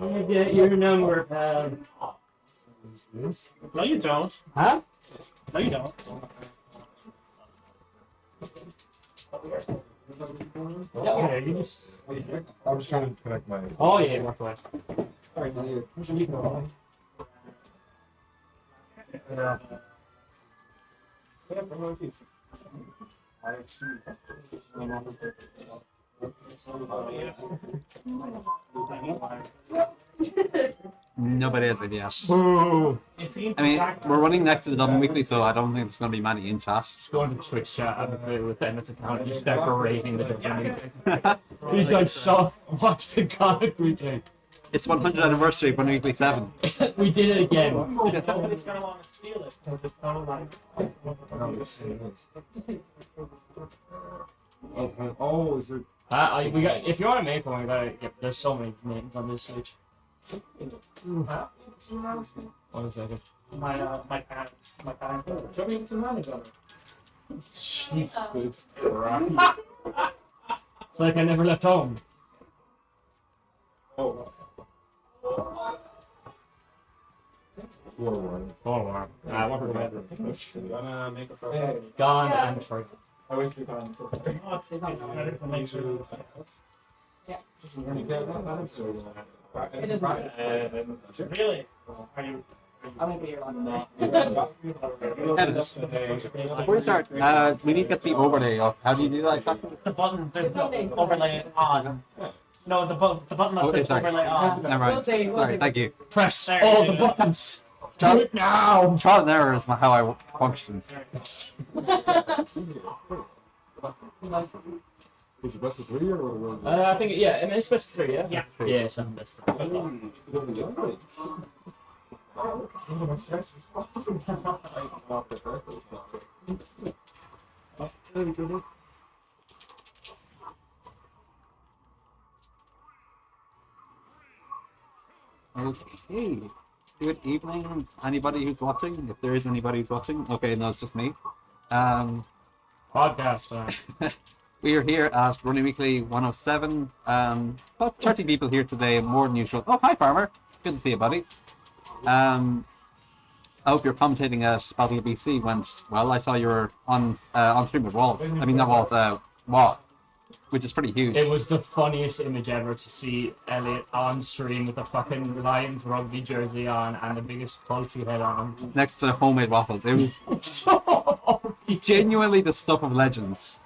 me get your number, pal. No, you don't. Huh? No, you don't. Yeah, okay, you just... I was trying to connect my. Oh, yeah, walk away. Alright, Nobody has ideas. Boo! I mean, we're running next to the Dublin Weekly, so I don't think there's going to be many in chat. Just go into the Twitch chat and play with Emmett's account and just start berating the different These guys saw watch the comic weekly. It's 100th anniversary of Dublin Weekly 7. We did it again. Nobody's gonna want to steal it because it's so like. Oh, is there? We got. If you want to make one, we gotta. There's so many names on this switch. 1 second. My parents. Show me some manager. Jesus Christ. It's like I never left home. Oh. Forward. Forward. What for bed? Gonna make a profile. Gone and forgotten. I always do kind of. It's better to make sure it's Yeah. It doesn't. Really? Are you? I won't be here long. Before we start, we need to get the overlay up. How do you do that exactly? The button, there's no overlay on. No, the button that says sorry. overlay on. Never mind. Sorry, thank you. Press all the buttons. Do it now. Trial and error is how I function. Is it best of 3 or? I think I mean it's best of 3, yeah. Yeah. Yeah, it's not best of 3. Okay. Good evening, anybody who's watching. If there is anybody who's watching, okay, no, it's just me. Podcast. We are here at Running Weekly 107. About 30 people here today, more than usual. Oh, hi, Farmer. Good to see you, buddy. I hope your commentating at Battle of BC went well. I saw you were on stream with Waltz. I mean, not Waltz, Watt, which is pretty huge. It was the funniest image ever to see Elliot on stream with the fucking Lions rugby jersey on and the biggest culture head on him. Next to homemade waffles. It was So genuinely the stuff of legends.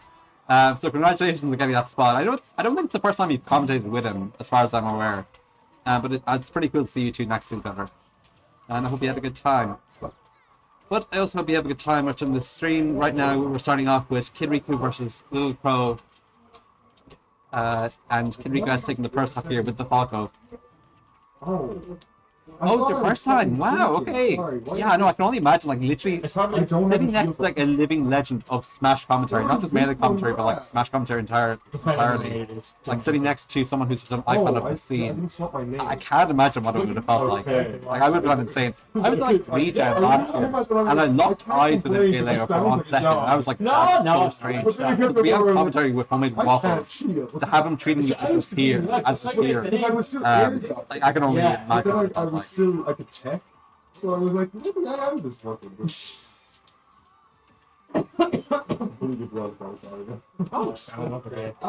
So congratulations on getting that spot. I don't think it's the first time you've commentated with him, as far as I'm aware. But it's pretty cool to see you two next to each other. And I hope you had a good time. But I also hope you have a good time watching the stream. Right now we're starting off with Kid Riku versus Little Crow. And Kid Riku has taken the first half here with the Falco. Oh, it's your first time? Wow, okay. Yeah, I know, I can only imagine, like, literally it's probably sitting next to, like, a living legend of Smash commentary. Not just melee commentary, but, like, Smash commentary entirely. Like, sitting next to someone who's an icon of the scene. I can't imagine what it would have felt like. Like, I would have gone insane. I was, like, Regen last year, and I locked eyes with him later for 1 second. And I was like, that's so strange. We have commentary with homemade waffles. To have him treating you as a peer, like, I can only imagine what it felt like. Still like a check, so I was like, maybe I am just fucking good. Pretty good run, sorry. Oh,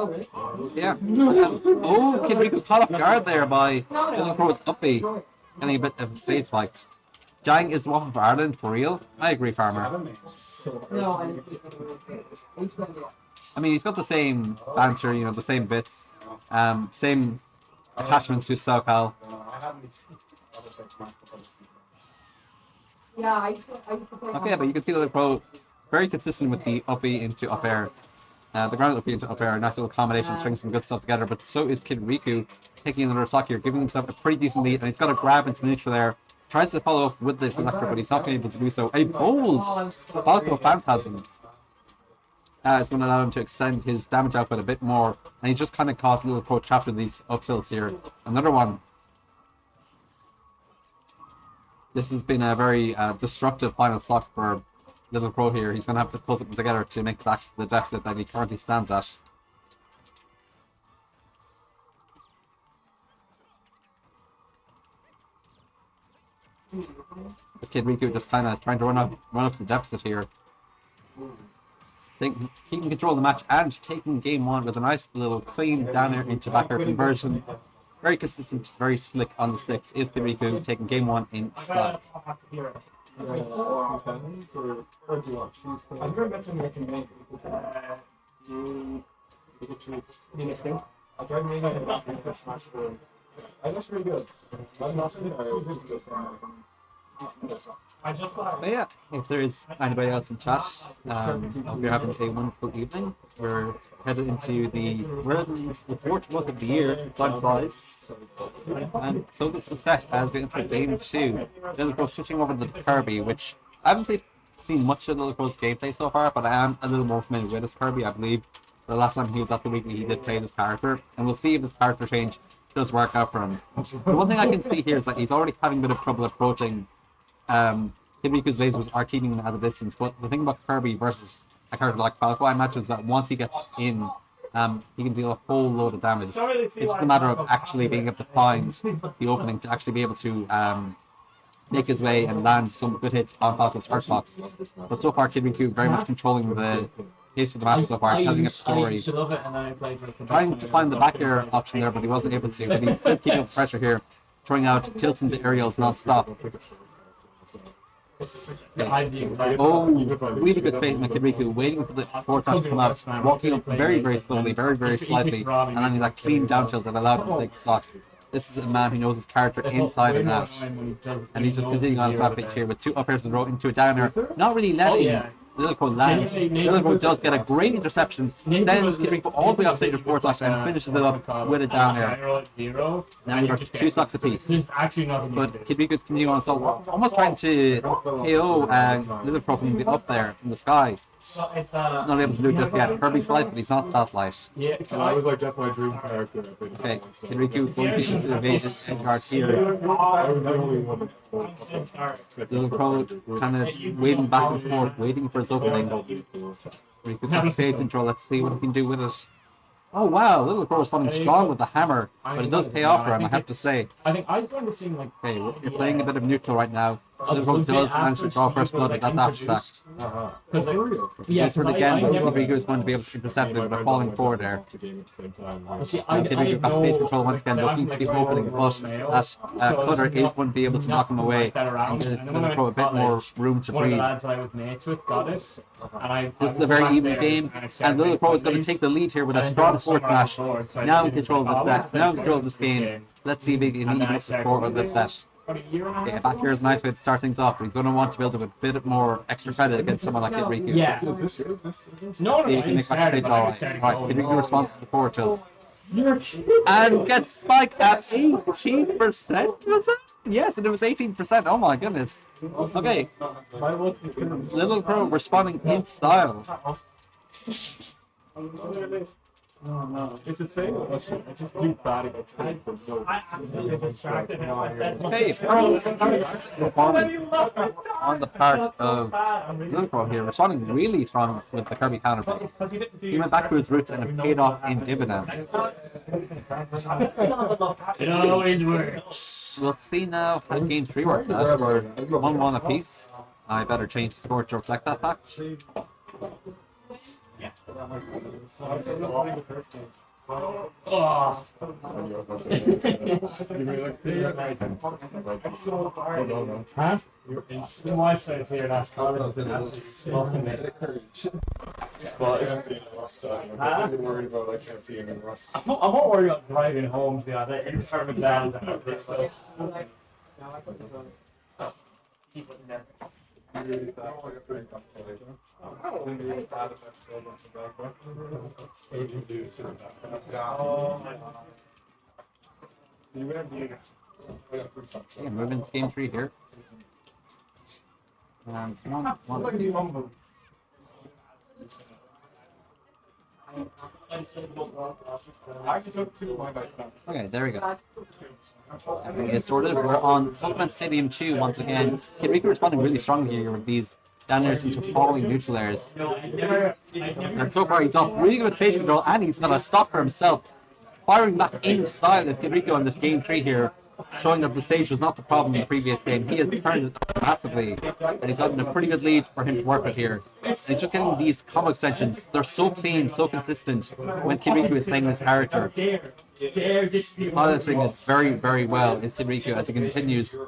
really? Yeah. Oh, Kid Riku caught off guard there by Little Crow's uppy. Getting a bit of a stage fight. Jang is Waffle for Ireland, for real? I agree, Farmer. No, I didn't think it was. I mean, he's got the same banter, you know, the same bits, same attachments to SoCal. Yeah, I used to play. Okay, but you can see Little Crow very consistent with the uppy into up air. The ground uppy into up air, nice little combination, stringing some good stuff together, but so is Kid Riku, taking another sock here, giving himself a pretty decent lead, and he's got a grab into neutral there. Tries to follow up with the collector, but he's not able to do so. A bold Falco Phantasm is going to allow him to extend his damage output a bit more, and he just kind of caught Little Crow trapped in these up tilts here. Another one. This has been a very destructive final stock for Little Crow here. He's going to have to pull something together to make back the deficit that he currently stands at. But Kid Riku just kind of trying to run up the deficit here. Keeping control of the match and taking game one with a nice little clean down air into back air conversion. Very consistent, very slick on the sticks is Kid Riku taking game one in style. I'm going to mention recommend do you could choose anything. I tried making a smash for that's really good. I'm not But yeah, if there is anybody else in chat, hope you're having a wonderful evening. We're headed into the fourth month of the year, time flies. And so this is set as we enter game 2. Then we're switching over to the Kirby, which I haven't seen much of Little Crow's gameplay so far, but I am a little more familiar with this Kirby. I believe the last time he was at the weekly he did play this character, and we'll see if this character change does work out for him. The one thing I can see here is that he's already having a bit of trouble approaching Kid Riku's lasers are keeping him at a distance, but the thing about Kirby versus a character like Falco, I imagine, is that once he gets in, he can deal a whole load of damage. It's just a matter of actually being able to find the opening to actually be able to make his way and land some good hits on Falco's hurt box. But so far, Kid Riku very much controlling the pace of the match so far, telling a story. Trying to find the back air option there, but he wasn't able to. But he's still keeping up pressure here, throwing out tilts into aerials non-stop. Oh, really good space from Kid Riku, waiting for the forward smash to come out, walking up very, very slowly, very, very slightly, and then that clean down tilt that allowed him to take the stock. This is a man who knows his character inside and out, and he's just continuing on his rampage here with 2 up airs in a row into a down air, not really letting Little Crow lands. Little Crow does get a great interception, sends Kid Riku all the way outside the forward slash and finishes it up with a down air. Now we've got 2 stocks apiece. But Kid Riku's continuing on assault, almost trying to KO Little Crow from the up there, from the sky. Not able to do it just yet. Kirby's light, but he's not that light. Yeah, I was like, that's my dream character. Okay, Kid Riku going to evade this guard here. I was the only one. Little Crow kind of waving back and forth, waiting for his opening. Riku's got the save control, let's see what he can do with it. Oh wow, Little Crow is falling strong with the hammer, but it does pay off for him, I have to say. I think I was going to sing like. Okay, you're playing a bit of neutral right now. Little Crow does manage to draw first blood with that dash attack. Yes, for again, but Riku is going to be able to intercept it by falling forward there. Kid Riku got stage control once again, looking for the opening, but that cutter is going to be able to knock him away and give Little Crow a bit more room to breathe. This is a very even game, and Little Crow is going to take the lead here with a strong forward smash. Now in control of this set, now in control of this game. Let's see if he can even up the score of this set. Okay, back here is a nice way to start things off, but he's going to want to build up a bit more extra credit against someone like Kid Riku. Yeah. No, see if he can make back stage alright. Alright, Kid Riku responds to the forward tilt. And gets spiked at 18%, was it? Yes, and it was 18%. Oh my goodness. Okay. Little Crow responding in style. Oh no, it's the same question. I just do bad against people. Okay, performance on the part of Little Crow here, responding really strong with the Kirby counterplay. He went back to his roots and it paid off in dividends. It always works. We'll see now how game 3 works out. We're 1-1 apiece. I better change the score to reflect that fact. Yeah. Oh. Huh? My wife says here last time. But I can't see any rust. I'm really worried about I can't see any rust. I'm not worried about driving home to the other determined down and this stuff. Keep it there. Okay, moving to game 3 here. And one. Okay, there we go. Everything is sorted. We're on Pokemon Stadium 2 once again. Kid Riku responding really strongly here with these down airs into falling neutral airs. And so far he's off really good stage control and he's got a stop for himself. Firing back in style with Kid Riku on this game 3 here. showing that the stage was not the problem in the previous game. He has turned it massively, and he's gotten a pretty good lead for him to work with here. And he's just getting these combo extensions. They're so clean, so consistent when Kiriko is playing this character. Piloting it very, very well is Kiriko as he continues to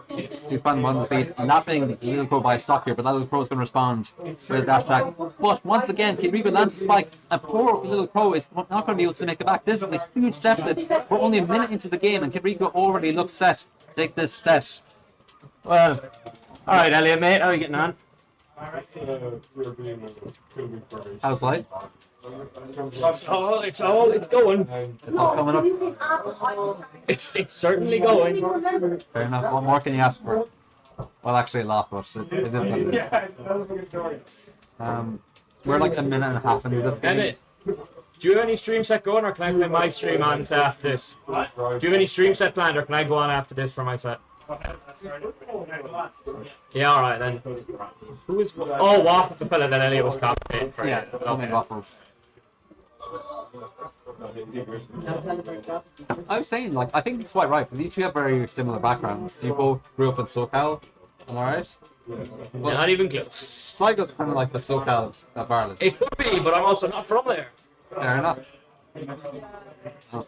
expand on the lead, lapping Little Crow by a stock here, but that Little Crow is going to respond with a dash attack. But once again, Kiriko lands a spike, and poor Little Crow is not going to be able to make it back. This is a huge deficit. We're only a minute into the game, and Kiriko already looks set to take this set. Well, alright, Elliot, mate, how are you getting on? How's life? It's going. It's all coming up. It's certainly going. Fair enough. What more can you ask for? Well, actually, a lot, but it is what it is. We're like a minute and a half into this game. Emmett, do you have any stream set going, or can I play my stream on to after this? Do you have any stream set planned, or can I go on after this for my set? Yeah, alright then. Who is... Oh, Waffles, the fella that Elliot was commentating for. Yeah, only Waffles. I was saying, like, I think it's quite right, because you two have very similar backgrounds. You both grew up in SoCal, am I right? Well, not even close. Sligo's kind of like the SoCal of Ireland. It could be, but I'm also not from there. Fair enough. Oh,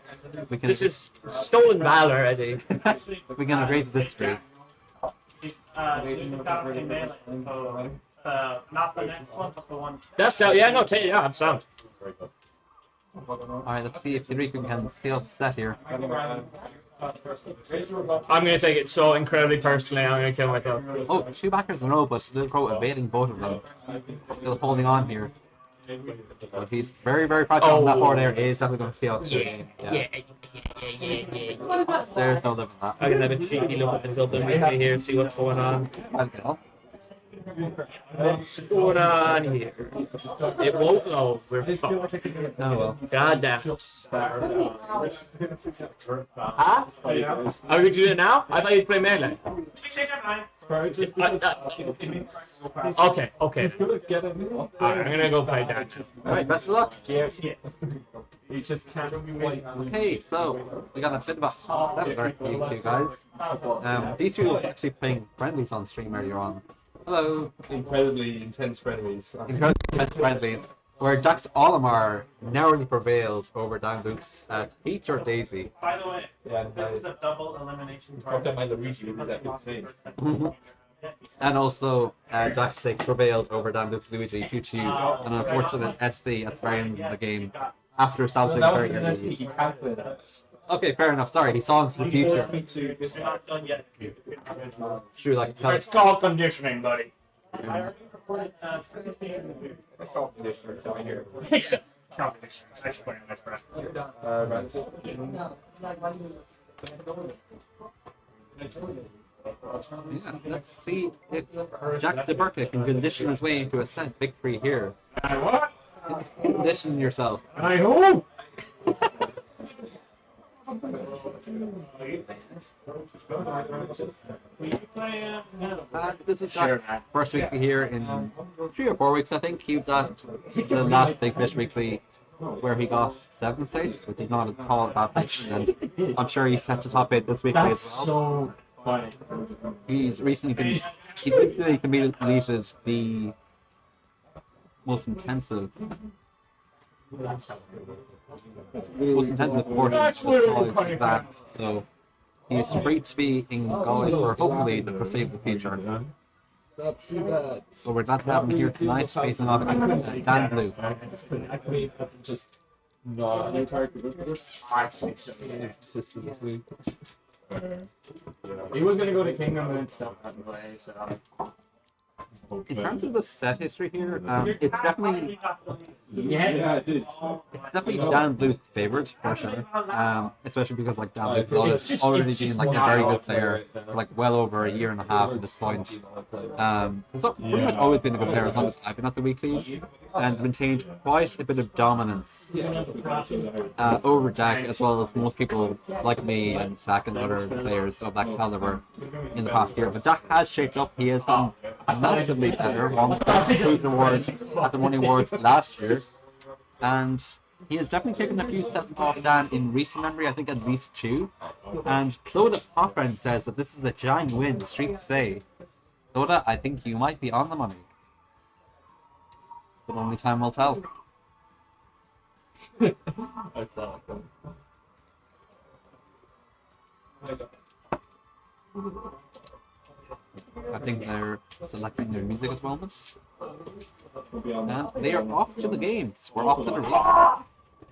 we can, This is stolen valor, I think. we can agree to disagree. Not the next one, but the one. That's sound. Yeah, no, yeah, I'm sound. Alright, let's see if Kiriko can seal the set here. I'm gonna take it so incredibly personally. I'm gonna kill myself. Oh, 2 backers in a row, but Little Crow evading both of them. Still holding on here. But he's very, very fragile on that board there. Is definitely going to seal the game. Yeah. There's no limit in that. I'm gonna have a cheeky look at the Dublin Weekly here, see what's going on. That's it. What's going on here? It won't load. We're fucked. Oh well. God damn. Huh? Are we doing it now? I thought you'd play melee. Okay. Alright, I'm gonna go play that. Alright, best of luck. Cheers. Okay, so we got a bit of a hot start for you two guys. These two were actually playing friendlies on stream earlier on. Hello. Incredibly intense friendlies. Incredibly intense friendlies, where Jax Olimar narrowly prevailed over Dan Luke's Peach or Daisy. By the way, Yeah, this is a double elimination fucked up my target. Luigi because that was insane. And also, Jax prevailed over Dan Luke's Luigi due to an unfortunate SD at the very end of the game after establishing a very early lead. He can't play that. Okay, fair enough. Sorry, he saw into the future. Me too. This We're not done yet. True, like tell It's called conditioning, buddy. Let's call conditioner. So I hear. It's not conditioning. I should put it in this breath. Yeah, let's see if Jack DeBurka can condition his way into a set victory here. What? Condition yourself. I hope. This is Jack's first weekly here in 3 or 4 weeks, I think. He was at the last Big Fish Weekly where he got 7th place, which is not at all a bad thing. And I'm sure he's set to top 8 this weekly That's as well. so funny. He's recently completed the most intensive portion That's of literally college exams, so he's free to be in Galway for hopefully the foreseeable future. Not too bad. So we're glad to have him here tonight, facing off Dan Blue. Actually, that's just not a target. He was gonna go to Kingdom and stuff that way, so. In terms of the set history here, it's definitely Yeah, it is. Dan Blue favored for sure. Especially because like Dan Blue's It's already just been like a very good player for like well over a year and a half at this point. He's pretty much always been a good player as long as I've been at the weeklies, and maintained quite a bit of dominance over Jack, as well as most people like me and Jack and other players of that caliber in the past year. But Jack has shaped up. He has done massively better. Won the Food Award at the Money Awards last year, and he has definitely taken a few sets off Dan in recent memory. I think at least 2. And Clodagh Popfriend says that this is a Jang win, the streets say. Clodagh, I think you might be on the money. But only time will tell. I saw it coming. I think they're selecting their music at the moment. We'll be on And they are off to the games. We're off to the race.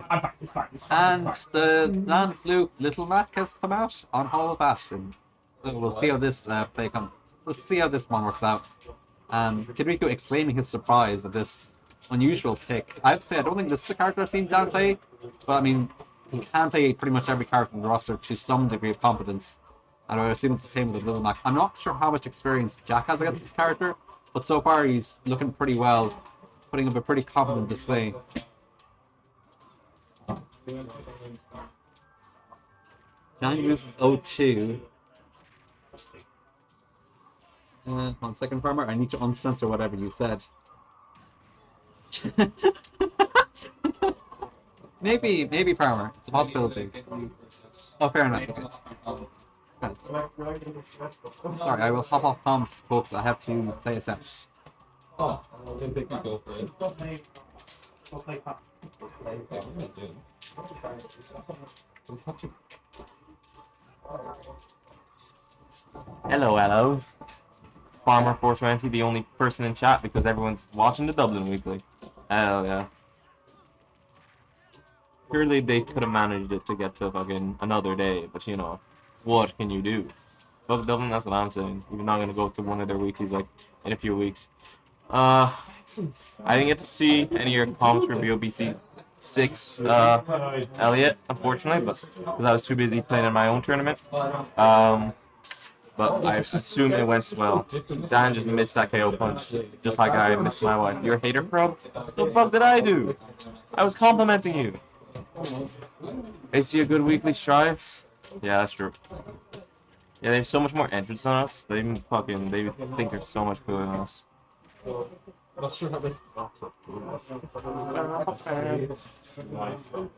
I'm fine, it's fine, it's fine. And It's fine. the land flute Little Mac has come out on Hall of Bastion. So we'll see how this let's see how this one works out. Kid Rico exclaiming his surprise at this unusual pick. I'd say I don't think this is a character I've seen Dan play, but I mean he can play pretty much every character in the roster to some degree of competence. And I would assume it's the same with the Little Mac. I'm not sure how much experience Jack has against this character, but so far he's looking pretty well, putting up a pretty competent display. Jang loses 0-2. 1 second, Farmer. I need to uncensor whatever you said. maybe Farmer. It's a possibility. Oh, fair enough. Okay. Sorry, I will hop off comms, folks. I have to play a set. Oh, I didn't think you go for it. We'll play pop. Hello. Farmer 420, the only person in chat because everyone's watching the Dublin Weekly. Hell yeah. Surely they could have managed it to get to fucking another day, but you know, what can you do? Fuck Dublin, that's what I'm saying. Even though I'm gonna go to one of their weeklies like in a few weeks. I didn't get to see any of your comments for BOBC 6 Elliot, unfortunately, but because I was too busy playing in my own tournament. But I assume it went well. Dan just missed that KO punch, just like I missed my wife. You're a hater, Crub? What the fuck did I do? I was complimenting you. They see a good weekly strive? Yeah, that's true. Yeah, they have so much more entrance than us. They think they're so much cooler than us.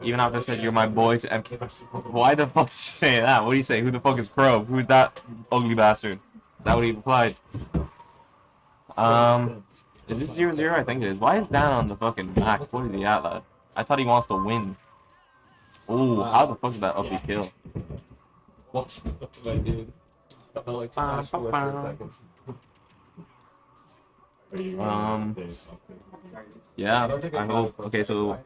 Even after I said you're my boy to MK. Why the fuck did you say that? What do you say? Who the fuck is Crub? Who's that ugly bastard? Is that what he replied? Is this 0-0? I think it is. Why is Dan on the fucking back? What is he at, lad? I thought he wants to win. Oh, how the fuck did that uppy kill? What did I do? I felt like smash for a second. Yeah, I hope. Okay, so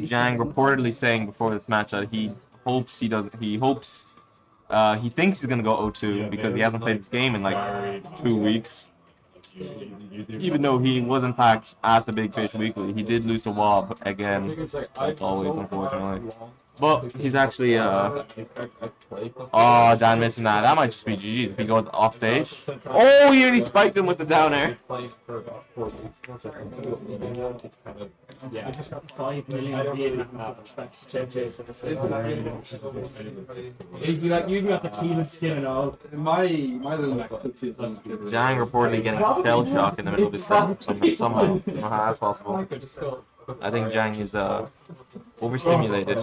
Jang reportedly saying before this match that he thinks he's gonna go 0-2 because he hasn't played this game in like 2 weeks. Even though he was in fact at the Big Fish Weekly, he did lose to Wob again, like always, unfortunately. But he's actually, oh, Dan missing that. That might just be GG's if he goes off stage. Oh, he already spiked him with the down air. Yeah, I just got 5 million views. You got the Keelan skin and all. My little Jang reportedly getting shell shock in the middle of his set somehow. I don't know how that's possible. I think Jang is overstimulated.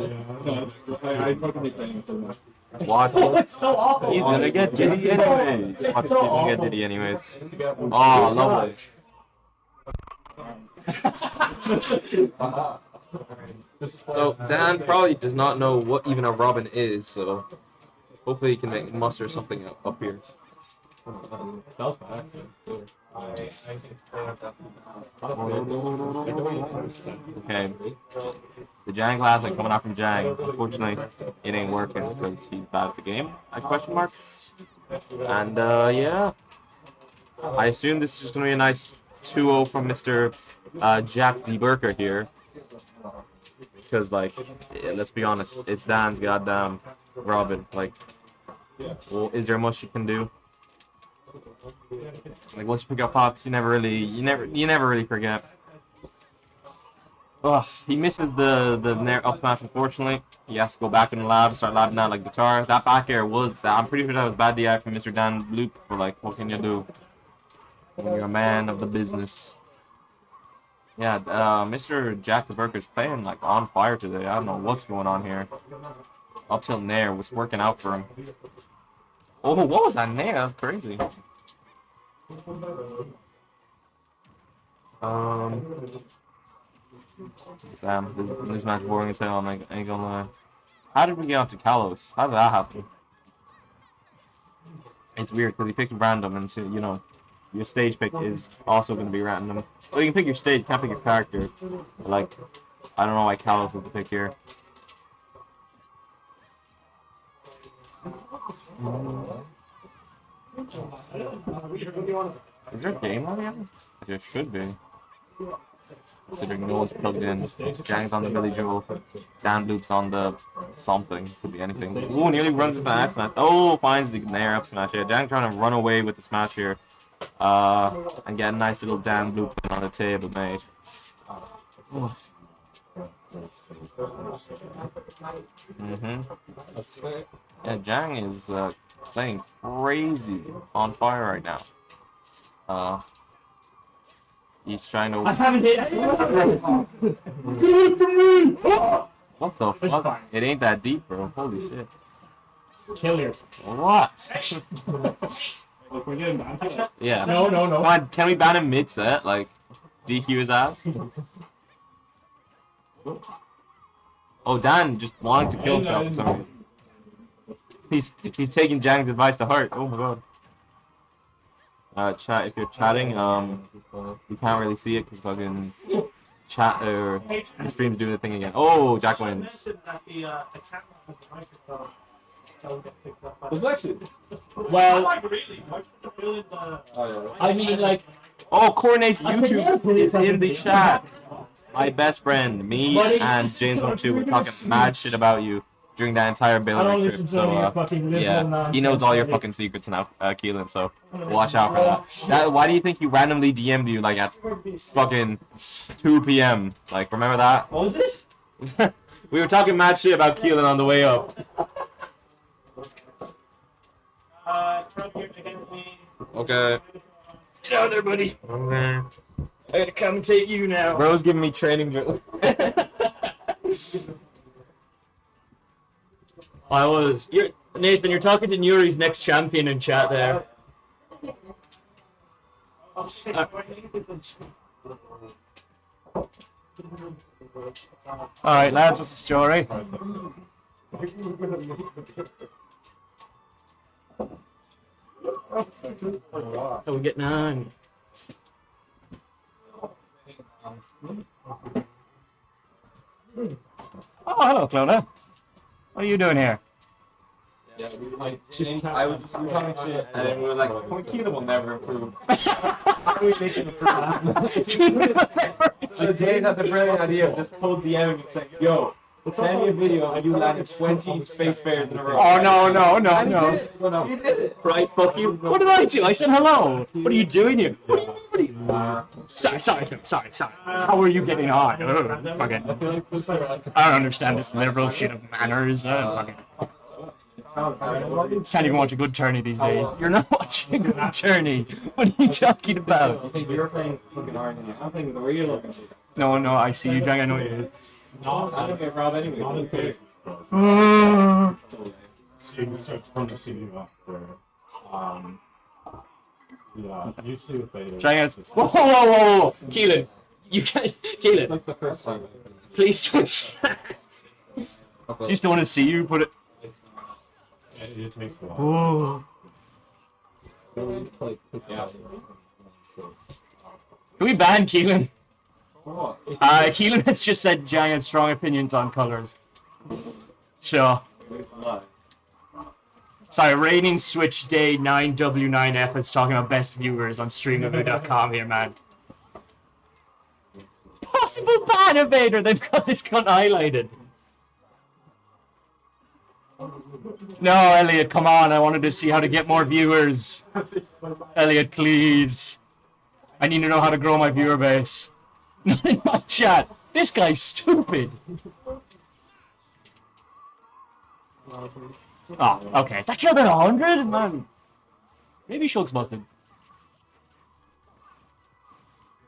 Watch. It's so awful. He's gonna get diddy anyways. Watch, he's gonna get diddy anyways. Oh, lovely. So Dan probably does not know what even a Robin is, so hopefully he can muster something up here. That was my accent, too. Okay. The Jang Classic coming out from Jang. Unfortunately, it ain't working because he's bad at the game. Question mark. And yeah. I assume this is just gonna be a nice 2-0 from Mr. Jack D. Burker here. Because like, yeah, let's be honest, it's Dan's goddamn Robin. Like, well, is there much you can do? Like once you pick up pops, you never really forget. Ugh, he misses the nair up smash. Unfortunately, he has to go back in the lab, start labbing out like guitar. That back air was that. I'm pretty sure that was bad DI from Mr. Dan Loop. But like, what can you do when you're a man of the business? Yeah, Mr. Jack the Burker's playing like on fire today. I don't know what's going on here. up till Nair was working out for him. Oh, what was that Nair? That's crazy. Damn, this match boring as hell. I ain't gonna lie. How did we get onto Kalos? How did that happen? It's weird because he picked random, and so, you know, your stage pick is also going to be random. So you can pick your stage, you can't pick your character. But, like, I don't know why Kalos was the pick here. Is there a game on yet? There should be. Considering no one's plugged in. Jang's on the Billy Joel. Dan Loop's on the something. Could be anything. Ooh, nearly runs into an F smash. Oh, finds the Nair up smash here. Jang trying to run away with the smash here. And get a nice little Dan Loop on the table, mate. Yeah, Jang is playing crazy on fire right now. He's trying to. I haven't hit anyone! What the It's fuck? fine. It ain't that deep, bro. Holy shit. Kill yourself. What? Look, we're doing that. Yeah. No. Come on, can we ban him mid-set? Like, DQ his ass? Oh, Dan just wanted to kill himself for some reason. He's taking Jang's advice to heart. Oh my god. Chat, if you're chatting, you can't really see it because fucking chat or the stream's doing the thing again. Oh, Jack wins. Was actually. Well, I mean, like, Oh, Coordinate's YouTube is in the chat. My best friend, me and James12 were talking mad shit about you during that entire I don't building listen trip. to any of your So, fucking liberal yeah, nonsense. he knows all your fucking secrets now, Keelan, so watch out for that. Why do you think he randomly DM'd you, like, at fucking 2 p.m.? Like, remember that? What was this? We were talking mad shit about Keelan on the way up. Crub here against me. Okay. Get out there, buddy. Okay. I gotta commentate you now. Bro's giving me training drill. Nathan, you're talking to Nuri's next champion in chat there. Oh shit. Alright, lads, what's the story? How we getting on? Oh, hello, Clona. What are you doing here? Yeah, we were talking shit, and then we were like, Keelan will never improve. How do we make him improve? So Dave had the brilliant idea of just pull DM and say, yo, send me a video and you landed 20 space bears in a row. Oh, no. He did it. Right, fuck you. What did I do? I said hello. What are you doing here? Sorry. How are you getting on? Fucking. I don't understand this liberal shit of manners. Fucking. Can't even watch a good tourney these days. You're not watching a good tourney. What are you talking You about? think you're playing fucking RNG? I'm playing the real RNG. No, I see you, Jang. I know you. I don't get Rob anyway. It's fun to see you after. Yeah, usually with Vader. Jang, whoa. Keelan. You can't. Keelan, Like the first time. please don't. Just don't want to see you put it. It takes a while. Yeah. Can we ban Keelan? What? Keelan has just said Jang has strong opinions on colors. So, sorry, reigning Switch Day 9W9F is talking about best viewers on streamovoo.com here, man. Possible ban evader, they've got this cunt highlighted. No, Elliot, come on, I wanted to see how to get more viewers. Elliot, please. I need to know how to grow my viewer base. Not in my chat. This guy's stupid. Oh, okay. That killed at 100? Man. Maybe Shulk's busted.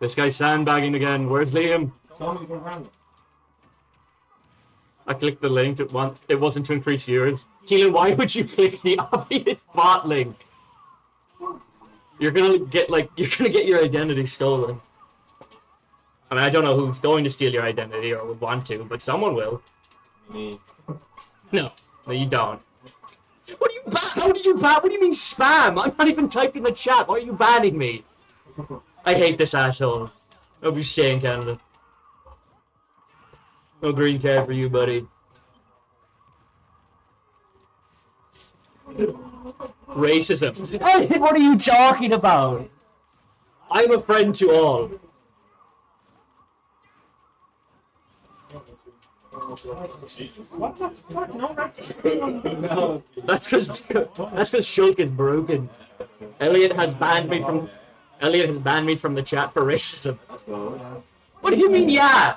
This guy's sandbagging again. Where's Liam? Tell me to go random. I clicked the link. It wasn't to increase viewers. Keelan, why would you click the obvious bot link? You're gonna get your identity stolen. I mean, I don't know who's going to steal your identity or would want to, but someone will. Me. No, you don't. What do you ban? How did you ban? What do you mean spam? I'm not even typed in the chat. Why are you banning me? I hate this asshole. Hope you stay in Canada. No green card for you, buddy. Racism. Hey, what are you talking about? I'm a friend to all. What the fuck? No, that's That's because Shulk is broken. Elliot has banned me from the chat for racism. What do you mean, yeah?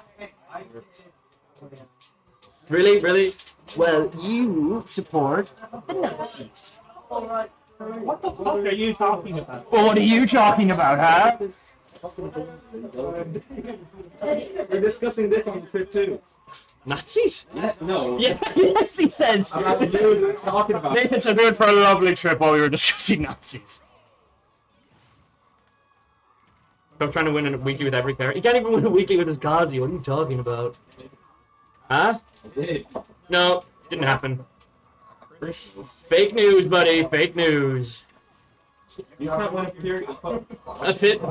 Really, really? Well, you support the Nazis. What the fuck are you talking about? Well, what are you talking about, huh? We're discussing this on the trip too. Nazis? No. Yeah, yes, he says. I'm not you talking about. Nathan said we went for a lovely trip while we were discussing Nazis. I'm trying to win a weekly with every character. You can't even win a weekly with his Gazi. What are you talking about? Huh? No, didn't happen. Fake news, buddy. Fake news. You can't win a period. A fit.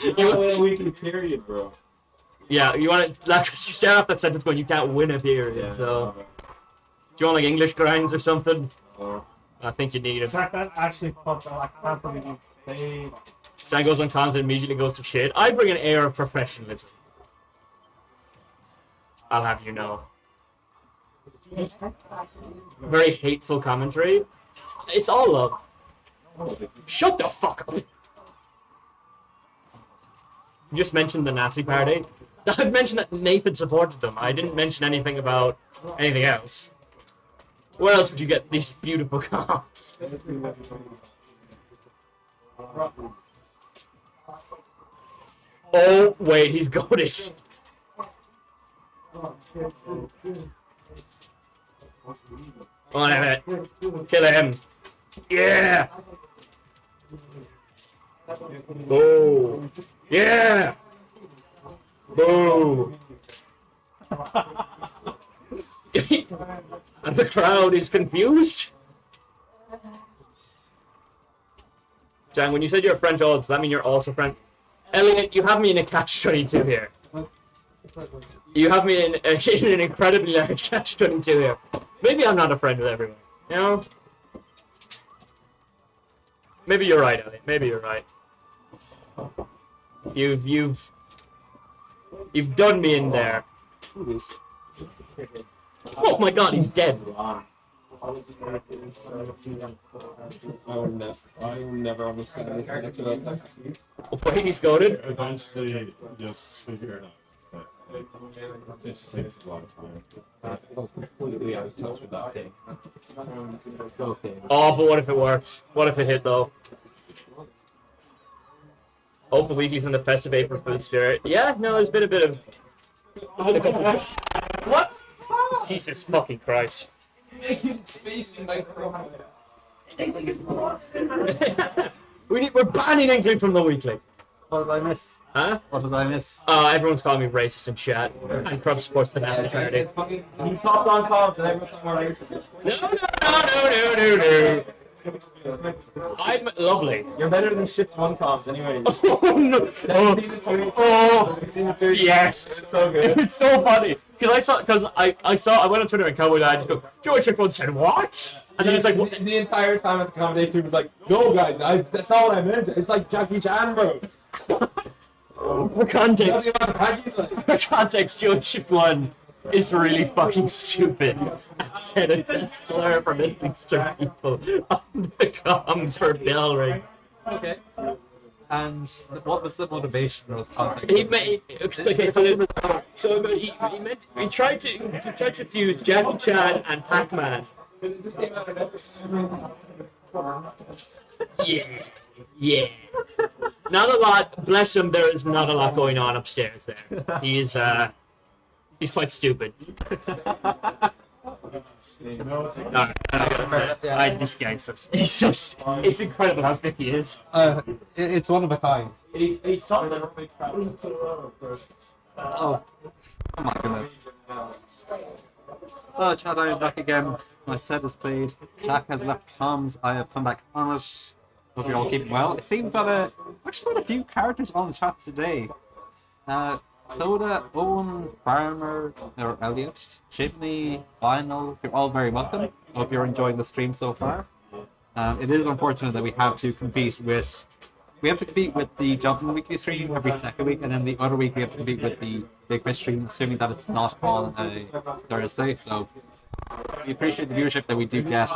You can't win a weekly period, bro. Yeah, you want to, like, you start off that sentence going, you can't win a period, so. Do you want, like, English grinds or something? I think you need it. That actually fucked up. I can't believe you say. Jang goes on comms and immediately goes to shit. I bring an air of professionalism. I'll have you know. Very hateful commentary. It's all love. Shut the fuck up. You just mentioned the Nazi party. I've mentioned that Nathan supported them. I didn't mention anything about anything else. Where else would you get these beautiful comms? Oh, wait, he's goated. On it. Kill him. Yeah! Boo! Yeah! Boo! And the crowd is confused? Jang, when you said you're a French old, does that mean you're also French? Elliot, you have me in a catch-22 here. You have me in an incredibly large catch-22 here. Maybe I'm not a friend with everyone, you know? Maybe you're right, Elliot. Maybe you're right. You've done me in there. Oh my god, he's dead. I will never understand this connected. Wait, he's goaded? Eventually, just figure it out. But it just takes a lot of time. I was completely out of touch with that thing. Those games. Oh, but what if it works? What if it hit, though? Hope the weeklies in the festive April food spirit. Yeah, no, there's been a bit of... What? Jesus fucking Christ. Making spacing like We're banning anything from the weekly. What did I miss? Huh? What did I miss? Everyone's calling me racist in chat. And Crub supports the Nazi party. You popped on comms and everyone's more racist. No. I'm lovely. You're better than Shift 1 comms anyway. Oh no! You've seen the two? Yes! It's so good. It's so funny because I went on Twitter and Cowboy Dad just go, George Shift1 said what? And then it's like, what? The entire time at the accommodation was like, no guys, that's not what I meant. It's like Jackie Chan, bro. For context, Like, George Shift1 is really fucking stupid and said a slur for Middle Eastern people on the comms for bell ring. Okay. And what was the motivation or context? He made okay. He tried to fuse Jackie Chan and Pac-Man. it just came out of nowhere. Yeah. Not a lot. Bless him. There is not a lot going on upstairs. There. He's quite stupid. This guy is it's incredible how thick he is. It's one of a kind. He's something. Oh, oh my goodness. Hello, Chad, I am back again. My set is played. Jack has left comms. I have come back on it. Hope you're all keeping well. It seems that actually quite a few characters on the chat today. Cloda, Owen, Farmer, or Elliot, Chitney, Vinyl, you're all very welcome. Hope you're enjoying the stream so far. It is unfortunate that we have to compete with the Jumping Weekly stream every second week, and then the other week we have to compete with the Big Fish stream, assuming that it's not on a Thursday. So we appreciate the viewership that we do get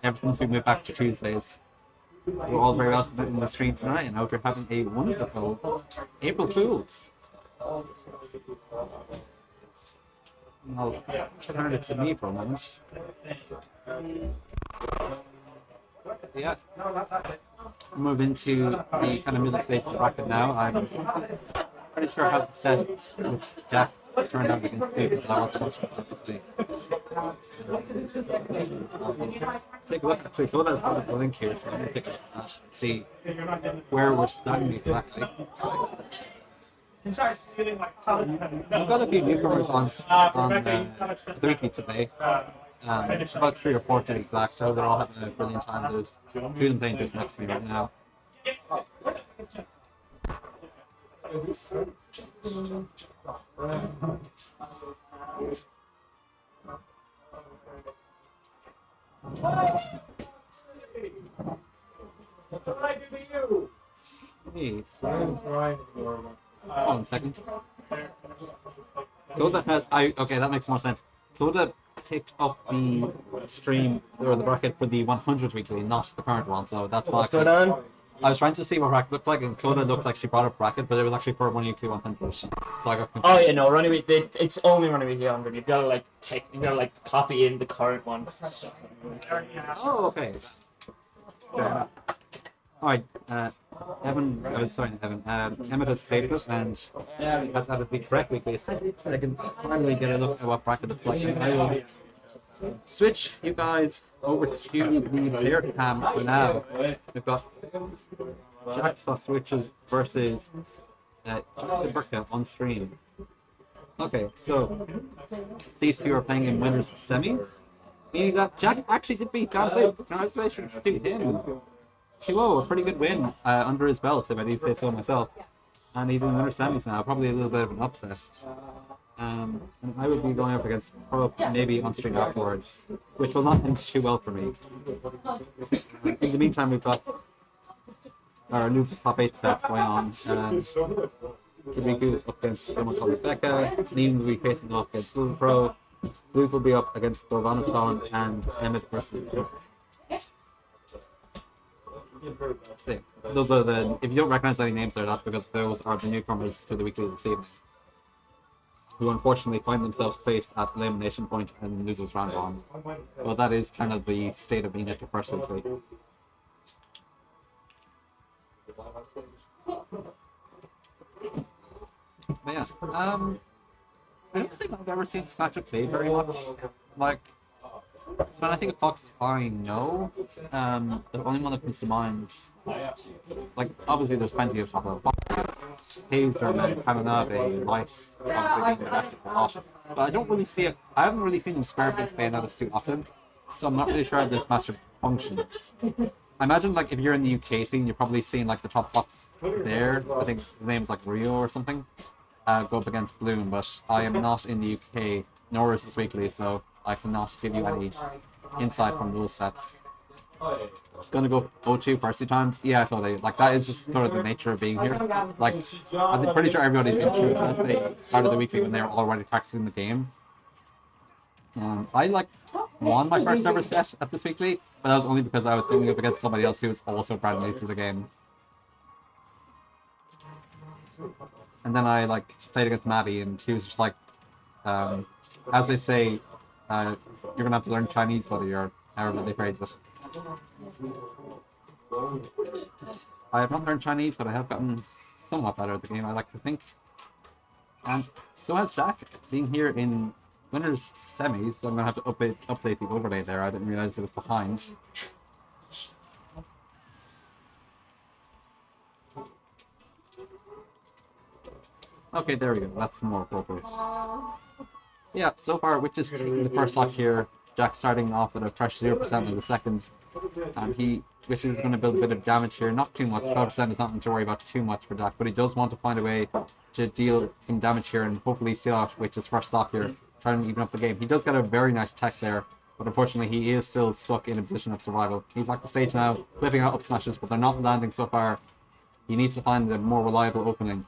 ever since we moved back to Tuesdays. We're all very welcome in the stream tonight, and I hope you're having a wonderful April Fools. I'll turn it to me for a moment. Yeah. Move into the kind of middle stage of the bracket now. I'm pretty sure how the set with Jack turned out against David, so I wasn't watching obviously. Take a look, actually, Cloda has got the link here, so I'm going to take a look at that and see where we're standing exactly. We've got a few newcomers on the weekly today. About 3 or 4 to be exact, so they're all having a brilliant time. There's 2 of them playing just next to me right now. Hey, so... Hold on a second. Cloda has... okay, that makes more sense. Cloda picked up the stream, or the bracket for the 100 weekly, not the current one, so that's What's going on? I was trying to see what bracket looked like, and Cloda looked like she brought up bracket, but it was actually for 1 weekly 100. So I got confused. Oh yeah, no, running it's only running weekly 100. You've got to copy in the current one. Oh, okay. Fair enough. Alright, Evan, Emmett has saved us and has added the correct weekly, so I can finally get a look at what bracket looks like. And I will switch you guys over to the player cam for now. We've got Jack Switches versus Jack DeBurka on stream. Okay, so these two are playing in winners semis. Meaning that Jack actually did beat Dan Blue. Congratulations to him. 2-0, a pretty good win under his belt, if I need to say so myself. And he's in winner semis now, probably a little bit of an upset. And I will be going up against Crub maybe on stream afterwards, which will not end too well for me. In the meantime, we've got our losers top 8 sets going on. Kirikou is up against someone called Rebecca, Neem will be facing off against Little Pro, Blues will be up against Gorvanaton, and Emmett versus Cook. See, those are the. If you don't recognize any names there, that's because those are the newcomers to the weekly this evening, who unfortunately find themselves placed at elimination point and losers round 1. Well, that is kind of the state of being at the first weekly. But yeah, I don't think I've ever seen this matchup played very much. Like, when I think of Fox, I know. The only one that comes to mind, like, obviously there's plenty of popular Hazer and Kamanabe, Light, obviously the best of the lot. But I don't really see it. I haven't really seen them Squareface playing that as too often, so I'm not really sure how this matchup functions. I imagine, like, if you're in the UK scene, you're probably seeing, like, the top Fox there. I think his name's like Rio or something. Go up against Bloom, but I am not in the UK, nor is this weekly, so I cannot give you any insight from those sets. Gonna go 0-2 first 2 times? Yeah, so like that is just sort of the nature of being here. Like, I'm pretty sure everybody's been through it as they started the weekly when they were already practicing the game. I won my first ever set at this weekly, but that was only because I was going up against somebody else who was also brand new to the game. And then I played against Maddie, and he was just like, as they say, you're gonna have to learn Chinese, buddy, or however they phrase it. I have not learned Chinese, but I have gotten somewhat better at the game, I like to think. And so has Jack, being here in winners semis, so I'm gonna have to update the overlay there. I didn't realize it was behind. Okay, there we go. That's more appropriate. Yeah, so far, Witch is taking the first stock here. Jack starting off with a fresh 0% in the second. And Witch is going to build a bit of damage here. Not too much. 12% is nothing to worry about too much for Jack. But he does want to find a way to deal some damage here and hopefully seal out Witch's first stock here. Trying to even up the game. He does get a very nice tech there. But unfortunately, he is still stuck in a position of survival. He's back to stage now, flipping out up smashes, but they're not landing so far. He needs to find a more reliable opening.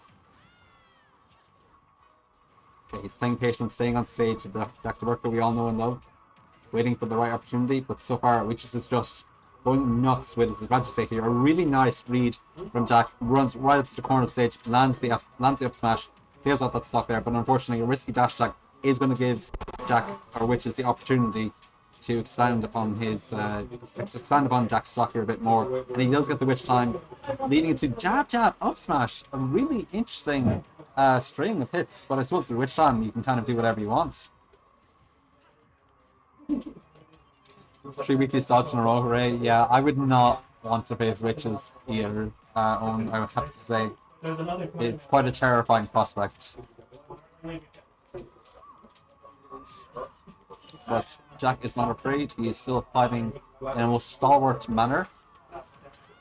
Okay, he's playing patient, staying on stage, the Jack the worker we all know and love, waiting for the right opportunity, but so far Witches is just going nuts with his advantage state here. A really nice read from Jack, runs right up to the corner of stage, lands the up smash, clears out that stock there, but unfortunately a risky dash attack is going to give Jack or Witches the opportunity to expand upon Jack's stock here a bit more, and he does get the Witch time, leading into jab up smash, a really interesting string of hits, but I suppose with Witch time you can kind of do whatever you want. 3 weekly dodges in a row, hooray. Yeah, I would not want to face Witches either, I would have to say. It's quite a terrifying prospect. But Jack is not afraid, he is still fighting in a most stalwart manner.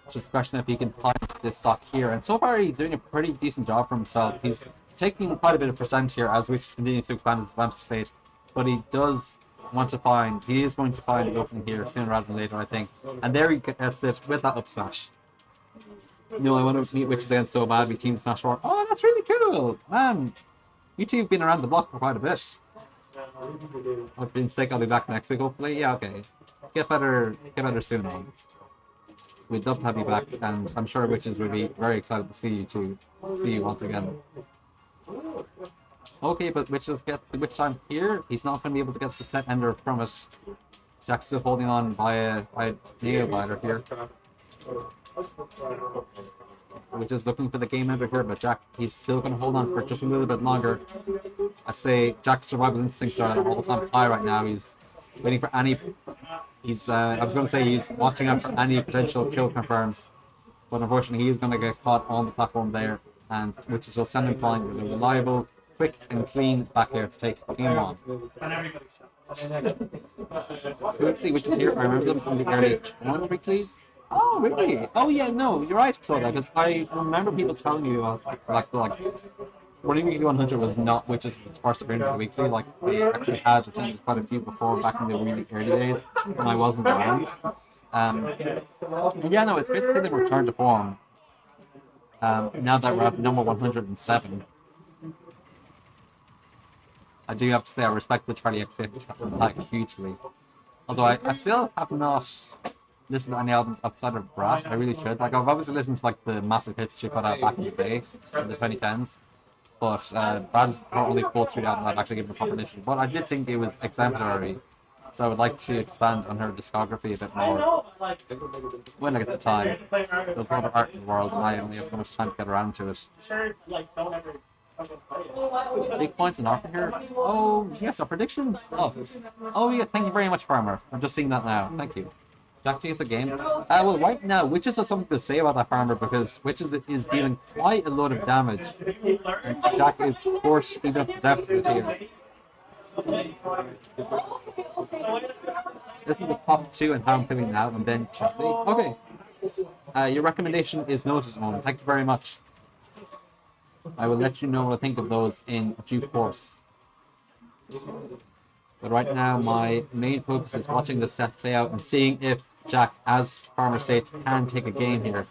Just a question if he can find this stock here. And so far he's doing a pretty decent job for himself. He's taking quite a bit of percent here as Witch continues to expand his advantage state. But he is going to find the opening here sooner rather than later, I think. And there he gets it with that up smash. You know, I want to meet Witches again so bad, we team smash for. Oh, that's really cool! Man, you two have been around the block for quite a bit. I've been sick, I'll be back next week hopefully. Yeah, okay. Get better soon, man. We'd love to have you back, and I'm sure Witches will be very excited to see you once again. Okay, but Witches get the Witch time here. He's not going to be able to get the set ender from it. Jack's still holding on by a nail biter here. Which is looking for the game ender here, but Jack, he's still going to hold on for just a little bit longer. I'd say Jack's survival instincts are at an all-time high right now. He's waiting for any. I was going to say he's watching out for any potential kill confirms, but unfortunately he is going to get caught on the platform there, and which will send him flying with a reliable, quick and clean back here to take game one. Let's see which is here. I remember them from the early Jang weeklies. Oh really? Oh yeah, no, you're right, Claudia, because I remember people telling me about like Running Weekly 100 was not Witches' first appearance in the weekly. Like they actually had attended quite a few before back in the really early days when I wasn't around. And yeah, no, it's great to see them return to form. Now that we're at number 107. I do have to say I respect the Charlie XF like hugely. Although I still have not listened to any albums outside of Brat. I really should. Like I've obviously listened to like the massive hits she put out back in the day, in the 2010s. But Brat is not only full street album I've actually given a proper listen. But I did think it was exemplary. So I would like to expand on her discography a bit more when I get the time. There's a lot of art in the world and I only have so much time to get around to it. Big points in Arthur here. Oh yes, our predictions. Oh yeah, thank you very much, Farmer. I'm just seeing that now. Thank you. Jack takes a game. Well, right now, Witches has something to say about that Farmer because Witches is dealing quite a lot of damage, and Jack is forced to up the deficit here. This is the top 2 and how I'm feeling now, and then Chesley. Okay. Your recommendation is noted at the moment. Thank you very much. I will let you know what I think of those in due course. But right now, my main focus is watching the set play out and seeing if Jack, as Farmer states, can take a game here.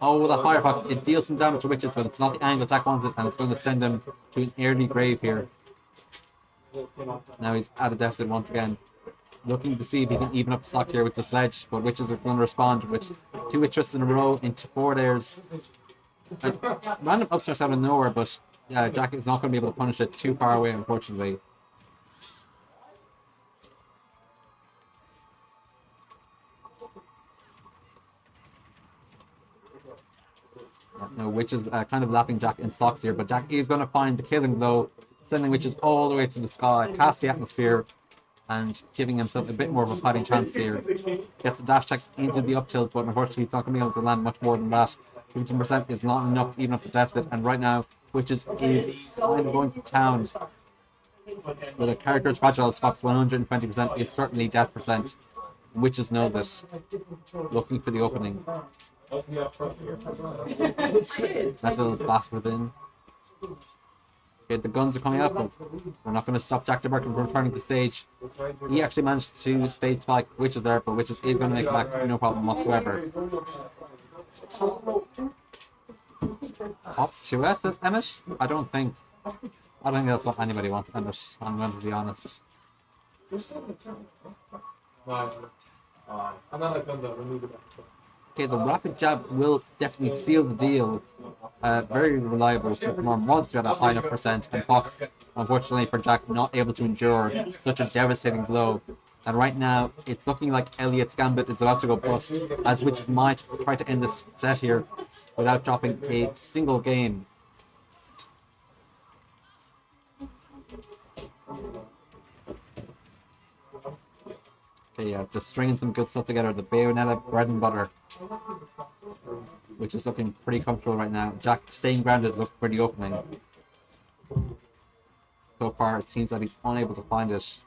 Oh, with a Firefox, it deals some damage to Witches, but it's not the angle Jack wanted, and it's going to send him to an early grave here. Now he's at a deficit once again. Looking to see if he can even up the stock here with the sledge, but Witches are going to respond with 2 Witches in a row into 4 layers. A random up smash out of nowhere, but Jack is not going to be able to punish it too far away, unfortunately. No, Witch is kind of lapping Jack in stocks here, but Jack is going to find the killing blow, sending Witches all the way to the sky, past the atmosphere, and giving himself a bit more of a fighting chance here. Gets a dash check into the up tilt, but unfortunately he's not going to be able to land much more than that. 15% is not enough to even up the deficit, and right now Witches is kind of going to town. With a character's fragile Fox 120% is certainly death percent. Witches know that. Looking for the opening. Nice little blast within. Okay, the guns are coming up, but we're not going to stop Jack DeBurke from returning to stage. He actually managed to stage spike Witches there, but Witches is going to make it back, no problem whatsoever. Top 2S says Emmett? I don't think that's what anybody wants, Emmett. I'm going to be honest. Okay, the rapid jab will definitely seal the deal. Very reliable. Superman wants to get a high enough percent, and Fox, unfortunately for Jack, not able to endure such a devastating blow. And right now, it's looking like Elliot's gambit is about to go bust, as Witch might try to end this set here without dropping a single game. Okay, yeah, just stringing some good stuff together. The Bayonetta bread and butter, which is looking pretty comfortable right now. Jack staying grounded look for the opening. So far, it seems that he's unable to find it.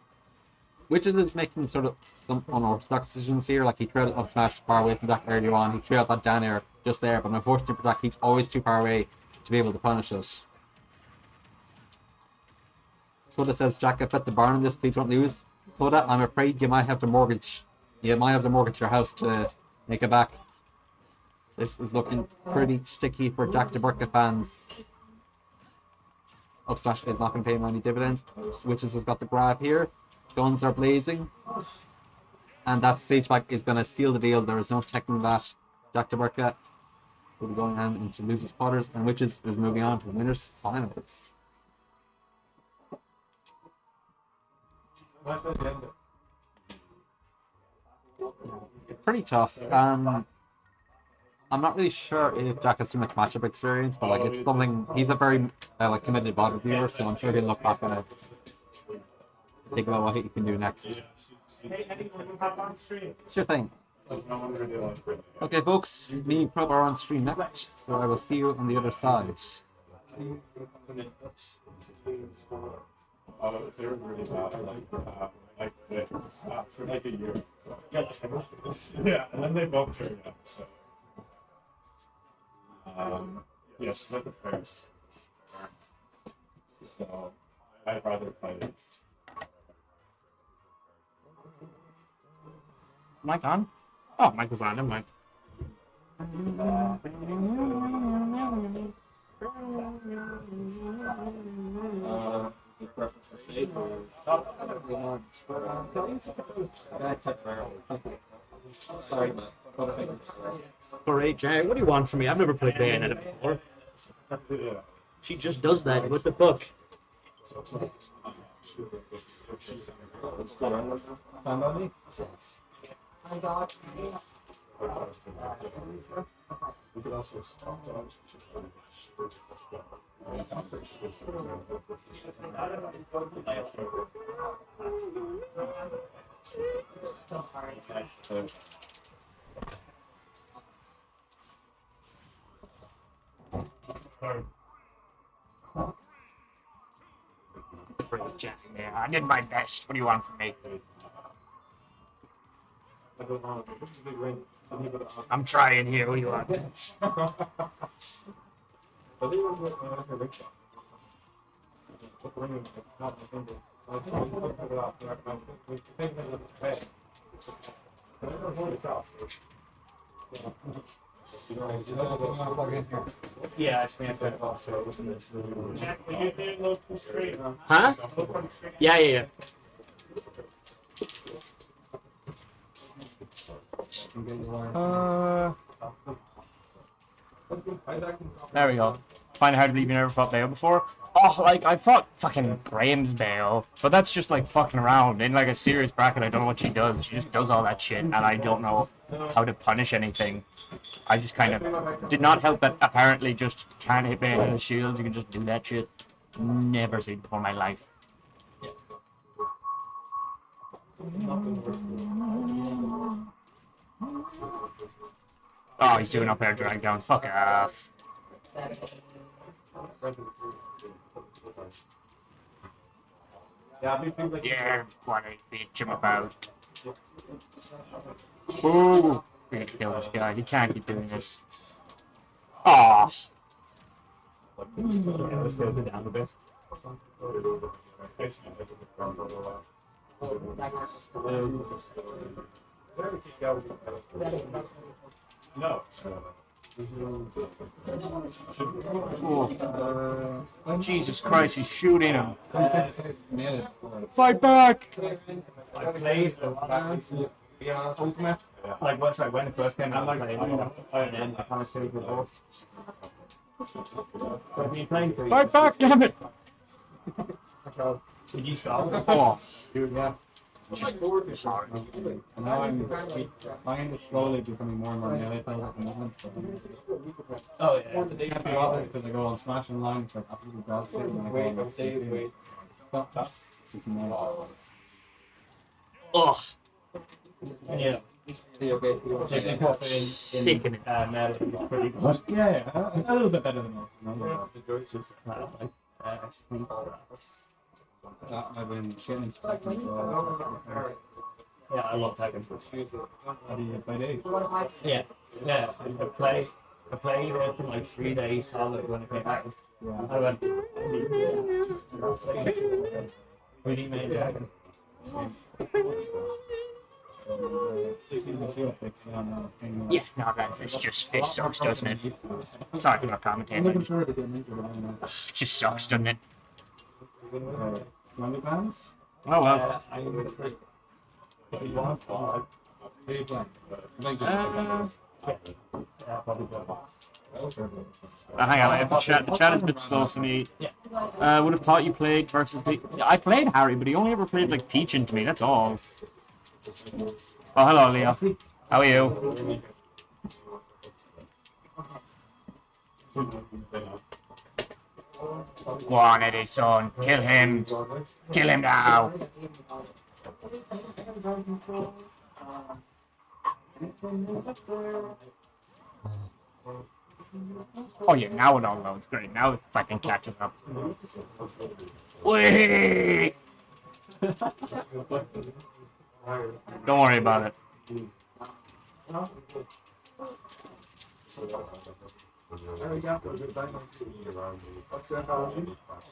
Witches is making sort of some unorthodox decisions here, like he trailed up smash far away from Jack earlier on. He trailed that down air just there, but unfortunately for Jack, he's always too far away to be able to punish it. Soda says, Jack, I bet the barn on this, please don't lose. Soda, I'm afraid you might have to mortgage your house to make it back. This is looking pretty sticky for Jack DeBurke fans. Up smash is not going to pay him any dividends. Witches has got the grab here. Guns are blazing. And that stage back is going to seal the deal. There is no taking that. Jack DeBurke will be going on into losers quarters, and Witches is moving on to the winners finals. Pretty tough. I'm not really sure if Jack has too much matchup experience, but like it's something. He's a very like committed VOD viewer, so I'm sure he'll look back at it, think about what he can do next. Sure thing. Okay, folks, me and Crub are on stream next, so I will see you on the other side. They were really bad, for like a year. Yeah, and then they both turned up, so. Yeah, she's like a first. So, I'd rather play this. Mic on? Oh, mic was on, never mind. Sorry, Alright, Jang, what do you want from me? I've never played Bayonetta before. Yeah. She just does that, what the fuck? My dog. We could also stop dogs, which is really stuff. Great, Jang, yeah, I did my best. What do you want from me? I don't know, this is a big win. I'm trying here, what do you want? yeah, I stand there. Huh? Yeah. There we go. find it hard to believe you never fought Bale before. Oh, like, I fought fucking Graham's Bale, but that's just, like, fucking around. In, like, a serious bracket, I don't know what she does. She just does all that shit, and I don't know how to punish anything. I just kind of... Did not help that apparently just can't hit Bale in the shields. You can just do that shit. Never seen it before in my life. Oh, he's doing up air drag downs. Fuck off. Yeah, what a bitch I'm about. Ooh. We need to kill this guy. He can't keep doing this. Oh. Let's go down a bit. No. Oh, Jesus Christ, he's shooting him. Fight back! I played Ultimate. Like when it first came out, I played and then I kind of saved it off. So I've been playing for Fight back, damn it! Did you solve it? Oh. Dude, yeah. Now I'm kind of slowly becoming more and more melee players at the moment. So Oh yeah. I can't be bothered because I go on Smash Online, it's like absolutely god shit, and I go on Wait. That's just nice. Ugh. Yeah. Taking pop in Meta is pretty good. Yeah, a little bit better than that. Just I've been getting yeah, I love Tekken. How do you play Dave? Yeah, yeah. I played it for like 3 days solid when it came out. Yeah. I went really made Tekken. Season 2 fix Yeah, no, it's just, it sucks, doesn't it? Sorry for not I'm commentating. looking forward to getting into it. It just sucks, doesn't it? Money plans? Oh well. I if you want, Who are you playing? probably Hang on, the chat is a bit slow for me. Would have thought you played versus the... I played Harry, but he only ever played like Peach into me, that's all. Oh, hello, Leo. How are you? Go on, Eddie, son. Kill him. Kill him now. Oh yeah, now it all loads. Great. Now it fucking catches up. Wait. Don't worry about it.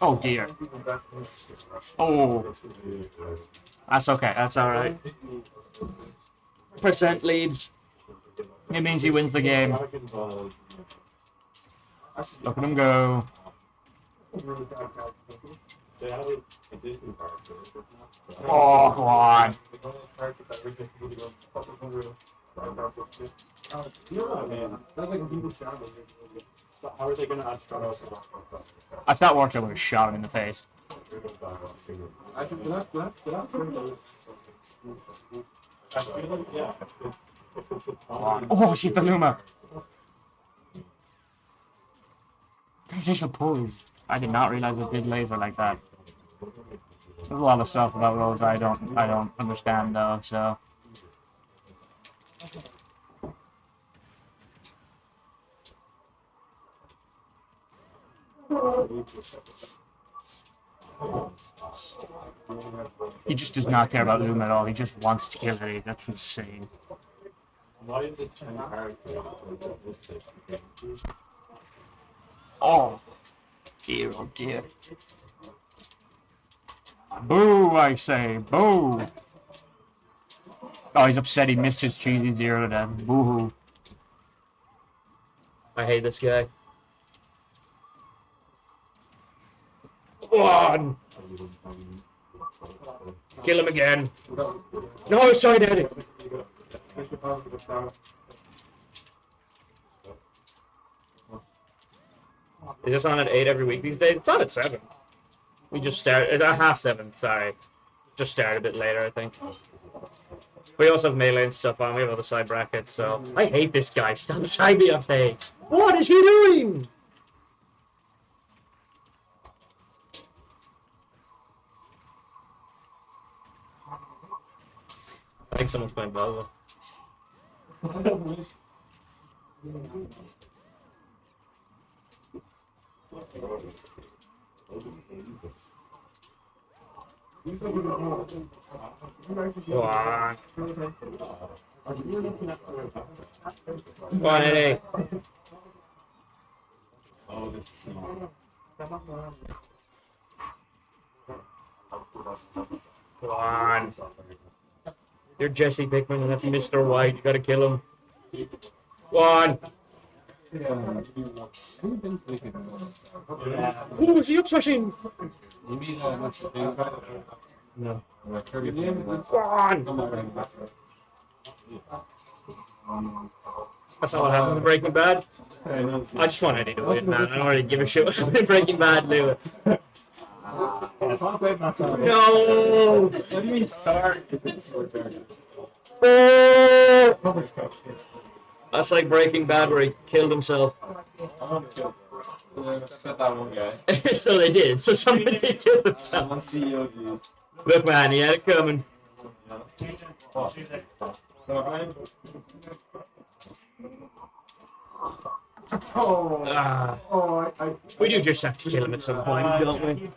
Oh dear. Oh. That's okay. That's alright. Percent lead. It means he wins the game. Look at him go. Oh, go on. How are they going to add Stratos? If that worked, I would have shot him in the face. I think that I feel like, yeah. Oh, she's the Luma. Gravitational pulls. I did not realize it did laser like that. There's a lot of stuff about roads I don't understand though, so. He just does not care about Loom at all. He just wants to kill her. That's insane. Why is it 10 characters? Oh, dear, oh dear. Boo, I say, boo. Oh, he's upset he missed his cheesy 0 to death. Boo-hoo. I hate this guy. One. Kill him again. No, sorry, Daddy. Is this on at 8 every week these days? It's on at 7. We just started at 7:30. Sorry, just started a bit later, I think. We also have melee and stuff on. We have other side brackets. So I hate this guy. Stop beside me on stage. What is he doing? I think someone's playing Volvo. Go on. Come on, Eddie. Oh, this team. Go on. You're Jesse Pickman and that's Mr. White. You gotta kill him. Go on. Ooh, is he up smashing? No. Go on. That's not what happens in Breaking Bad. I just want Eddie to win, man. I don't really give a shit what Breaking Bad do. No! What do you mean, sorry? That's like Breaking Bad where he killed himself. Except that one guy. So they did. So somebody did kill themselves. One CEO dude. Look, man, he had it coming. Ah. We do just have to kill him at some point, don't we?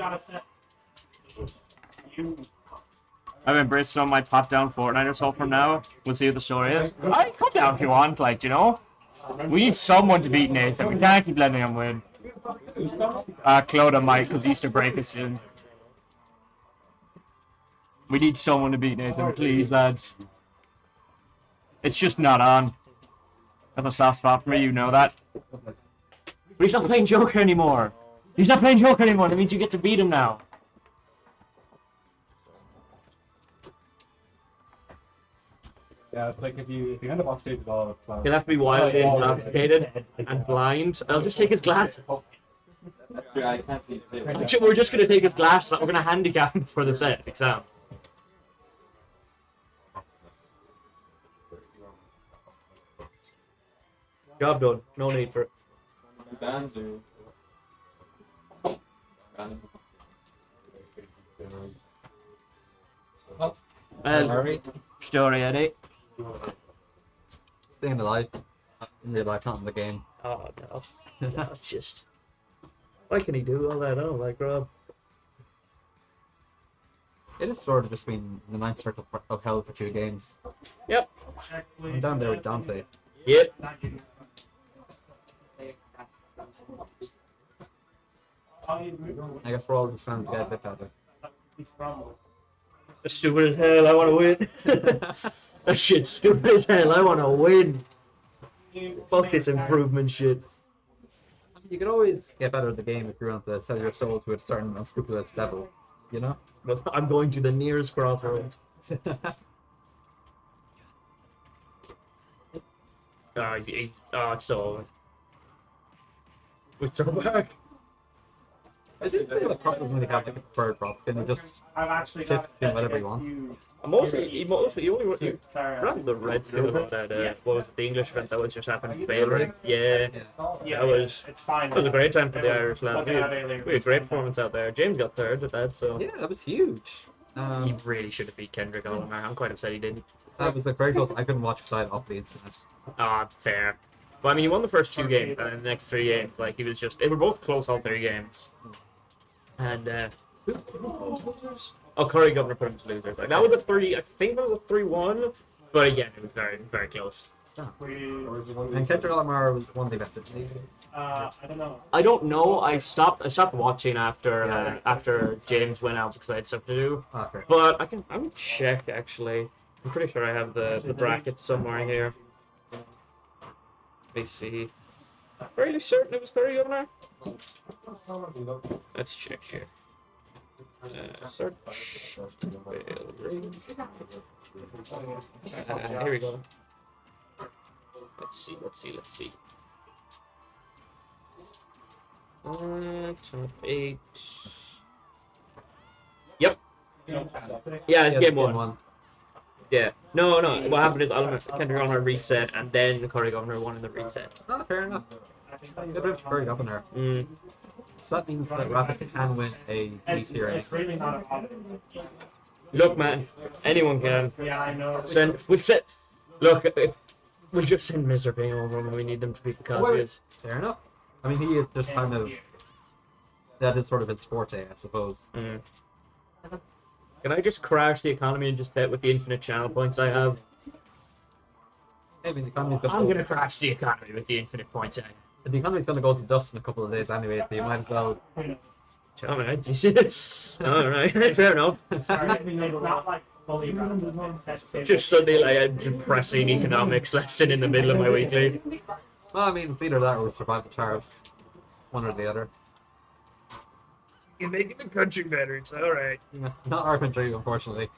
I've embraced some of my top-down Fortnite assault from now. We'll see what the story is. Alright, come down if you want, like, you know? We need someone to beat Nathan. We can't keep letting him win. Clodagh might, because Easter break is soon. We need someone to beat Nathan, please, lads. It's just not on. That's a soft spot for me, you know that. But he's not playing Joker anymore. He's not playing Joker anymore. That means you get to beat him now. Yeah, it's like if you end up on stage with all of He'll have to be wildly intoxicated and blind. I'll just take his glasses. I can't see it. We're just gonna take his glasses. We're gonna handicap him for the set exam. Job done. No need for it. Bands are. Well, story, Eddie. Staying alive in real life, not in the game. Oh no. No, just. Why can he do all that? I don't like Rob. It is sort of just been the ninth circle of hell for 2 games. Yep. I'm down there with Dante. Yep. I guess we're all just trying to get a bit better. Stupid as hell, I want to win. That shit's stupid as hell, I want to win. Fuck this improvement shit. You could always get better at the game if you want to sell your soul to a certain unscrupulous devil, you know? But I'm going to the nearest crossroads. Oh, it's so over. It's so back. I think the prop doesn't really have like a preferred prop skin, he just shifts between whatever he wants. He only ran the red skill about that, what was it, the English event that was just happening in Baylor. Yeah, that was a great time for the Irish lads. We had a great performance out there. James got third at that, so. Yeah, that was huge. He really should have beat Kendrick Olamar. I'm quite upset he didn't. That was like very close. I couldn't watch beside off the internet. Ah, fair. Well, I mean, he won the first 2 games, and in the next 3 games, like, he was just. They were both close all 3 games. And, oh, Curry Governor put him to losers. Like, that was a 3. I think that was a 3-1. But again, it was very, very close. And Kendrick Lamar was one they left it. I don't know. I don't know. I stopped watching after James went out because I had stuff to do. Okay. But I can check actually. I'm pretty sure I have the brackets somewhere here. Let me see. Fairly certain it was Curry Governor. Let's check here. Search. Here we go. Let's see. Top 8. Yep. Yeah, it's game 1. Yeah. No. What happened is Kendrick Lamar reset, and then Corey Governor won in the reset. Oh, fair enough. Good bit Curry Governor. Mm. So that means that Rapid can win a meet here. It's really not a Look, man, anyone can. Yeah, I know. Look, we'll just send Mr. Bing over when we need them to beat the Cosmos. Fair enough. I mean, he is just kind of... That is sort of his forte, I suppose. Mm. Can I just crash the economy and just bet with the infinite channel points I have? I mean, the economy's going I'm gonna crash the economy with the infinite points I have. The economy's going to go to dust in a couple of days anyway, so you might as well... Alright, fair enough. It's not like fully relevant. Just suddenly like a depressing economics lesson in the middle of my weekly. Well, I mean, it's either that or survive the tariffs. One or the other. You're making the country better, it's alright. Not our country, unfortunately.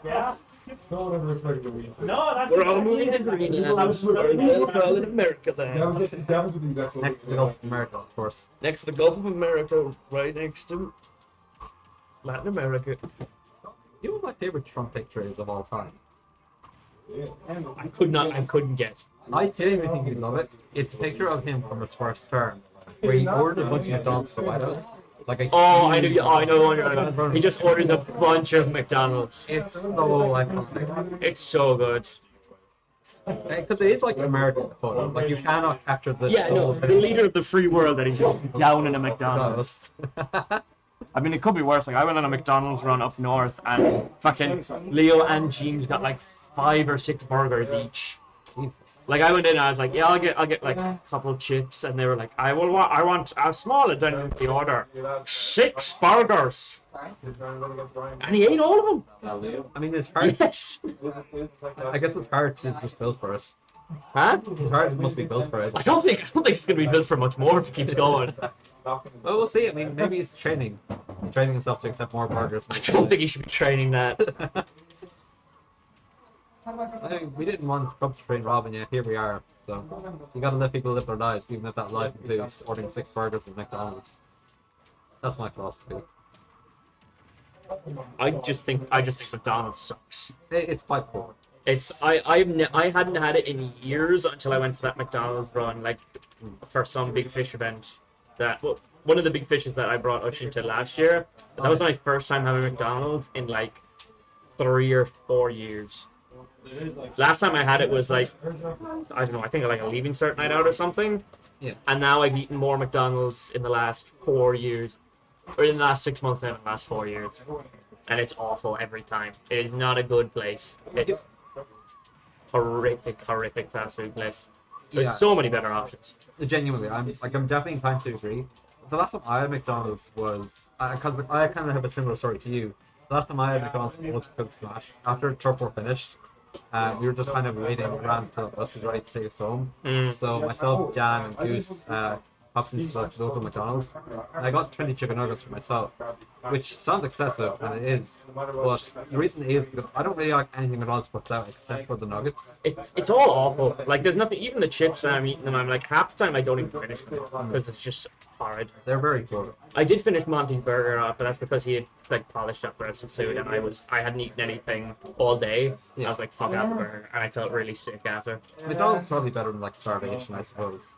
Yeah. So whatever it's like the week. No, that's We're all moving to Greenland, or they'll call it America then. That was the exact same. Next to the Gulf of America, of course. Next to the Gulf of America, right next to Latin America. You know what my favorite Trump picture is of all time? I couldn't guess. I genuinely think you'd love it. It's a picture of him from his first term, where he ordered a bunch of McDonald's to the White House. Like a I know the one you're on about. He just orders a bunch of McDonald's. It's so iconic. It's so good. Because it is like American photo. Like, you cannot capture this. Yeah, no, the leader of the free world that he's down in a McDonald's. I mean, it could be worse. Like, I went on a McDonald's run up north, and fucking Leo and James got like 5 or 6 burgers each. Jesus. Like, I went in and I was like, yeah, I'll get like a couple of chips, and they were like, I want a small the order. 6 burgers, and he ate all of them. I mean, his heart. Yes. I guess his heart is just built for it. Huh? His heart must be built for it. I don't think it's gonna be built for much more if it keeps going. Well, we'll see. I mean, maybe he's training himself to accept more burgers. I don't think he should be training that. I mean, we didn't want Crub to train Robin yet. Here we are. So you gotta let people live their lives, even if that life includes ordering 6 burgers at McDonald's. That's my philosophy. I just think McDonald's sucks. It's quite poor. I hadn't had it in years until I went for that McDonald's run, like for some big fish event. One of the big fishes that I brought Ush into last year. That was my first time having McDonald's in like 3 or 4 years. Last time I had it was like, I don't know, I think like a leaving cert night out or something. Yeah. And now I've eaten more McDonald's in the last 4 years, or in the last 6 months than in the last 4 years. And it's awful every time. It is not a good place. It's horrific fast food place. There's so many better options. Genuinely, I'm definitely inclined to agree. The last time I had McDonald's was, because I kind of have a similar story to you. The last time I had McDonald's was Cook Smash. After Turf War finished, we were just kind of waiting around until the bus was ready to take us home. So myself, Jan, and Goose popped into the local McDonald's, and I got 20 chicken nuggets for myself, which sounds excessive, and it is. But the reason is because I don't really like anything McDonald's puts out except for the nuggets. It's all awful. Like, there's nothing. Even the chips that I'm eating them, I'm like, half the time I don't even finish them because it's just horrid. They're very good. I did finish Monty's burger off, but that's because he had like polished up the rest of the food, and I hadn't eaten anything all day. I was like, fuck out the burger, and I felt really sick after. McDonald's is probably better than like starvation, I suppose.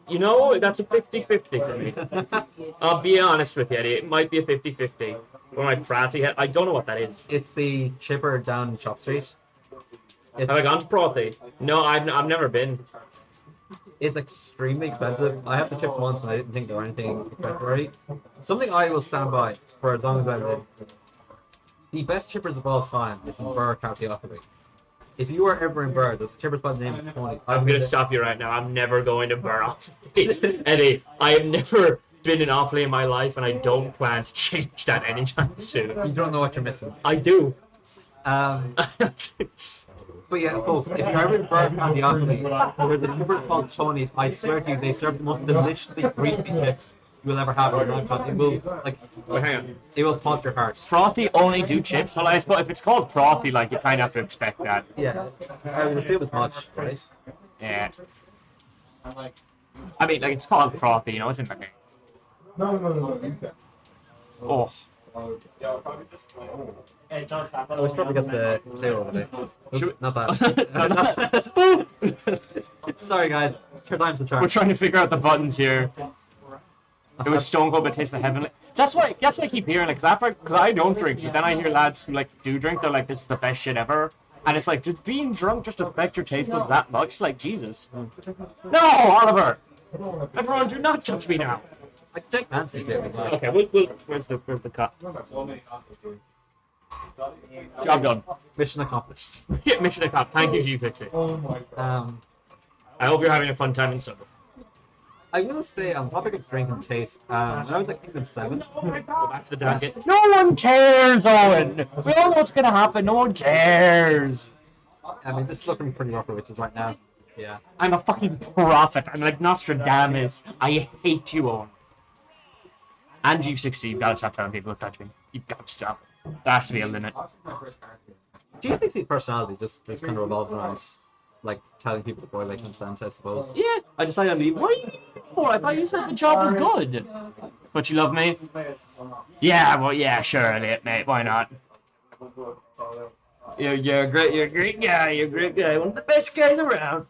You know, that's a 50-50 for me. I'll be honest with you, Eddie. It might be a 50-50. Or my Pratty head. I don't know what that is. It's the chipper down Chop Street. Have I gone to Pratty? No, I've never been. It's extremely expensive. I had the chips once and I didn't think they were anything exemplary. Something I will stand by for as long as I live. The best chippers of all time is in Burr, County Offaly. If you are ever in Burr, there's chippers by the name of Tony. I'm going to stop you right now. I'm never going to Burr Offaly. Eddie, I have never been in Offaly in my life, and I don't plan to change that anytime soon. You don't know what you're missing. I do. But yeah, folks, if you're ever in Burr, County Offaly, there's a chipper called Tony's. I swear to you, they serve the most deliciously greasy chips you'll ever have in your life. It will, like, Wait, hang on. it will pause your heart. Frothy only do chips? Well, I suppose if it's called frothy, like, you kind of have to expect that. Yeah, I would say it was much, right? Yeah. I mean, like, it's called frothy, you know, it's in the name. Oh, It does that. We should probably get the clear over there. Should we- Not that. Sorry, guys. Third time's the charm. we're trying to figure out the buttons here. It was Stone Cold, but tastes the heavenly. That's why I keep hearing it, because I don't drink, but then I hear lads who like do drink. They're like, this is the best shit ever, and it's like, does being drunk just affect your taste buds that much? Like Jesus. No, Oliver. Everyone, do not touch me now. Like Jake Manson did. Okay, where's the cut? Job done. Mission accomplished. Yeah, mission accomplished. Thank you, G-Fixit. I hope you're having a fun time in summer. I will say, on the topic of drink and taste, when I was like Kingdom 7, Go back to the damn game. No one cares, Owen. We all know what's gonna happen. No one cares. I mean, this is looking pretty rough for witches right now. Yeah. I'm a fucking prophet. I'm like Nostradamus. I hate you, Owen. And G60, you've got to stop telling people to touch me. You've got to stop. There has to be a limit. Do you think his personality just kind of revolved around, like, telling people to boil like consent, I suppose? Yeah, I decided to leave. What are you leaving for? I thought you said the job was good. But you love me? Yeah, well, yeah, sure, Elliot, mate. Why not? You're a great guy. You're a great guy. One of the best guys around.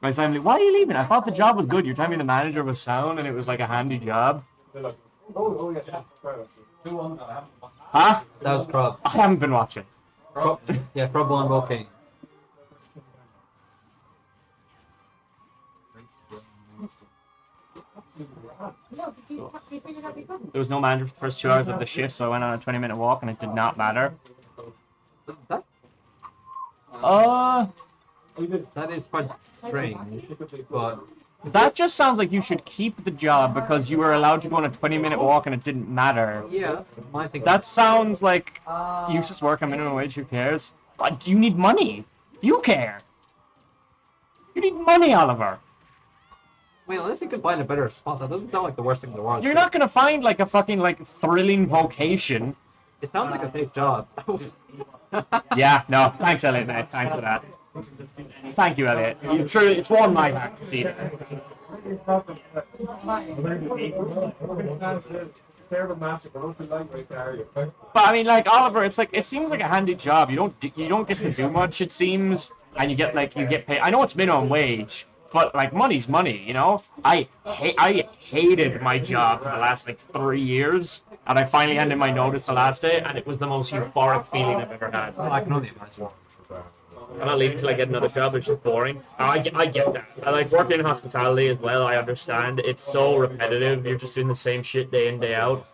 My family, why are you leaving? I thought the job was good. You're telling me the manager was sound and it was like a handy job. Huh? That was Crub. I haven't been watching. Yeah, Crub won both games. No, did you figure out because? There was no manager for the first 2 hours of the shift, so I went on a 20-minute walk and it did not matter. That is quite strange, but That just sounds like you should keep the job because you were allowed to go on a 20-minute walk and it didn't matter. yeah, that's my thing. That sounds like useless work on minimum wage, who cares? But you need money. You care. You need money, Oliver. Well, unless you can find a better spot, that doesn't sound like the worst thing in the world. You're not gonna find like a fucking like thrilling vocation. It sounds like a safe job. Yeah, no, thanks, Elliot, mate. Thanks for that. Thank you, Elliot. You truly, it's warmed my heart to see that. But I mean, like Oliver, it's like it seems like a handy job. You don't get to do much. It seems, and you get paid. I know it's minimum wage, but like money's money, you know. I hated my job for the last like 3 years, and I finally handed my notice the last day, and it was the most euphoric feeling I've ever had. I can only imagine. I'm not leaving till I get another job. It's just boring. I get that. I like working in hospitality as well. I understand. It's so repetitive. You're just doing the same shit day in, day out.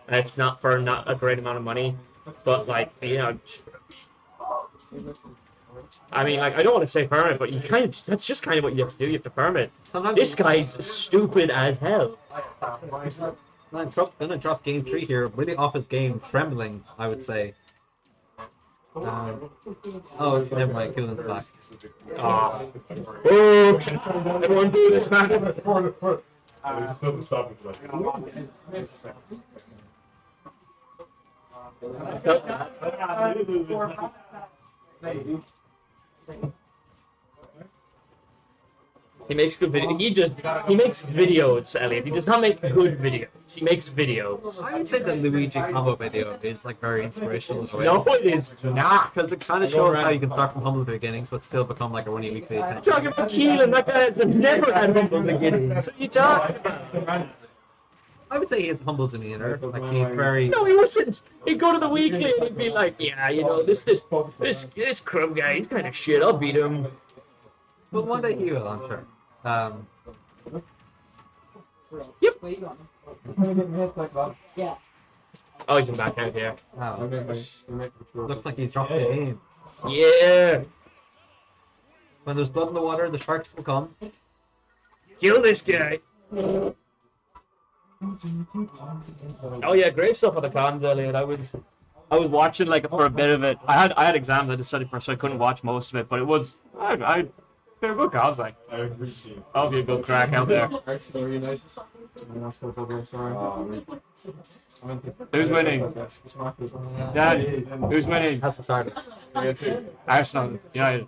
And it's not a great amount of money. But like, you know, I mean, like, I don't want to say firm it, but that's just kind of what you have to do. You have to firm it. Sometimes This guy's stupid as hell. Then I drop game 3 here, really off his game, trembling, I would say. Oh, never mind, Killen's back. Oh, everyone do this, man. He makes good videos. He makes videos, Elliot. He does not make good videos. He makes videos. I would say the Luigi combo video is like very inspirational as well. No, it is not. Because it kind of shows how you can start from humble beginnings but still become like a running weekly. You're talking about Keelan. That guy has never had humble beginnings. What are you talking about? I would say he has humble demeanor. Like he's very. No, he wasn't. He'd go to the weekly and he'd be like, "Yeah, you know, this Crub guy, he's kind of shit. I'll beat him." But one day he will, I'm sure. Yep. Where you going? Yeah. Oh, he's been back out here. Wow. Looks like he's dropped the game. Yeah. When there's blood in the water, the sharks will come. Kill this guy. Oh yeah, great stuff on the cons, Elliot. I was watching like for a bit of it. I had exams I had to study for, so I couldn't watch most of it. But it was they're good cons, like. I appreciate it. I hope you go crack out there. Who's winning? Dad, who's winning? That's the start. Arsenal, United.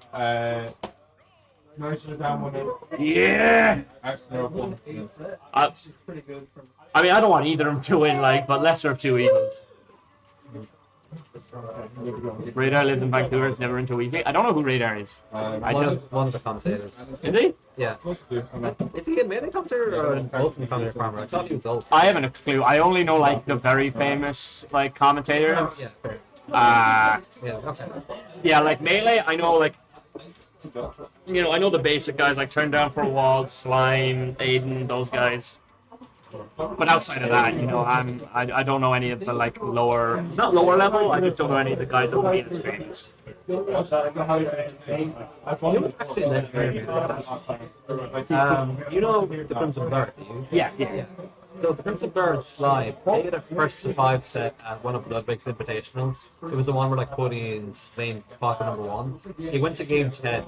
Yeah. I mean, I don't want either of them to win, like, but lesser of two evils. Radar lives in Vancouver. Is never into weekly. I don't know who Radar is. I One, don't. one of the commentators. Is he? Yeah. Is he a melee commentator or an ultimate commentator farmer? I thought he was ult. I haven't a clue. I only know like the very famous like commentators. Yeah, fair. Yeah, okay. yeah, like melee. I know like. You know, I know the basic guys like Turn Down for a Wall, Slime, Aiden, those guys. But outside of that, you know, I don't know any of the like lower, not lower level. I just don't know any of the guys that would be as famous. You know what's actually legendary? You know the Crimson Bird, do you? Yeah. So the Crimson Birds live, they had a first to five set at one of Ludwig's Invitationals. It was the one where like Cody and Zane fought for number one. He went to game 10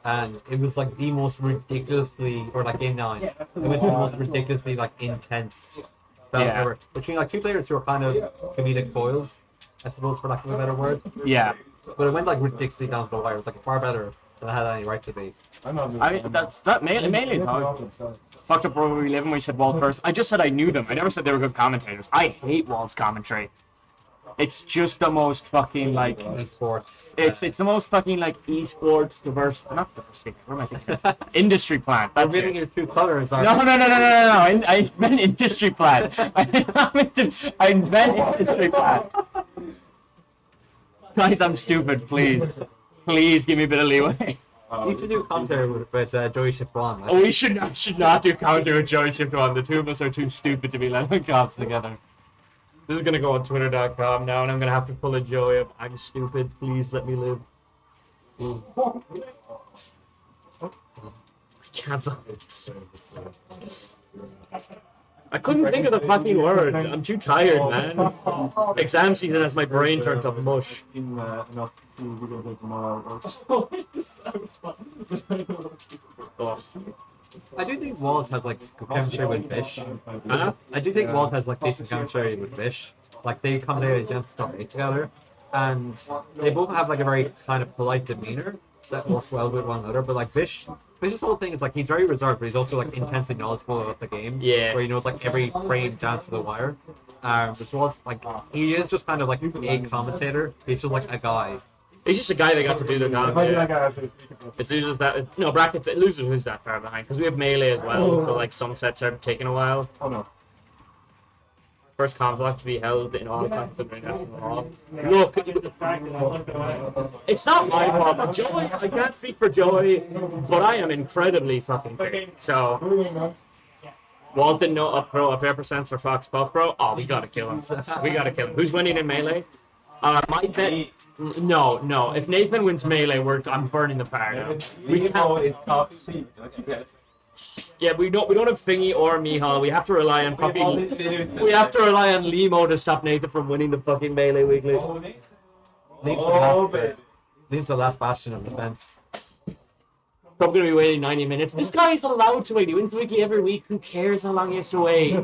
and it was like the most ridiculously, or like game 9, it went to the most ridiculously like intense battle ever. Between like two players who are kind of comedic foils, I suppose for lack of a better word. Yeah. But it went like ridiculously down to the wire. It was like far better than it had any right to be. I mean, that melee is always fucked up where we live and we said Walt first. I just said I knew them. I never said they were good commentators. I hate Walt's commentary. It's just the most fucking like esports. It's the most fucking like esports diverse, not diversity. What am I thinking? Industry plan. You're That's reading it. your true colors, No. I meant industry plan. I meant industry plan. Guys, I'm stupid. Please give me a bit of leeway. You should do commentary with Joey Shift1. Oh, we should not do commentary with Joey Shift One. The two of us are too stupid to be letting cops together. This is gonna go on Twitter.com now, and I'm gonna have to pull a Joey up. I'm stupid. Please let me live. I can't believe this. I couldn't think of the fucking word. I'm too tired, man. Exam season has my brain turned to mush. Oh. I do think Walt has like good chemistry with Bish. Huh? I do think Walt has like decent chemistry with Bish. Like they come there against top 8 together, and they both have like a very kind of polite demeanor that works well with one another. But like Bish's whole thing is like he's very reserved, but he's also like intensely knowledgeable about the game. Yeah. Where he knows like every frame down to the wire. This Walt's like he is just kind of like a commentator. He's just like a guy. He's just a guy that got to do the commentary. It loses that. No, brackets. It loses who's that far behind because we have melee as well. So like some sets are taking a while. Oh no. First comms will have to be held in all kinds of international law. Look, it's not my fault. Joey, I can't speak for Joey, but I am incredibly fucking fit. So, Walt didn't know up air percents for Fox Puff Pro. Oh, we gotta kill him. We gotta kill him. Who's winning in melee? My bet. No. If Nathan wins melee, I'm burning the party. We know it's top seed. Don't you get it? Yeah, we don't have Fingy or Mihal. We have to rely on fucking. We have to rely on Limo to stop Nathan from winning the fucking melee weekly. Leaves the last bastion of defense. I'm gonna be waiting 90 minutes. This guy is allowed to wait. He wins the weekly every week. Who cares how long he has to wait?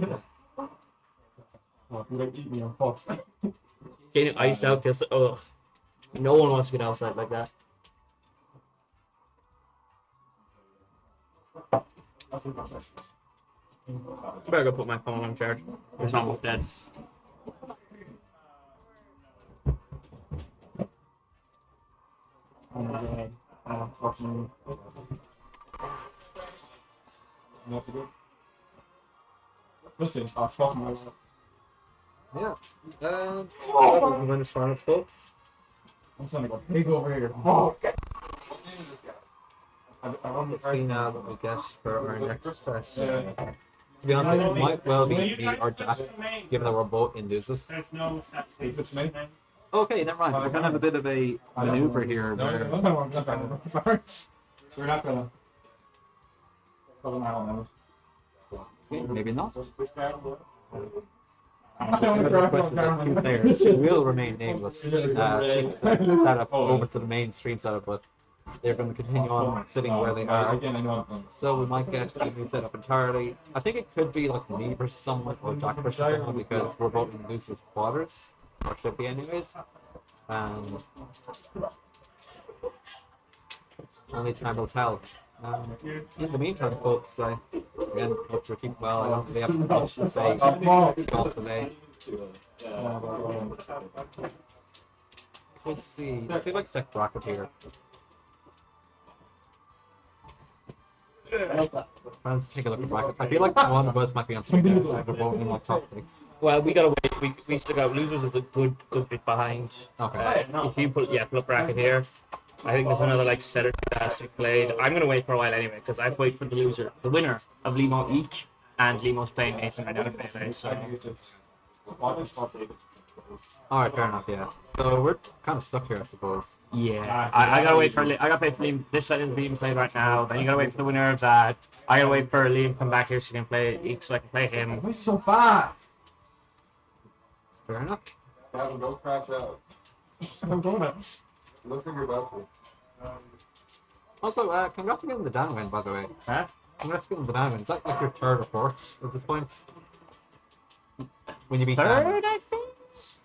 Getting iced out feels. Ugh. No one wants to get outside like that. Better go put my phone on charge. It's almost dead. Listen, Yeah. The winners finals, folks. I'm just gonna go big over here. Let's see now what we get for our next session. To be honest, it might well be me or Jack, given that we're both in losers. There's no set It's me. Okay, never mind. We're gonna have a bit of a maneuver here. Where... No, sorry. We're not gonna. Maybe not. Requested that 2 players will remain nameless. Setup over to the main stream setup, but they're going to continue on sitting where they are. So we might get a new setup entirely. I think it could be like me versus someone or Jack versus someone because we're both in losers quarters, or should be anyways. Only time will tell. In the meantime, folks, again, hope you're keeping well. I don't really have much to say golf today. Let's see if I stick bracket here. Let's take a look at bracket. I feel like one of us might be on screen side, but both in like top 6. Well, we gotta wait. We still got losers is a good bit behind. Okay. If you pull up bracket here, I think there's another like set or two that's we played. I'm gonna wait for a while anyway because I wait for the winner of Limo Eek, and Limo's playing Nathan right now to play. So Alright, fair enough, yeah. So we're kind of stuck here, I suppose. yeah, I gotta wait for I gotta wait for Liam. This set isn't being played right now. Then you gotta wait for the winner of that. I gotta wait for Liam to come back here so he can play Eek, so I can play him. Why so fast? Fair enough. Gavin, don't crash out. I'm going to. Looks like you're about to. Also, congrats on getting the down win, by the way. Huh? Congrats on getting the down win. Is that like your 3rd or 4th at this point? When you beat Third, Dan? I think.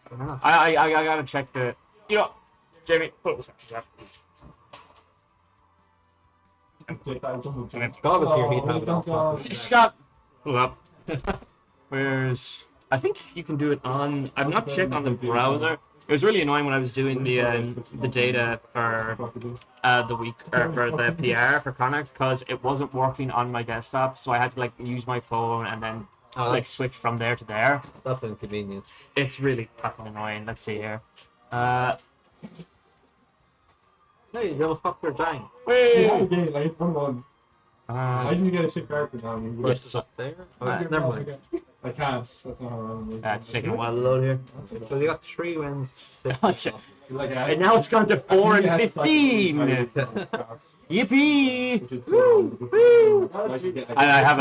Fair enough. I gotta check the. You know, Jamie, pull up the scratches up. Scott was here, he'd have it all. Scott, pull up. Where's? I think you can do it on. I'm not checked on the browser. It was really annoying when I was doing the data for the week or for the PR for Connacht because it wasn't working on my desktop, so I had to like use my phone and then like switch from there to there. That's an inconvenience. It's really fucking annoying. Let's see here. Hey, you almost fucked your Jang. Wait. Okay, like, come on. I didn't get a shit carpet on me. Push up there? Oh, never mind. I can't. That's not how I'm. That's taking a while to load here. So you got 3 wins. 6 And now it's gone to 4 and 15. Yippee! Woo! Woo! And I have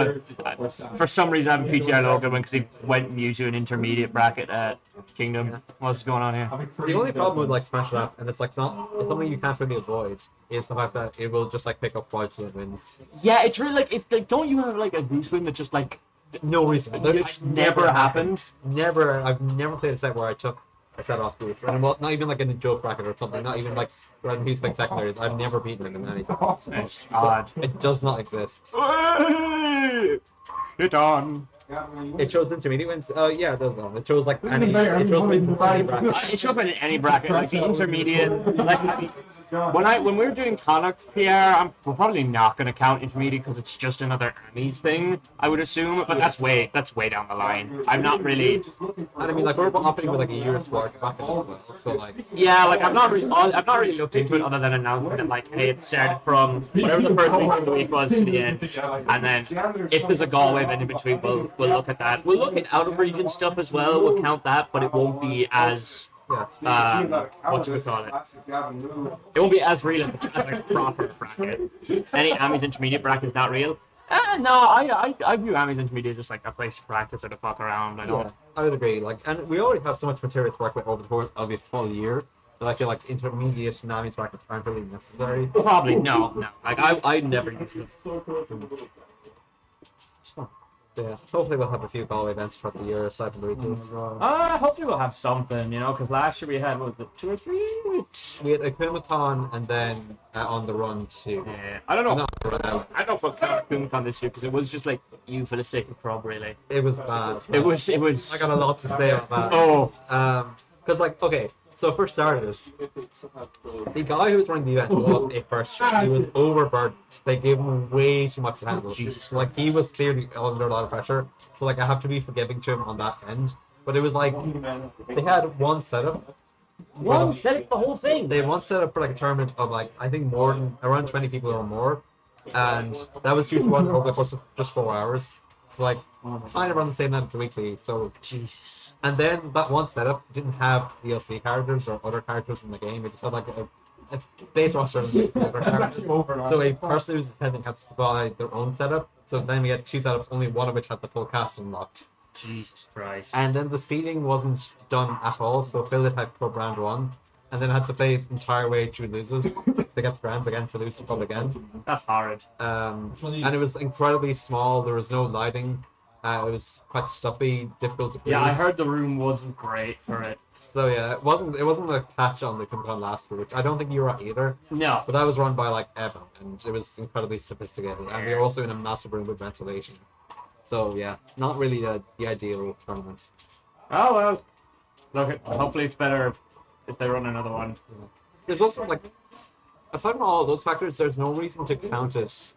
for some reason I have a PTR logo because he went new to an intermediate bracket at Kingdom. What's going on here? The only problem with like Smash Up, and it's something you can't really avoid, is the fact that it will just like pick up fraudulent wins. Yeah, it's really like if like, don't you have like a goose win that just like No reason. it's never happened. I've never played a set where I took a set off boost. And well, not even like in a joke bracket or something, not even like when he's like secondaries. I've never beaten him in anything. It's odd. It does not exist. Hit on. It shows intermediate wins. Yeah, it does. It shows like any. It shows wins in any bracket. It shows me in any bracket, like the intermediate. Like when we were doing Connacht PR, we're probably not going to count intermediate because it's just another Emmys thing, I would assume. But that's way down the line. I'm not really. And I mean, like we're operating with like a year's worth of bracket, so like. Yeah, like I've not really looked into it other than announcing it. Like, hey, it started from whatever the first week of the week was to the end, and then if there's a Galway event in between, we'll look at that. We'll look at out of region stuff as well. We'll count that, but it won't be as what do we call it? It won't be as real as a proper bracket. Any Ami's intermediate bracket is not real. No, I view Ami's intermediate as just like a place to practice or to fuck around. I don't. Yeah, I would agree. Like, and we already have so much material to work with over the course of a full year that I feel like intermediate Nami's brackets aren't really necessary. Probably no. Like I never use this. Yeah, hopefully we'll have a few Galway events throughout the year aside from the regions. Hopefully we'll have something, because last year we had, what was it, 2 or 3? We had a Kumathon and then on the run too. Yeah, I don't know. Not the run. I don't know if I'll Kumathon this year because it was just like you for the sake of Crub, really. It was bad. It was. I got a lot to say on that. Oh. Because like, okay, so for starters, the guy who was running the event was a first. He was overburdened. They gave him way too much to handle. Jesus. Like he was clearly under a lot of pressure. So like I have to be forgiving to him on that end. But it was like they had one setup. One set up the whole thing. They had one setup for like a tournament of like I think more than around 20 people or more, and that was due to run over the course of just 4 hours. So like kind of around the same night as a weekly. So Jesus. and then that one setup didn't have DLC characters or other characters in the game. It just had like a base roster of other characters. So a person who's dependent had to supply their own setup. So then we had 2 setups, only one of which had the full cast unlocked. Jesus Christ. And then the seeding wasn't done at all, so Phil had Club round 1. And then had to play his entire way through losers to get the grands again to lose the Club again. That's horrid. And it was incredibly small, there was no lighting. It was quite stuffy, difficult to breathe. Yeah, I heard the room wasn't great for it. So yeah, it wasn't a patch on the Comic Con last year, which I don't think you were at either. No. But that was run by like Evan, and it was incredibly sophisticated. And we were also in a massive room with ventilation. So yeah, not really the ideal tournament. Oh well. Look, hopefully it's better if they run another one. There's also like, aside from all of those factors, there's no reason to count it.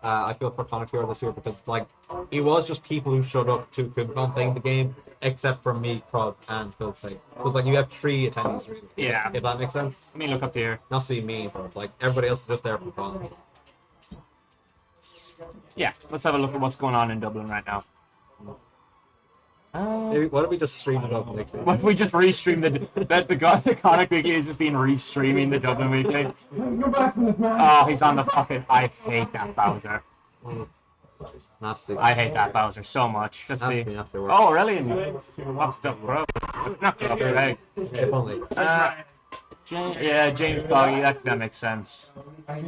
I feel for Tonic Hero this year because it's like it was just people who showed up to Comic-Con playing the game, except for me, Crub, and Phil's sake. Because like you have 3 attendees really. Yeah. If that makes sense. Let me look up here. Not to be mean, but it's like everybody else is just there for fun. Yeah, let's have a look at what's going on in Dublin right now. Maybe, what if we just stream it up next week? What if we just restream the Conic Weekly is just been restreaming the Dublin Weekly? Go back from this man. Oh, he's on the fucking. I hate that Bowser. Nasty. I hate that Bowser so much. Let's see. Nasty work. Oh, Aurelian. What's up, bro? Knock it off your leg. If only. Yeah, James Foggy. That makes sense. I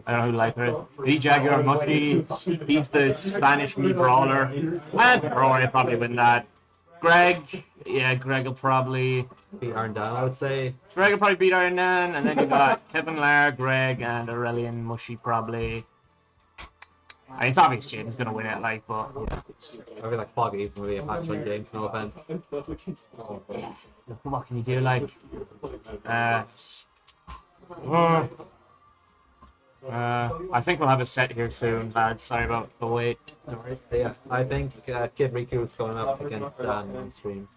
don't know who Lifer is. V-Jaguar Mucky. He's the Spanish meat brawler. And Roy will probably win that. Greg. Yeah, Greg will probably. Beat Iron down, I would say. Greg will probably beat Iron Man. And then you got Kevin Lair, Greg, and Aurelian Mushy probably. I mean, it's obvious Jaden's going to win it, like, but. I feel like Foggy isn't really a match on games, no offense. What can you do, like? I think we'll have a set here soon, lads. Sorry about the wait. Yeah, I think Kid Riku is going up against Dan on stream.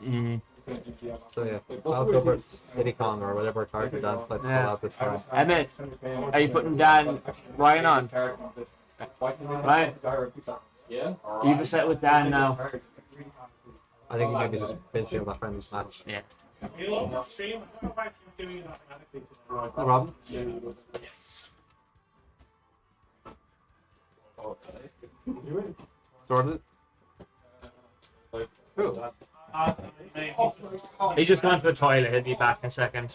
So yeah, I'll go versus Diddy Kong or whatever character Dan decides to call out this time. Emmett, are you putting Dan Ryan on? Right? You've a set with Dan now. I think he might be just finishing up that friendly match. Yeah. No problem. Sorted. He's just gone to the toilet. He'll be back in a second.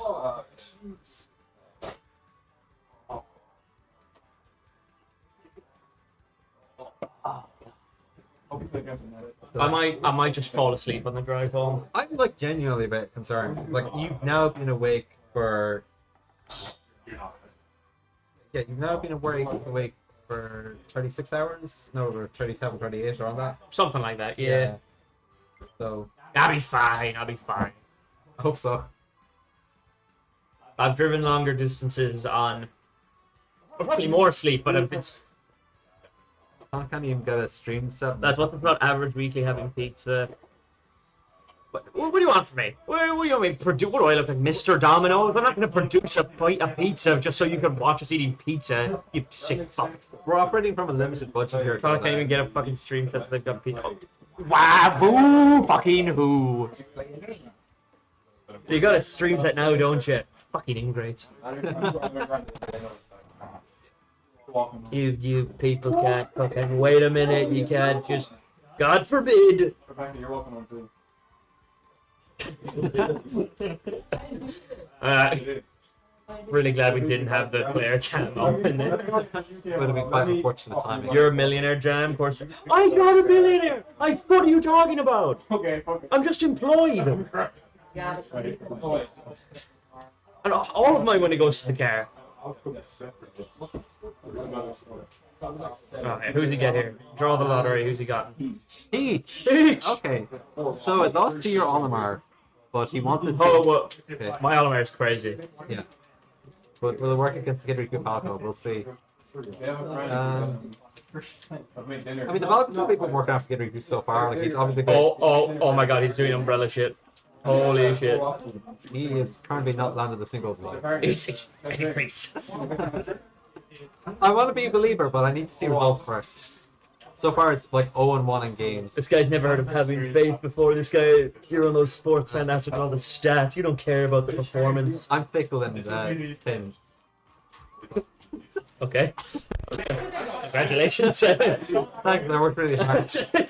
I might just fall asleep on the drive home. I'm like genuinely a bit concerned. Like you've now been awake for. Yeah, you've now been awake for 36 hours? No, or 37, 38 around that. Something like that, yeah. So I'll be fine. I'll be fine. I hope so. I've driven longer distances on probably more sleep, but if it's I can't even get a stream set. that's what's about average weekly having pizza. What do you want from me? What do you want me to produce? What do I look like, Mr. Domino's? I'm not going to produce a pizza just so you can watch us eating pizza, you sick fuck. We're operating from a limited budget here. I can't even get a fucking stream set so they've got pizza. Wow, boo, fucking who? So you got a stream set now, don't you? Fucking ingrates. You people can't fucking wait a minute. You can't just, God forbid. Really glad we didn't have the player camo in there. Would have been quite unfortunate timing. You're a millionaire, Jam, of course. I'm not a millionaire! What are you talking about? I'm just employed. And all of my money goes to the car. Alright, who's he get here? Draw the lottery, who's he got? Peach! Peach! Okay, so it lost to your Olimar, but he wanted to... Oh, well, Okay. my Olimar is crazy. Yeah. But will it work against Kidriku Falco? We'll see. I mean, the Falco's not been working after Kidriku so far. Like, he's obviously good. Oh my god, he's doing umbrella shit. Holy shit. He is currently not landed a single blow. It's increase. I want to be a believer, but I need to see results first. So far, it's like 0-1 in games. This guy's never heard of having faith before. This guy, you're one of those sports fans asking all the stats. You don't care about the performance. I'm fickle and thin. Okay. Congratulations. Thanks, I worked really hard. I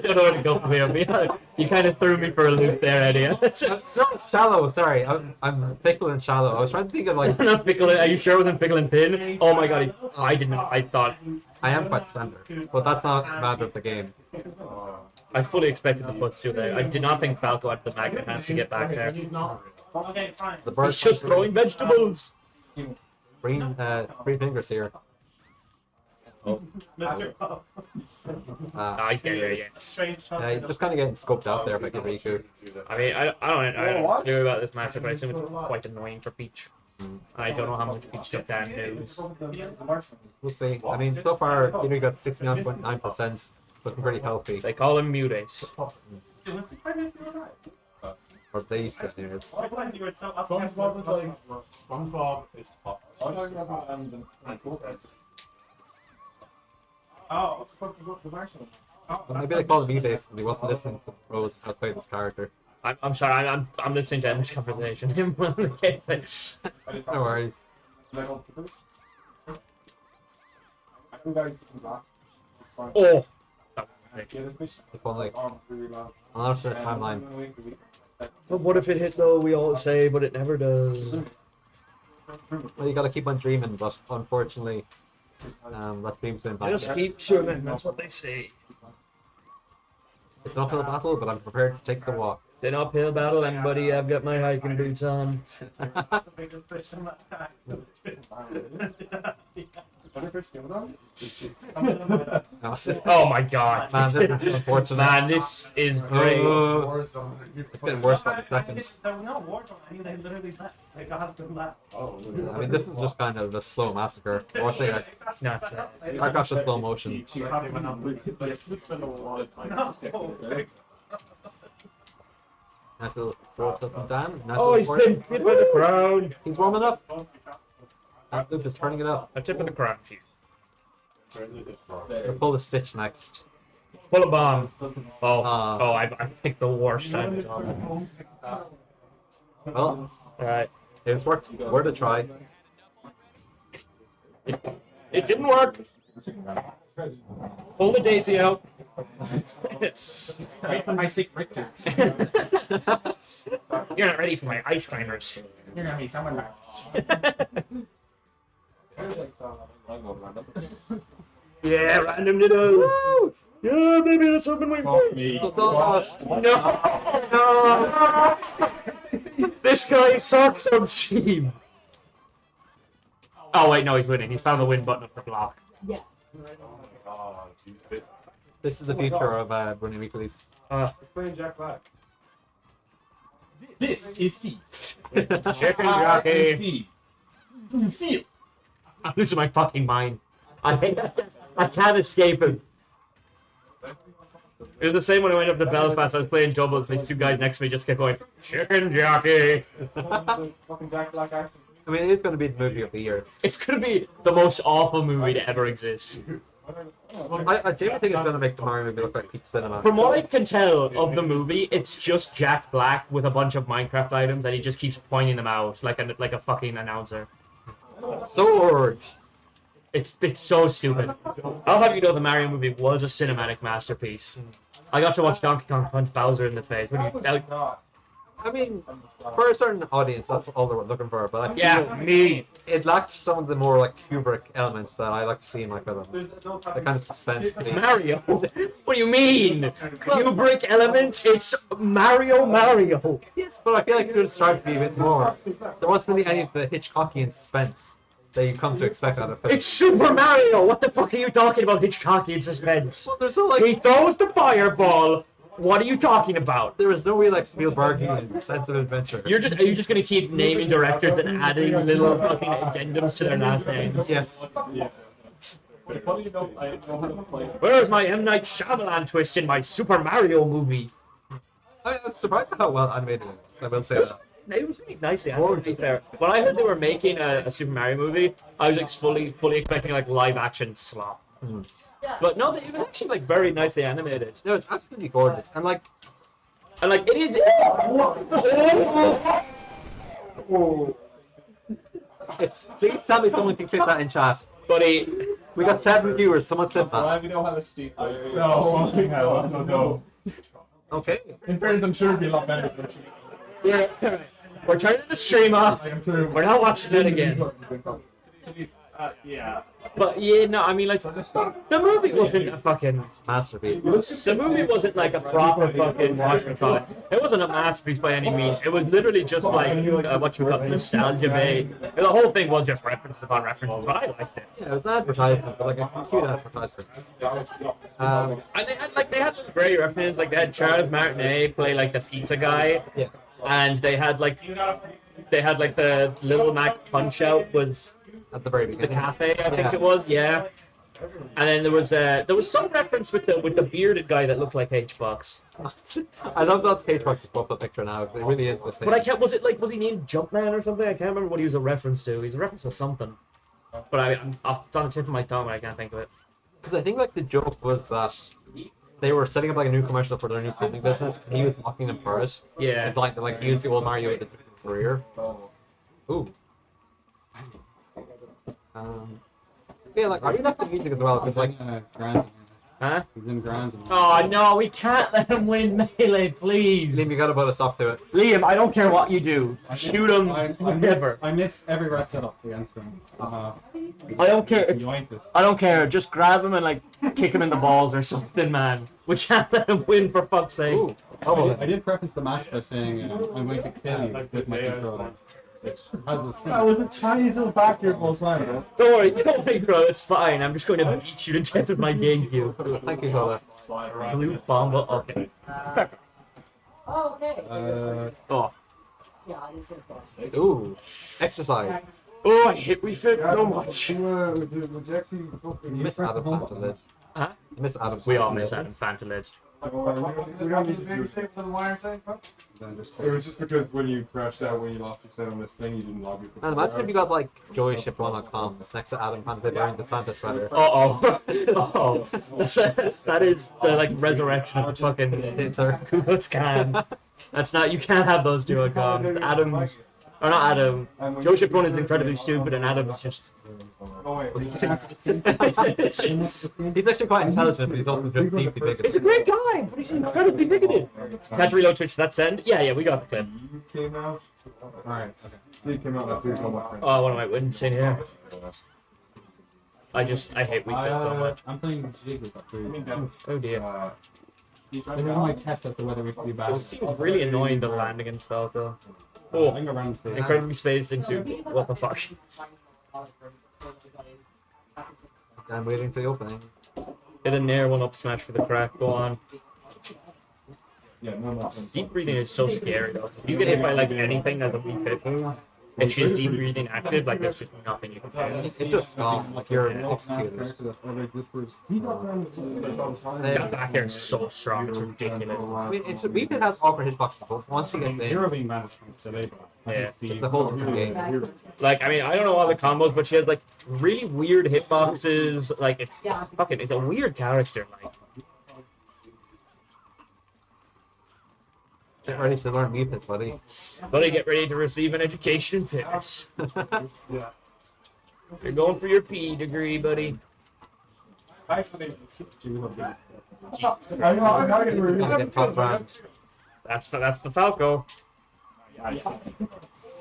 don't know where to go from here. You kind of threw me for a loop there, Eddie. No, shallow, sorry. I'm fickle and shallow. I was trying to think of like... Not Pickle. Are you sure it wasn't Pickle and Pin? Oh my god, I did not. I thought. I am quite standard, but that's not a matter of the game. I fully expected the footstool there. I did not think Falco had the magnet hands to get back there. The bird He's just throwing vegetables. green, three fingers here. He's getting there, yeah. You're just kind of getting scoped out there by Riku. I mean, I don't care about this matchup, but I assume it's quite annoying for Peach. I don't know how much Peach took down news. We'll see. I mean, so far, Inu got 69.9%, looking pretty healthy. They call him Mutace. Or they used to, anyways. SpongeBob is like SpongeBob is top. Oh, the Martian. Well, maybe they called him Mutace because he wasn't listening to the pros how to play this character. I'm sorry, I'm listening to Emma's conversation. No worries. Oh! If only. I'll have to timeline. But what if it hit though? We all say, but it never does. Well, you gotta keep on dreaming, but unfortunately, that dream's been back. Just keep swimming, that's what they say. It's an uphill battle, but I'm prepared to take the walk. It's an uphill battle, and buddy, I've got my hiking boots on. Oh my god. Man, this is unfortunate. Man, this is great. It's getting worse by the second. I mean, this is just kind of a slow massacre. Watching it, It's not. I got the slow motion. Nice little throw up from Dan. Nice Oh, little he's forward. been hit by the crowd. He's warming up. That loop is turning it up. A tip of the crowd, chief. We'll pull the stitch next. Pull a bomb. I picked the worst time. Well, Alright. it's worked. Worth a try. It didn't work. Pull the daisy out. Wait for my secret. You're not ready for my ice climbers. You're gonna be someone else. Yeah, random noodles. Yeah, baby, that's something we want. So it's all lost. No. This guy sucks on Steam. Oh wait, no, he's winning. He's found the win button up the block. Yeah. This is the future of running weeklies. Explain Jack Black. This is Steve. Chicken jockey. Steve. I'm losing my fucking mind. I can't escape him. It was the same when I went up to Belfast. I was playing doubles. These two guys next to me just kept going, chicken jockey. Fucking Jack Black action. I mean, it is going to be the movie of the year. It's gonna be the most awful movie to ever exist. I do think it's going to make the Mario movie look like pizza cinema. From what I can tell of the movie, it's just Jack Black with a bunch of Minecraft items, and he just keeps pointing them out like a fucking announcer. Sword! It's so stupid. I'll have you know the Mario movie was a cinematic masterpiece. I got to watch Donkey Kong punch Bowser in the face. What do you? I mean, for a certain audience, that's all they're looking for. But I Yeah, me. it lacked some of the more like Kubrick elements that I like to see in my films. The kind of suspense. It's Mario. What do you mean? Kubrick elements? It's Mario. Yes, but I feel like it could have started to be a bit more. There wasn't really any of the Hitchcockian suspense that you come to expect out of films. It's Super Mario. What the fuck are you talking about, Hitchcockian suspense? Well, there's no He like, throws the fireball. What are you talking about? there is no real like Spielbergian sense of adventure. Are you just gonna keep naming directors and adding little fucking addendums to their last names? Yes. Where's my M. Night Shyamalan twist in my Super Mario movie? I was surprised at how well animated it was. I will say that. It was really nicely animated there. When I heard they were making a Super Mario movie, I was like fully expecting like live action slop. But no, it was actually like very nicely animated. No, it's absolutely gorgeous. And like, It is. Please tell me someone can clip that in chat. Buddy, We got 7 viewers. Someone clip that. Glad we don't have a steep. No. Okay. In fairness, I'm sure it'd be a lot better. we're turning the stream off. We're not watching it again. Yeah. But yeah, no, I mean, like, the movie wasn't a fucking Masterpiece. The movie wasn't like a proper fucking watch on it. It wasn't a masterpiece by any means. It was literally just like what you call nostalgia bait. The whole thing was just references upon references, but I liked it. Yeah, it was an advertisement, but like a cute advertisement. And they had like great references. Like they had Charles Martinet play like the pizza guy, Yeah. and they had like the Little Mac Punch Out was At the very the beginning. cafe, I think it was, yeah. And then there was some reference with the bearded guy that looked like H-Box. I love that H-Box's profile picture now because it really is the same. But I can't. Was he named Jumpman or something? I can't remember what he was a reference to. He's a reference to something. But it's on the tip of my tongue, and I can't think of it. Because I think like the joke was that they were setting up like a new commercial for their new clothing business, and he was mocking them for it. Yeah. And like he was the old Mario with a different career. Ooh. Yeah, like are you left the music as well? Because like Huh? He's in grounds. Oh no, we can't let him win melee, please. Liam, you gotta put a stop to it. Liam, I don't care what you do. Shoot him. Never. I miss every rest setup against him. I don't care. I don't care. Just grab him and like kick him in the balls or something, man. We can't let him win for fuck's sake. Ooh. I did preface the match by saying I'm going to kill you with my controller. Which has a scene. That was the tiniest little backyard most man, bro. Don't worry, bro. It's fine. I'm just going to beat you to death with my GameCube. Thank you, Cola. Blue Bomba. Okay. Oh, okay. Oh. Yeah, I didn't think so. Ooh. Exercise. Oh, I hate we fit so much. Miss Adam Fantalid. Huh? Miss Adam. We all miss Adam Fantalid. We don't need to say for the wire saying, it was just because when you crashed out when you lost your set on this thing, you didn't log it. And imagine if you got like joyship1.com next to Adam Fantalid wearing the Santa sweater. Uh-oh. That is the like resurrection of fucking Ku Klux Klan. That's not. You can't have those two accounts. Adam's. Or not Adam. Joe Shipron is incredibly stupid, and Adam's just. He's actually quite intelligent, but he's also just deeply bigoted. He's a great guy, but he's incredibly bigoted. Catch reload Twitch. That's send. Yeah, we got the clip. You came out. Alright, okay. Steve came out after you told my friend. Oh, what am I wincing here? I hate weak fit so much. I'm playing Jigglypuff. Oh dear. This is my test as to whether we can be bad. This seems really annoying to land against Falco. I Oh, can go around to incredibly spaced into. What the fuck? I'm waiting for the opening. Hit a nair one up smash for the crack. Go on. Yeah, no. Deep breathing is so scary though. If you get hit by like anything as a weak hit move, if she's deep breathing active, like there's just nothing you can do. It's just calm, like you're an executor. That back air is so strong, it's ridiculous. I mean, Weepit has awkward hitboxes, but once she gets in, Hero being management silly. Yeah. it's a whole different game. Like, I mean, I don't know all the combos, but she has like really weird hitboxes. Like, it's a weird character. Like, Get ready to learn Weepit, buddy. buddy, get ready to receive an education in fitness. You're going for your PE degree, buddy. Thanks for the. Gotta get top round. That's the Falco.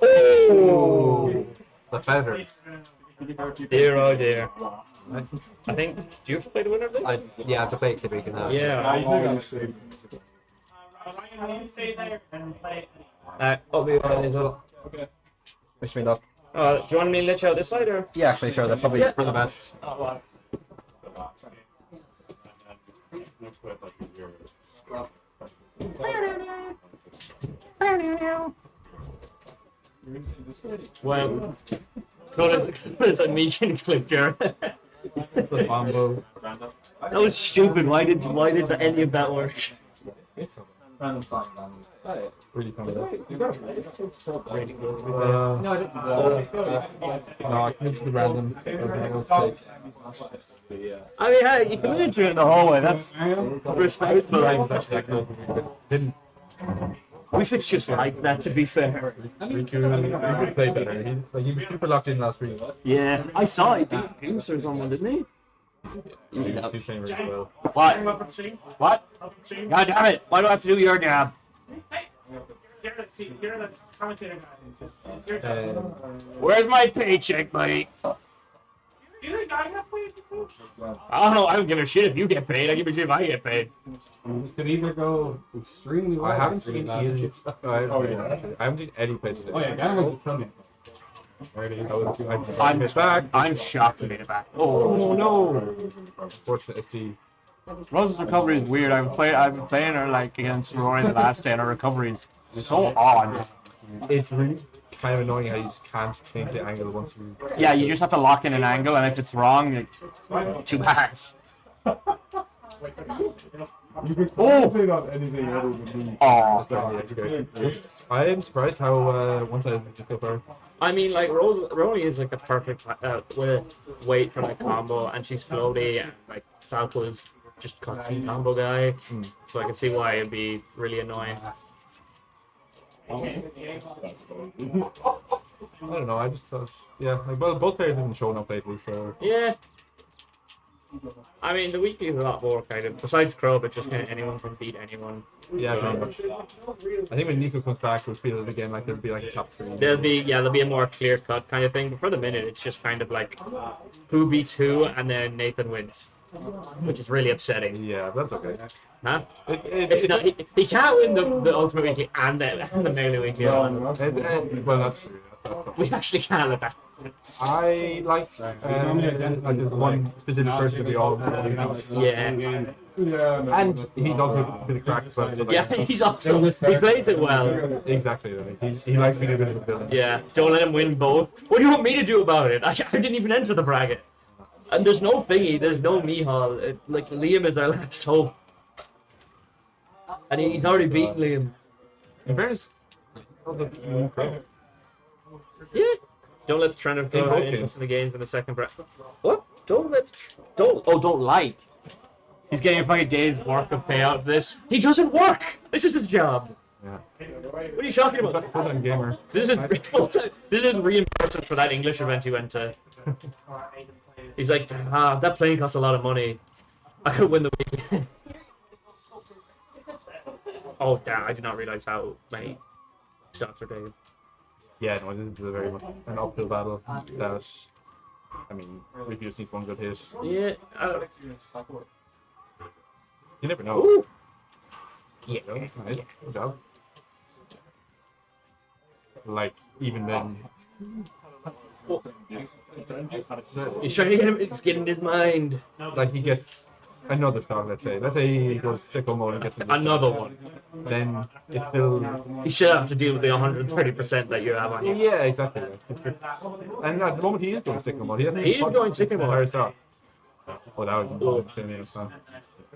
Ooh, the feathers. Dear, oh dear. Nice. I think. Do you have to play the winner of this? Yeah, I have to play Kid Week now. Yeah. I'll be on as well. Wish me luck. Do you want me to let you out this side or? Yeah, actually, sure. That's probably for the best. Well, it's a meeting clip here. The Bombo. That was stupid. Why did any of that work? Really funny. No, I can use the random. I mean, hey, you can enter it in the hallway. That's respectful. Didn't. We fixed just like that, to be fair. Riku played better. He was super locked in last week. Yeah, I saw it beat Goose or someone, didn't he? He's playing really well. What? What? God damn it! Why do I have to do your job? You're the commentator guy. Where's my paycheck, buddy? You're the guy that plays the coach. I don't know. I don't give a shit if you get paid. I give a shit if I get paid. This could either go extremely well. I haven't or seen extremely Eddie. bad. I haven't seen Eddie play today. Oh yeah, Gavin will kill me. I'm back. I'm shocked to be back. Oh no! Unfortunate ST. Rose's recovery is weird. I've been playing her like against Rory the last day, and her recovery is so odd. It's really kind of annoying how you just can't change the angle once you. Yeah, you just have to lock in an angle, and if it's wrong, it's too bad. You can concentrate on anything other than me. Oh, I am surprised how one-sided we just go far. I mean, like Roni is like the perfect weight for that combo, and she's floaty, and like Falco is just cutscene combo guy, so I can see why it'd be really annoying. I don't know. I just thought, yeah. Like, well, both players haven't shown up lately, so Yeah. I mean, the weekly is a lot more kind of. Besides Crub, it's just kind of anyone can beat anyone. yeah, So- very much. I think when Nico comes back, we'll feel it again. Like there'll be like a top 3. There'll be a more clear cut kind of thing. But for the minute, it's just kind of like who beats who, and then Nathan wins, which is really upsetting. Yeah, that's okay. Huh? It's not. He can't win the Ultimate Weekly and the Melee Weekly. Well, that's true. That's okay. We actually can't let that. I like there's one specific person we all Yeah. Yeah, no, and that's he's not also bad. a bit of crack, but like, Yeah, he's awesome. He plays it well. exactly. Right. He likes being a bit of a villain. Yeah. Don't let him win both. What do you want me to do about it? I didn't even enter the bracket. And there's no thingy. There's no Mihal. Like Liam is our last hope. And he's already beaten Liam. In fairness, Yeah. Don't let the trend of both interest in the games in the second bracket. What? Don't like. He's getting a fucking day's work of payout for this. He doesn't work. This is his job. yeah. What are you talking about? Full-time gamer. This is full-time. This is reimbursement for that English event he went to. He's like, that plane costs a lot of money. I could win the weekend. Oh damn! I did not realize how many shots were taken. Yeah, no, this is a very much an uphill battle. That, I mean, if you just need one good hit, Yeah. you never know. Ooh. Yeah, nice. Good job. Like, even then, He's trying to get him. It's getting his mind. like he gets another shot. Let's say he goes sicko mode and gets Another one. Then it's still. You should have to deal with the 130% that you have on you. Yeah, exactly. And at the moment he is going sicko mode. He He is going sicko mode. Entire start. Oh, that was insane.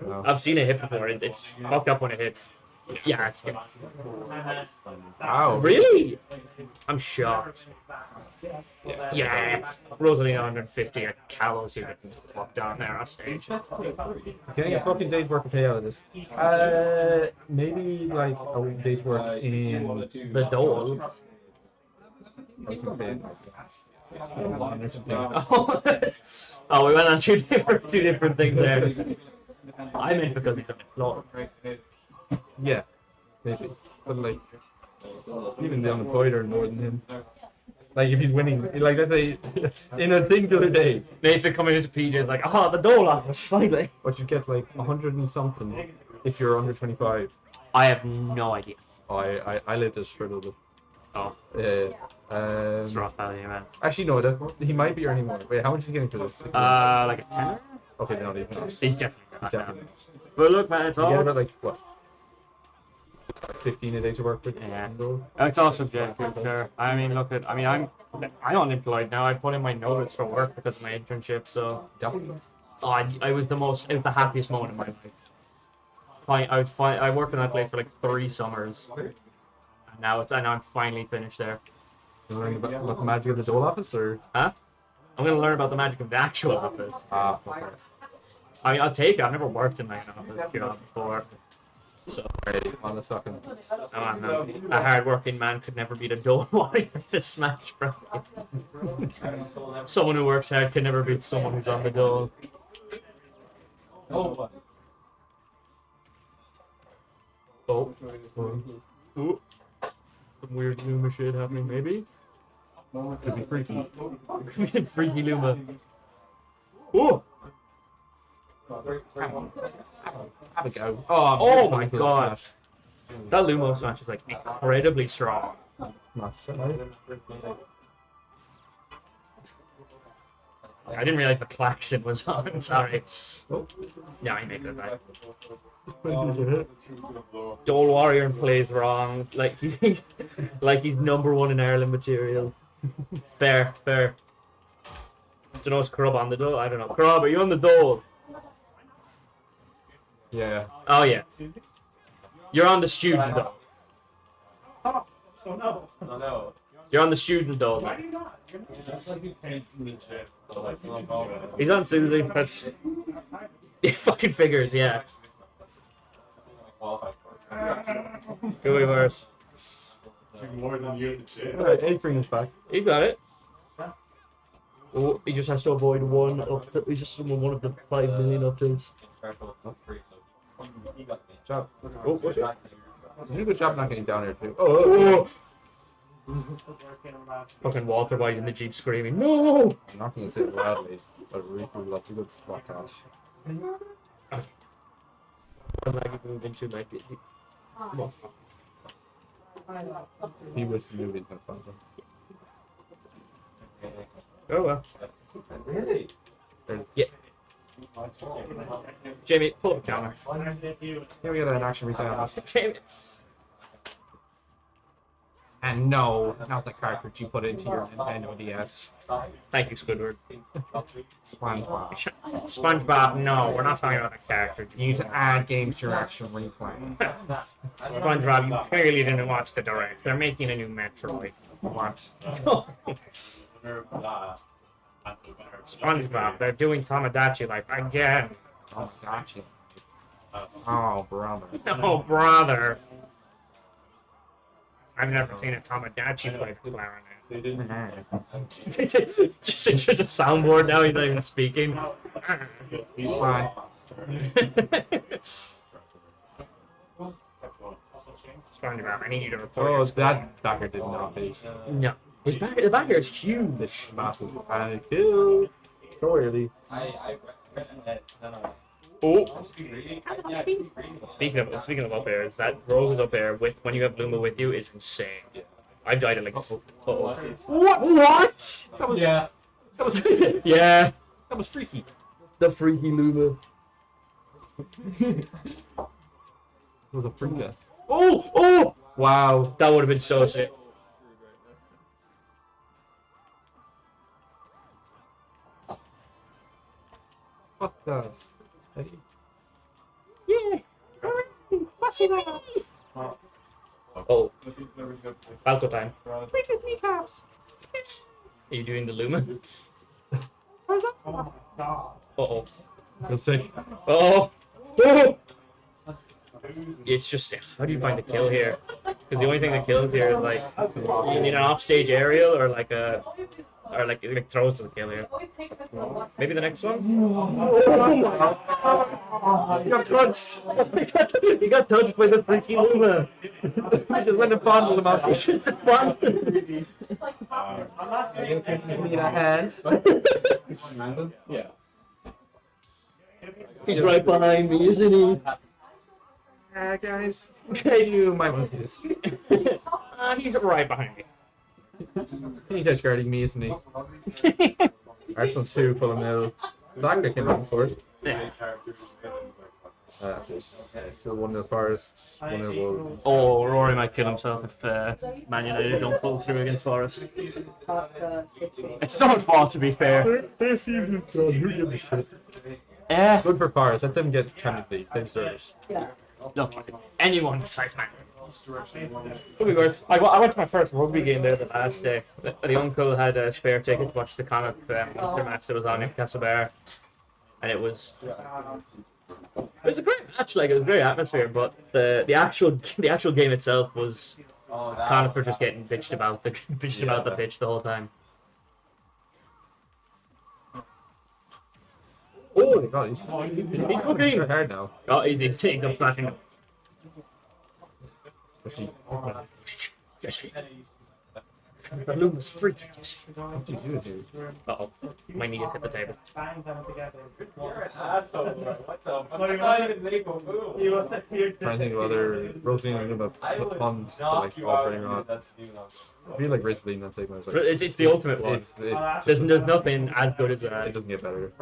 No. I've seen it hit before. It's fucked up when it hits. Yeah, it's good. Ow. Really? I'm shocked. Yeah. Rosalie 150 at Callows who get walked down there on stage. He's getting a fucking day's worth of pay out of this. Maybe like a day's worth in The dole. I can say it. Oh, we went on two different things there. I meant because he's on the floor. Yeah, maybe. But like, even the unemployed are more than him. Like if he's winning, like let's say in a singular day, Nathan coming into PJ is like, the dole office, finally. but you get like 100 and something if you're under 25. I have no idea. Oh, I lived this for a little bit. Oh, Yeah. it's rough value, man. Actually, no. He might be earning more. Wait, how much is he getting for this? Like a 10? Okay, no, even not. He's definitely got that now. Definitely. But look, man, it's You get all. about like what? 15 a day to work with. Yeah. So, it's all subjective. Sure. I mean, I'm unemployed now. I put in my notice for work because of my internship. So, definitely. it was the happiest moment of my life. I was fine. I worked in that place for like 3 summers. And now I'm finally finished there. You learning about the magic of the Dole office, or? Huh? I'm gonna learn about the magic of the actual office. Ah, okay. I mean, I'll take it. I've never worked in like an office job before. So, On the second. oh, man. A hard-working man could never beat a dull warrior in a Smash Bros. Someone who works hard can never beat someone who's on the dole. Oh. Oh. Ooh. Some weird Luma shit happening, maybe? Could be freaky. Could be freaky Luma. Ooh! Have a go. Oh my god! That Lumos match is like incredibly strong. I didn't realize the klaxon was on. Sorry. Oh. Yeah, I make it back. Dole Warrior plays wrong. Like he's number one in Ireland material. Fair. Don't know it's Crub on the dole. I don't know. Crub, are you on the dole? Yeah. Oh yeah. You're on the student dole. No. You're on the student dole. Why do you not? He's on Susie. That's it. Fucking figures, yeah. Go away, Morris. More than you in the shit. Alright, 8 fingers back. He got it. Oh, he just has to avoid one of the. He's just one of the 5 million updates. Job. Oh, what's it? You did a good job not getting down here too. Oh! Fucking Walter White in the Jeep screaming, no! I'm not going to say it loudly, but Riku got a good spot cash. I'm like moving to like He was moving his father. oh well. Really? Yeah. Jamie, pull up a counter. Here we got an action recap. Jamie. And no, not the cartridge you put into your Nintendo DS. Thank you, Squidward. SpongeBob. SpongeBob, no, we're not talking about the character. You need to add games to your action replay. SpongeBob, you clearly didn't watch the direct. They're making a new Metroid. What? SpongeBob, they're doing Tomodachi Life again. Oh, gotcha. Oh, brother. Oh, brother. I've never seen a Tomodachi Life clarinet. It's just a soundboard now, he's not even speaking. He's fine. SpongeBob, I need you to report Oh, your score. that backer didn't update. No. His back, the back here is huge. This massive panic too. So early. Oh. Speaking of up airs, that Rose's up air with when you have Luma with you is insane. I've died at like what? That was Yeah. That was Yeah. that was freaky. The freaky Luma. It was a freaker. Oh! Wow, that would have been so sick. What does? Yeah. What's he like? Oh, Falco time. Are you doing the Luma? Uh-oh. That's sick. Oh! Oh! It's just, how do you find the kill here? Because the only thing that kills here is like, you need an offstage aerial or like a, or like throws to the kill here. Maybe the next one? He got touched! He got touched by the freaky Luma! I just went and fondled him out. It's just a fondled. Need a hand. Yeah. He's right behind me, isn't he? Guys, you might want to see this. He's right behind me. He's edge guarding me, isn't he? Arsenal 2, Fulham 0. Zaka came out and scored. Yeah. So 1-0 Forest, 1-0 Wolves. Oh, Rory might kill himself if Man United don't pull through against Forest. It's someone's fault, to be fair. Their season's done, who gives a shit? Yeah. Good for Forest, let them get Champions League, they deserve it. Yeah. Look, anyone besides Man. Could be worse. I went to my first rugby game there the last day. The uncle had a spare ticket to watch the Connacht Munster match that was on in Castlebar. And it was It was a great match, like it was a great atmosphere, but the actual game itself was Conifer just getting bitched about the pitch the whole time. Oh my god, he's cooking. hard now. Oh, he's up flashing. Let's see. The loom was freaking. What did you do, dude? Uh-oh, my knee has hit the table. Trying to think of other Rosaline and Luma puns to like offering on. I feel like Rosaline and Sigma is like. It's the ultimate one. There's nothing as good as It that. doesn't get better.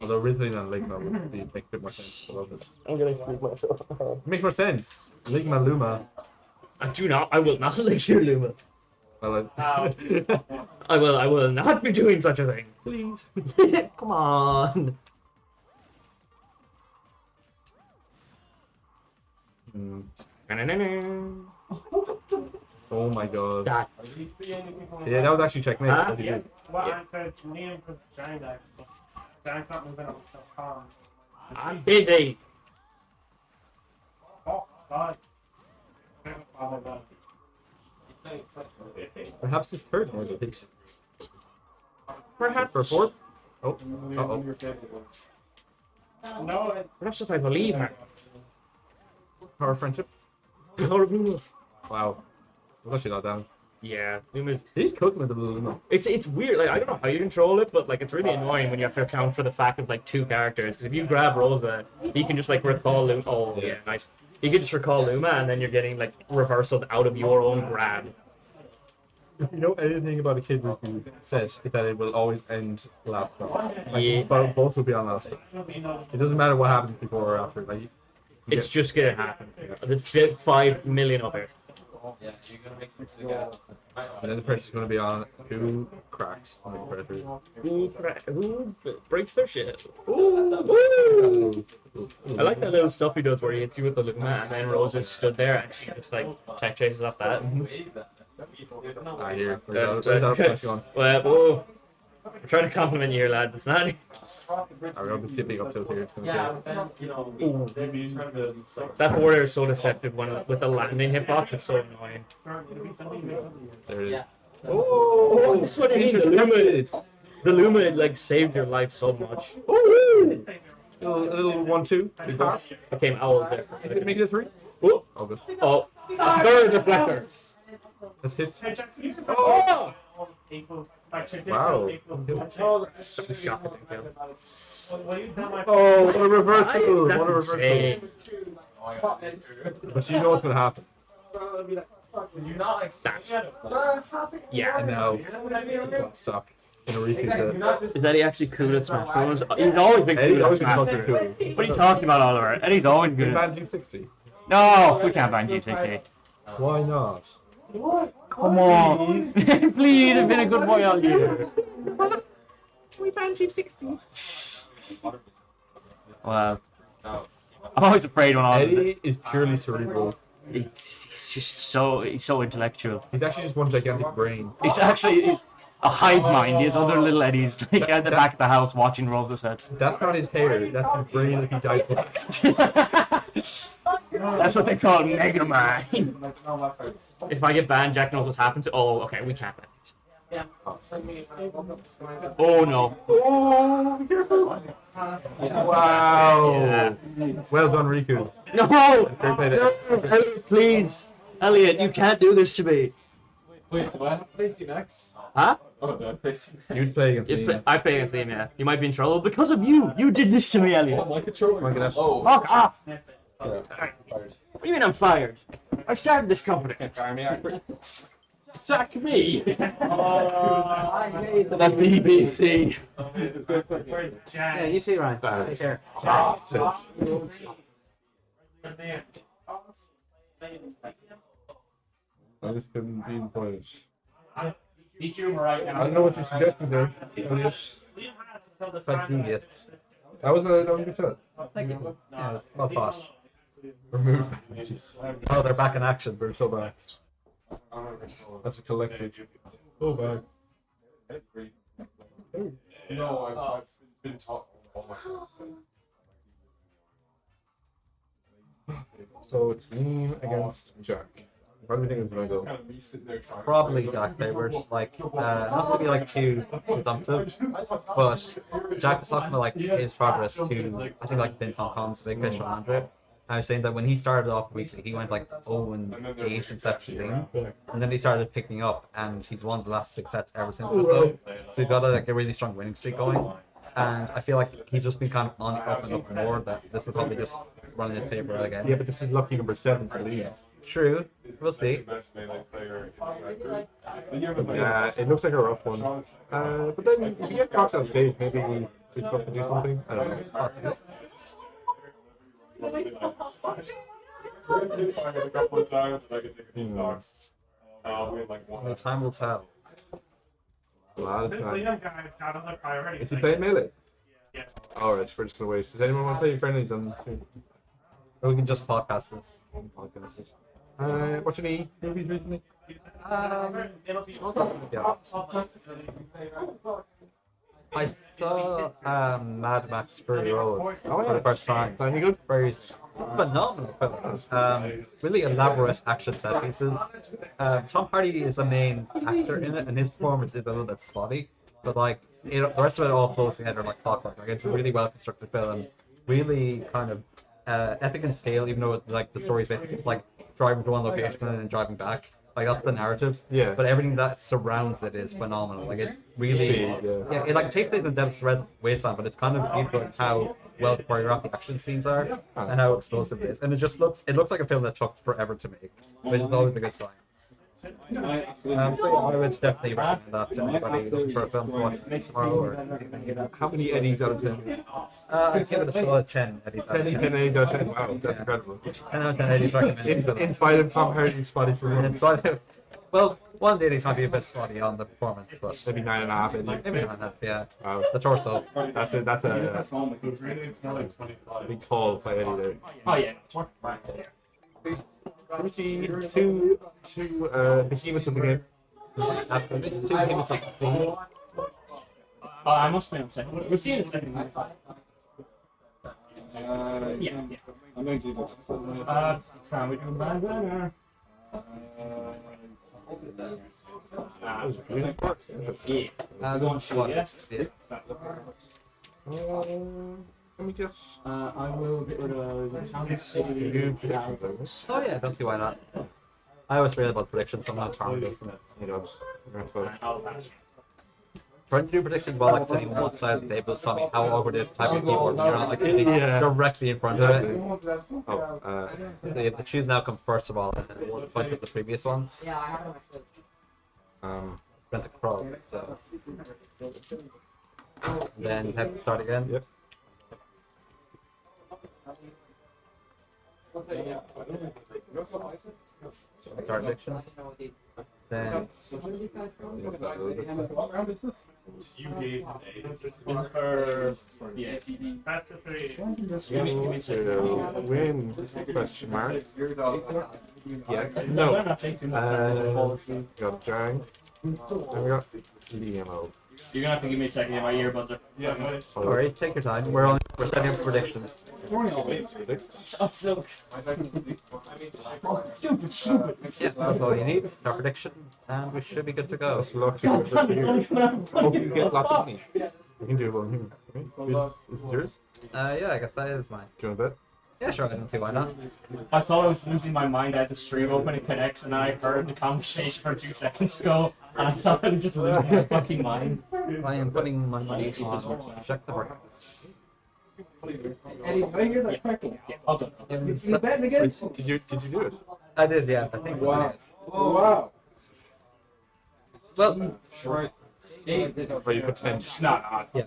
Although Rosaline and Ligma would make a bit more sense. I love it. I'm gonna freak myself. Makes more sense. Ligma Luma. I will not lick your Luma. Well, I will not be doing such a thing. Please. Come on. Hmm. Oh my god. That. Yeah, that was actually checkmate. Huh? What he did. I'm busy. Perhaps his third one, I think. Perhaps. For fourth? Oh. Uh-oh. Perhaps if I believe her. Power friendship? Power of Luma. Wow. Was actually not down. Yeah, Luma's. He's cooking with the Luma. It's weird. Like I don't know how you control it, but like it's really annoying when you have to account for the fact of like two characters. Because if you grab Rosa, he can just like recall Luma. Oh yeah, nice. You can just recall Luma, and then you're getting like reversaled out of your own grab. You know anything about a Kid Riku set is that it will always end last round. Like, Yeah. both will be on last round. It doesn't matter what happens before or after. Like, It's just gonna happen. There's 5 million of it. and then the pressure's going to be on who cracks on the pressure. Who breaks their shit? Ooh. I like that little stuff he does where he hits you with the Luma, and then Rosa stood there and she just like tech chases off that. I hear. Well, Well, I'm trying to compliment you here, lad. It's not. I'm going to be tipping up tilt here. It's going to That border is so deceptive when with the landing hitbox. It's so annoying. There it is. Oh, this is what I mean. The Luma like saves your life so much. A little 1-2. Big pass. Became owls there. Make it a 3. Oh, Oh, good. oh, third deflector. Let's hit. Oh, Wow. so shocking. Oh, what a reversal. That's What a reversal. insane. But you know what's going to happen. Yeah. And now, got stuck in a Riku. Is that he actually cool at Smash Bros? He's always been Eddie's cool at always been Smash fucking Bros. cool. What are you talking about, Oliver? Eddie's always good. Ban G60. No, we can't ban G60. Why not? Come on. Please, I've been a good boy all year. We banned G60. Well, I'm always afraid when I Eddie is purely cerebral. he's just he's so intellectual. He's actually just one gigantic brain. He's a hive mind. He has other little Eddies like at the back of the house watching Rosa sets. That's not his hair. That's his brain that he died for. That's what they call Mega Man. If I get banned, Jack knows what's happened to. Oh, okay, we can't ban. Oh no. Oh, careful. Wow. Yeah. Well done, Riku. No! Great play there. No! Elliot, please! Elliot, you can't do this to me! Wait, do I have to face you next? Huh? Oh, do I face you You'd play against me. I play against him, yeah. You might be in trouble because of you! You did this to me, Elliot! my controller. My goodness. Oh, Fuck off! fired. What do you mean I'm fired? I started this company. Fire me, Akbar. Sack me! I hate The BBC! Yeah, you too, Ryan. Take care. Bastards. I just couldn't be employed. right I now. don't know what you're suggesting there. Elias. It's quite devious. That was a good set. Thank you. Yeah, it's well thought. Remove bandages. Oh, they're back in action. We're so bad. That's a collective. Oh, bad. No, been taught all my So it's me against Jack. What do you think is gonna go? kind of me sitting there trying Probably Jack favors. Like, not to be like too presumptive, but Jack was talking about like his progress to I think like Vince Hong Kong's big fish on Andre. I was saying that when he started off weekly, he went like 0-8 in sets of game, and then he started picking up, and he's won the last 6 sets ever since or so. So he's got like a really strong winning streak going, and I feel like he's just been kind of on the up and up more. That this will probably just run in his favor again. Yeah, but this is lucky number 7 for Leeds. True, we'll see. the best melee player in the group. It looks like a rough one. But then if you get Cox on stage, maybe we could do something. I don't know. A couple of times, I could take a few stocks. We had like Well, one. time will tell. A lot of This time. Liam guy's got a look already. Is he playing melee? Yeah. Alright, we're just gonna wait. Does anyone want to play friendlies on Or we can just podcast this. podcasts? Watching any movies recently? Yeah. I saw Mad Max Fury Road for the first time. Is any good? Very phenomenal film. Really elaborate action set pieces. Tom Hardy is the main actor in it, and his performance is a little bit spotty. But like the rest of it all flows together like clockwork. Like it's a really well constructed film, really kind of epic in scale. Even though like the story is basically just like driving to one location and then driving back. Like that's the narrative. Yeah. But everything that surrounds it is phenomenal. Like it's really Yeah. it like takes place in Devil's Red Wasteland, but it's kind of beautiful in how well choreographed the action scenes are and how explosive it is. And it looks like a film that took forever to make, which is always a good sign. So yeah, I would definitely recommend that to anybody looking for a film to watch tomorrow or this evening. How many Eddies out of 10? I'd give it a solid 10 Eddie's out of 10 10. Eddies out of 10. Wow, that's incredible. 10 out of 10 Eddie's recommended. In spite of Tom Hardy's spotty performance. Well, one of the Eddie's might be a bit spotty on the performance, but Maybe 9.5 Eddies. maybe not that, yeah. Wow. The torso. That's a big call by Eddie there. Oh yeah. Let me see two behemoths of the game. Absolutely. 2 behemoths of the scene. Oh, I must be on second. We'll see in a second. Yeah. I'm going to do So we do banana. That was really fast. Yeah. The one shot. Yes. Yeah. Let me just. I will get rid of the town city. Oh yeah, don't see why not. I always read about predictions, sometimes farm based on it. You know, that's about it. Trying to do predictions while like sitting on one side of the table is telling me how awkward it is to type your keyboard. You're not like sitting directly in front of it. Oh, So the shoes now come first of all, and then 1 point of the previous one. Yeah, I have them actually. Went to Crub, so then you have to start again. Yep. Start predictions. Then What round is this? Yeah. That's the three. Win? Question mark. Yes. I'm No. not taking We got Jang. And we got DMO. You're gonna have to give me a second. My earbuds are. alright, take your time. We're setting up predictions. Oh, so. Stupid. Yeah, that's all you need. Start prediction, and we should be good to go. That's lucky. God damn it, it's only coming out. Hope you get lots of money. You can do one here. Okay. Is it yours? Yeah, I guess that is mine. Do you want to bet? Yeah, sure. I don't see why not. I thought I was losing my mind. I had the stream open, it connects, and I heard the conversation from 2 seconds ago, and I thought I was just losing my fucking mind. I am putting my money on check the market. Eddie, did I hear that cracking? Yeah, I'll do it. You betting again? Did you do it? I did, yeah. I think so. Wow. Wow. Well, Or you put 10? No, yeah.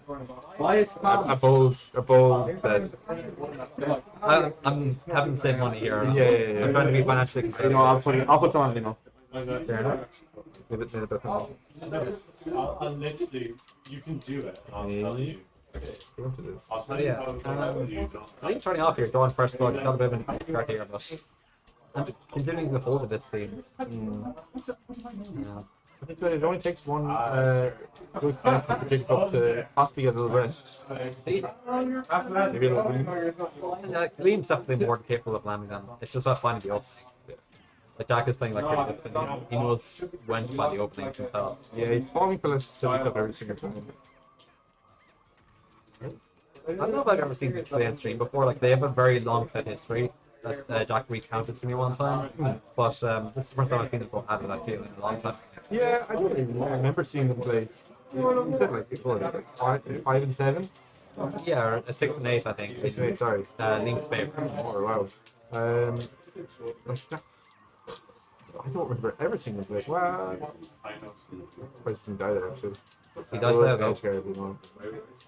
Why is A bold bet. I'm having the same money here. Yeah. I'm trying to be financially conservative. I'll put some on, you know. Fair enough. Made a bet. I'll literally, you can do it. I'll tell you. Go into this. I'll tell Yeah, you how you don't. I think starting off here, going first blood, got a bit of an start here, but I'm continuing to hold a bit, Steve. Yeah. I think that it only takes one good time for Jig up to possibly get a little rest. Maybe a little wind. Liam's definitely more capable of landing them. It's just about finding the ups. Like Jack is playing like pretty disciplined. He knows when to find the openings himself. Yeah, he's falling for less silly stuff every single time. I don't know if I've ever seen this play on stream before. Like they have a very long set history that Jack recounted to me one time. But this is the first time I've seen them have that feeling in a long time. Yeah, I don't even remember seeing them play. You said like before, like 5 and 7? Yeah, or a 6 and 8, I think. 6 and 8, sorry. Liam's favorite. Oh, wow. Like that's. I don't remember ever seeing them play. Well, I just didn't die there actually. He does there though. Though.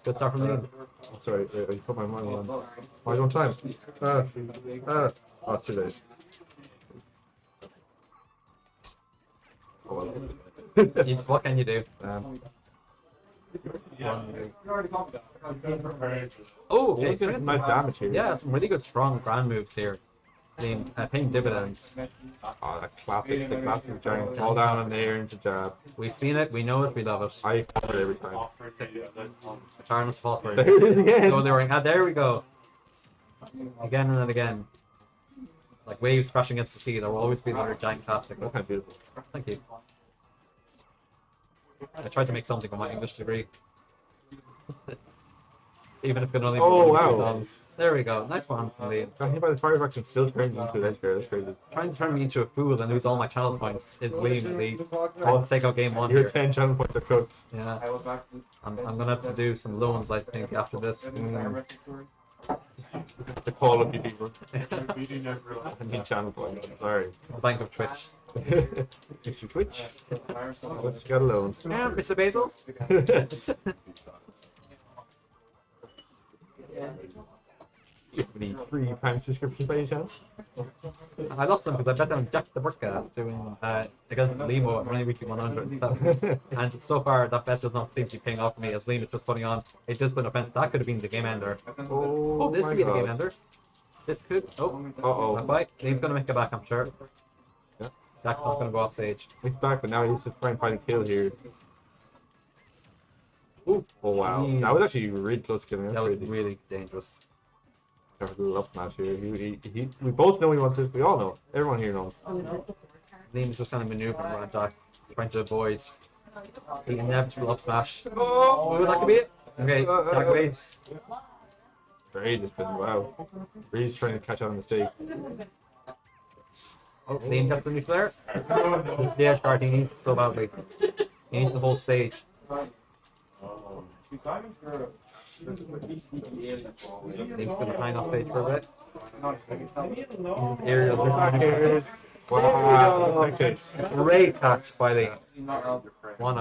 Good start from Liam. Oh, sorry, I put my money on. I don't time. Oh, it's too late. Oh, well. What can you do? Oh, okay. It's nice damage here. Yeah, some really good strong ground moves here. Liam paying dividends. Oh, the classic Jang. Fall down on the air into jab. We've seen it, we know it, we love it. I cover it every time. Tarnus fall for There it is again. Go there, there we go. Again and again. Like waves crashing against the sea, there will always be another giant classic. That's kind of beautiful. Thank you. I tried to make something of my English degree. Even if it can only be Oh, one or two wow. times. There we go. Nice one from Liam. Got hit by the fire action, still turned into an edge guard. That's crazy. Trying to turn me into a fool and lose all my channel points is Liam Lee. Let's take out game one Your here. 10 channel points are cooked. Yeah. I'm gonna have to do some loans, I think, after this. To call a few people. I need channel points. I'm sorry. Bank of Twitch. Mr. Twitch. Let's get a loan. Yeah, Mr. Bezos. Any free Prime subscriptions by any chance? I lost them because I bet them Jack the Burka doing against Limo at running weekly 100. So, and so far that bet does not seem to be paying off for me as Liam is just putting on a discipline offense. That could have been the game ender. Oh, this could be the game ender. This could. Oh, Uh-oh. not quite. Liam's going to make it back, I'm sure. Yeah. Jack's not going to go off stage. He's back, but now he needs to try and find a kill here. Ooh. Oh wow. That was actually really close killing. That was really dangerous. That was a little up smash here. We both know he wants it. We all know. Everyone here knows. Liam's just kind of maneuvering around Jack, trying to avoid the inevitable up smash. Oh, that could be it. Okay, Jack waits. Very disciplined. Wow. Really trying to catch on a mistake. Oh, Liam gets the new flare. The edge guard he needs so badly. He needs the whole stage. Liam's been behind off stage for a bit. He's aerial. Wow. Okay. Great catch by Liam. 1-0.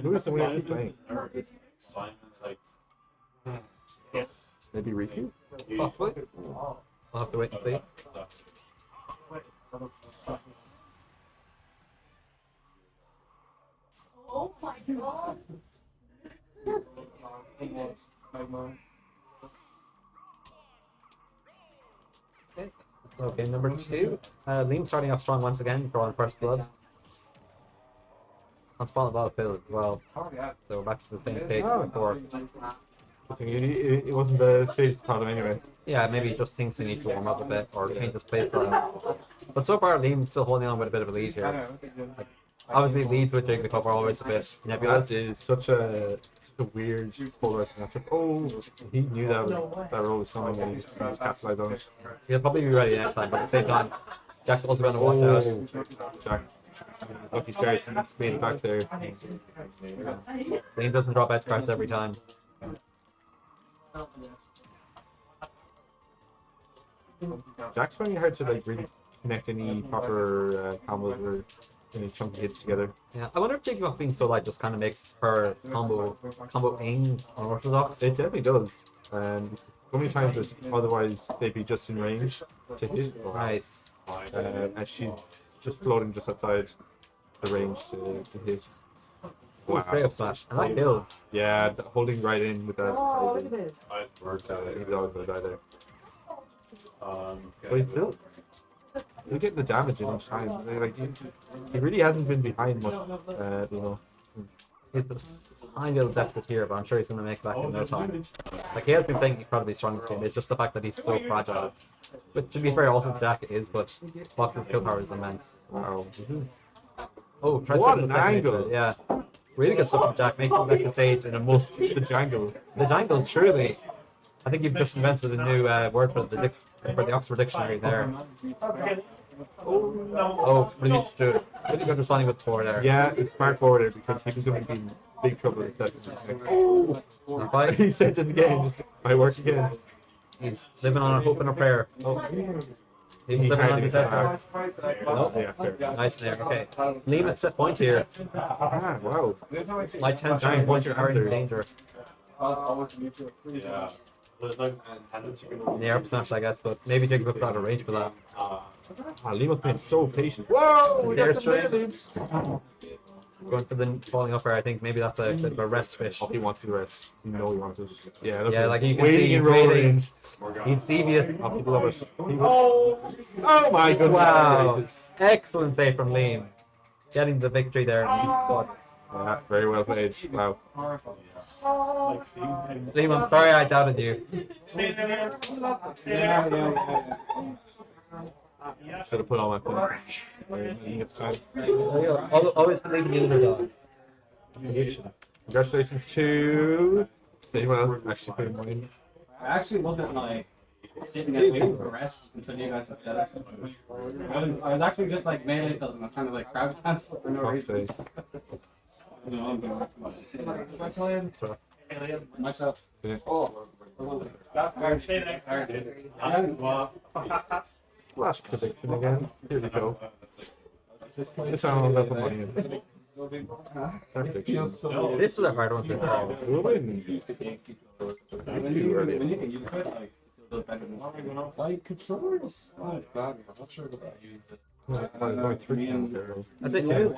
Who's the winner? Keep playing. Maybe Riku? Possibly. I'll have to wait and see. Oh my god! So game number 2. Liam starting off strong once again, drawing first blood. On spawn a lot of build as well. So we're back to the same stage as before. It wasn't the stage problem anyway. Yeah, maybe he just thinks he needs to warm up a bit or change his play style. But so far Liam's still holding on with a bit of a lead here. Like, obviously leads with Jigglypuff are always a bit nebulous. That is such a weird polarizing matchup. Oh, he knew that roll was coming and he just capitalized on it. He'll probably be ready next time, but at the same time, Jack's also going to watch out. Jack. Lucky stars being back there. Liam doesn't drop edge cards every time. Jack's finding it hard to like really connect any proper combos or any chunky hits together. Yeah, I wonder if Jigglypuff being so light just kind of makes her combo aim unorthodox. It definitely does. And so many times there's otherwise they'd be just in range to hit. Nice. And she's just floating just outside the range to hit. Wow. Great up smash. And that kills. Yeah, holding right in with that. Oh, look at this. He was always going to die there. But he's still getting the damage in each time. Like he really hasn't been behind much. You know. He's this tiny little deficit here, but I'm sure he's going to make back in no time. Like, he has been playing incredibly strong this game. It's just the fact that he's so fragile. But to be fair, also Jack is, but Fox's kill power is immense. Wow. Oh, tries What to an get the second angle. hit. Yeah. Really good stuff from Jack, making it back to stage in a most... The jangle. The jangle, truly. I think you've just invented a new word for the Oxford Dictionary there. Oh, really stood. Really good responding with Thor there. Yeah, it's smart forwarder because he was going to be in big trouble if that didn't he said it again, just might work again. He's living on a hope and a prayer. Oh. He's He living had on to his be effort. Oh, yeah, fair. Nice there, okay. Liam at set point here. Ah, wow. My 10 Giant points points are in answer. danger. Yeah. In the air smash, I guess, but maybe Jacob's out of range for that. Lima's been so patient. Whoa! We There's got some loops. Going for the falling up air, I think maybe that's a bit of a rest fish. Oh, he wants to rest. You know he wants it. Yeah, look Yeah, at like him. you can Waiting see in he's roll waiting. range. He's devious. Oh, people love it. Oh my goodness. Wow. Excellent play from Liam. Getting the victory there. Yeah, very well played. Wow. Liam, I'm sorry I doubted you. Should have put all my points. Always believe in the underdog. Congratulations to anyone else actually putting mine. I actually wasn't like sitting there waiting for rest until you guys had said it. I was actually just like melee building. I'm trying to like crowd cancel for no reason. No, I'm doing So, myself. yeah. Oh, Flash prediction again. Here we go. It's on level money. Prediction. This is a hard one to call. Who wins? Like controllers, not bad. I'm not sure about using Going 3 there. I'd say two.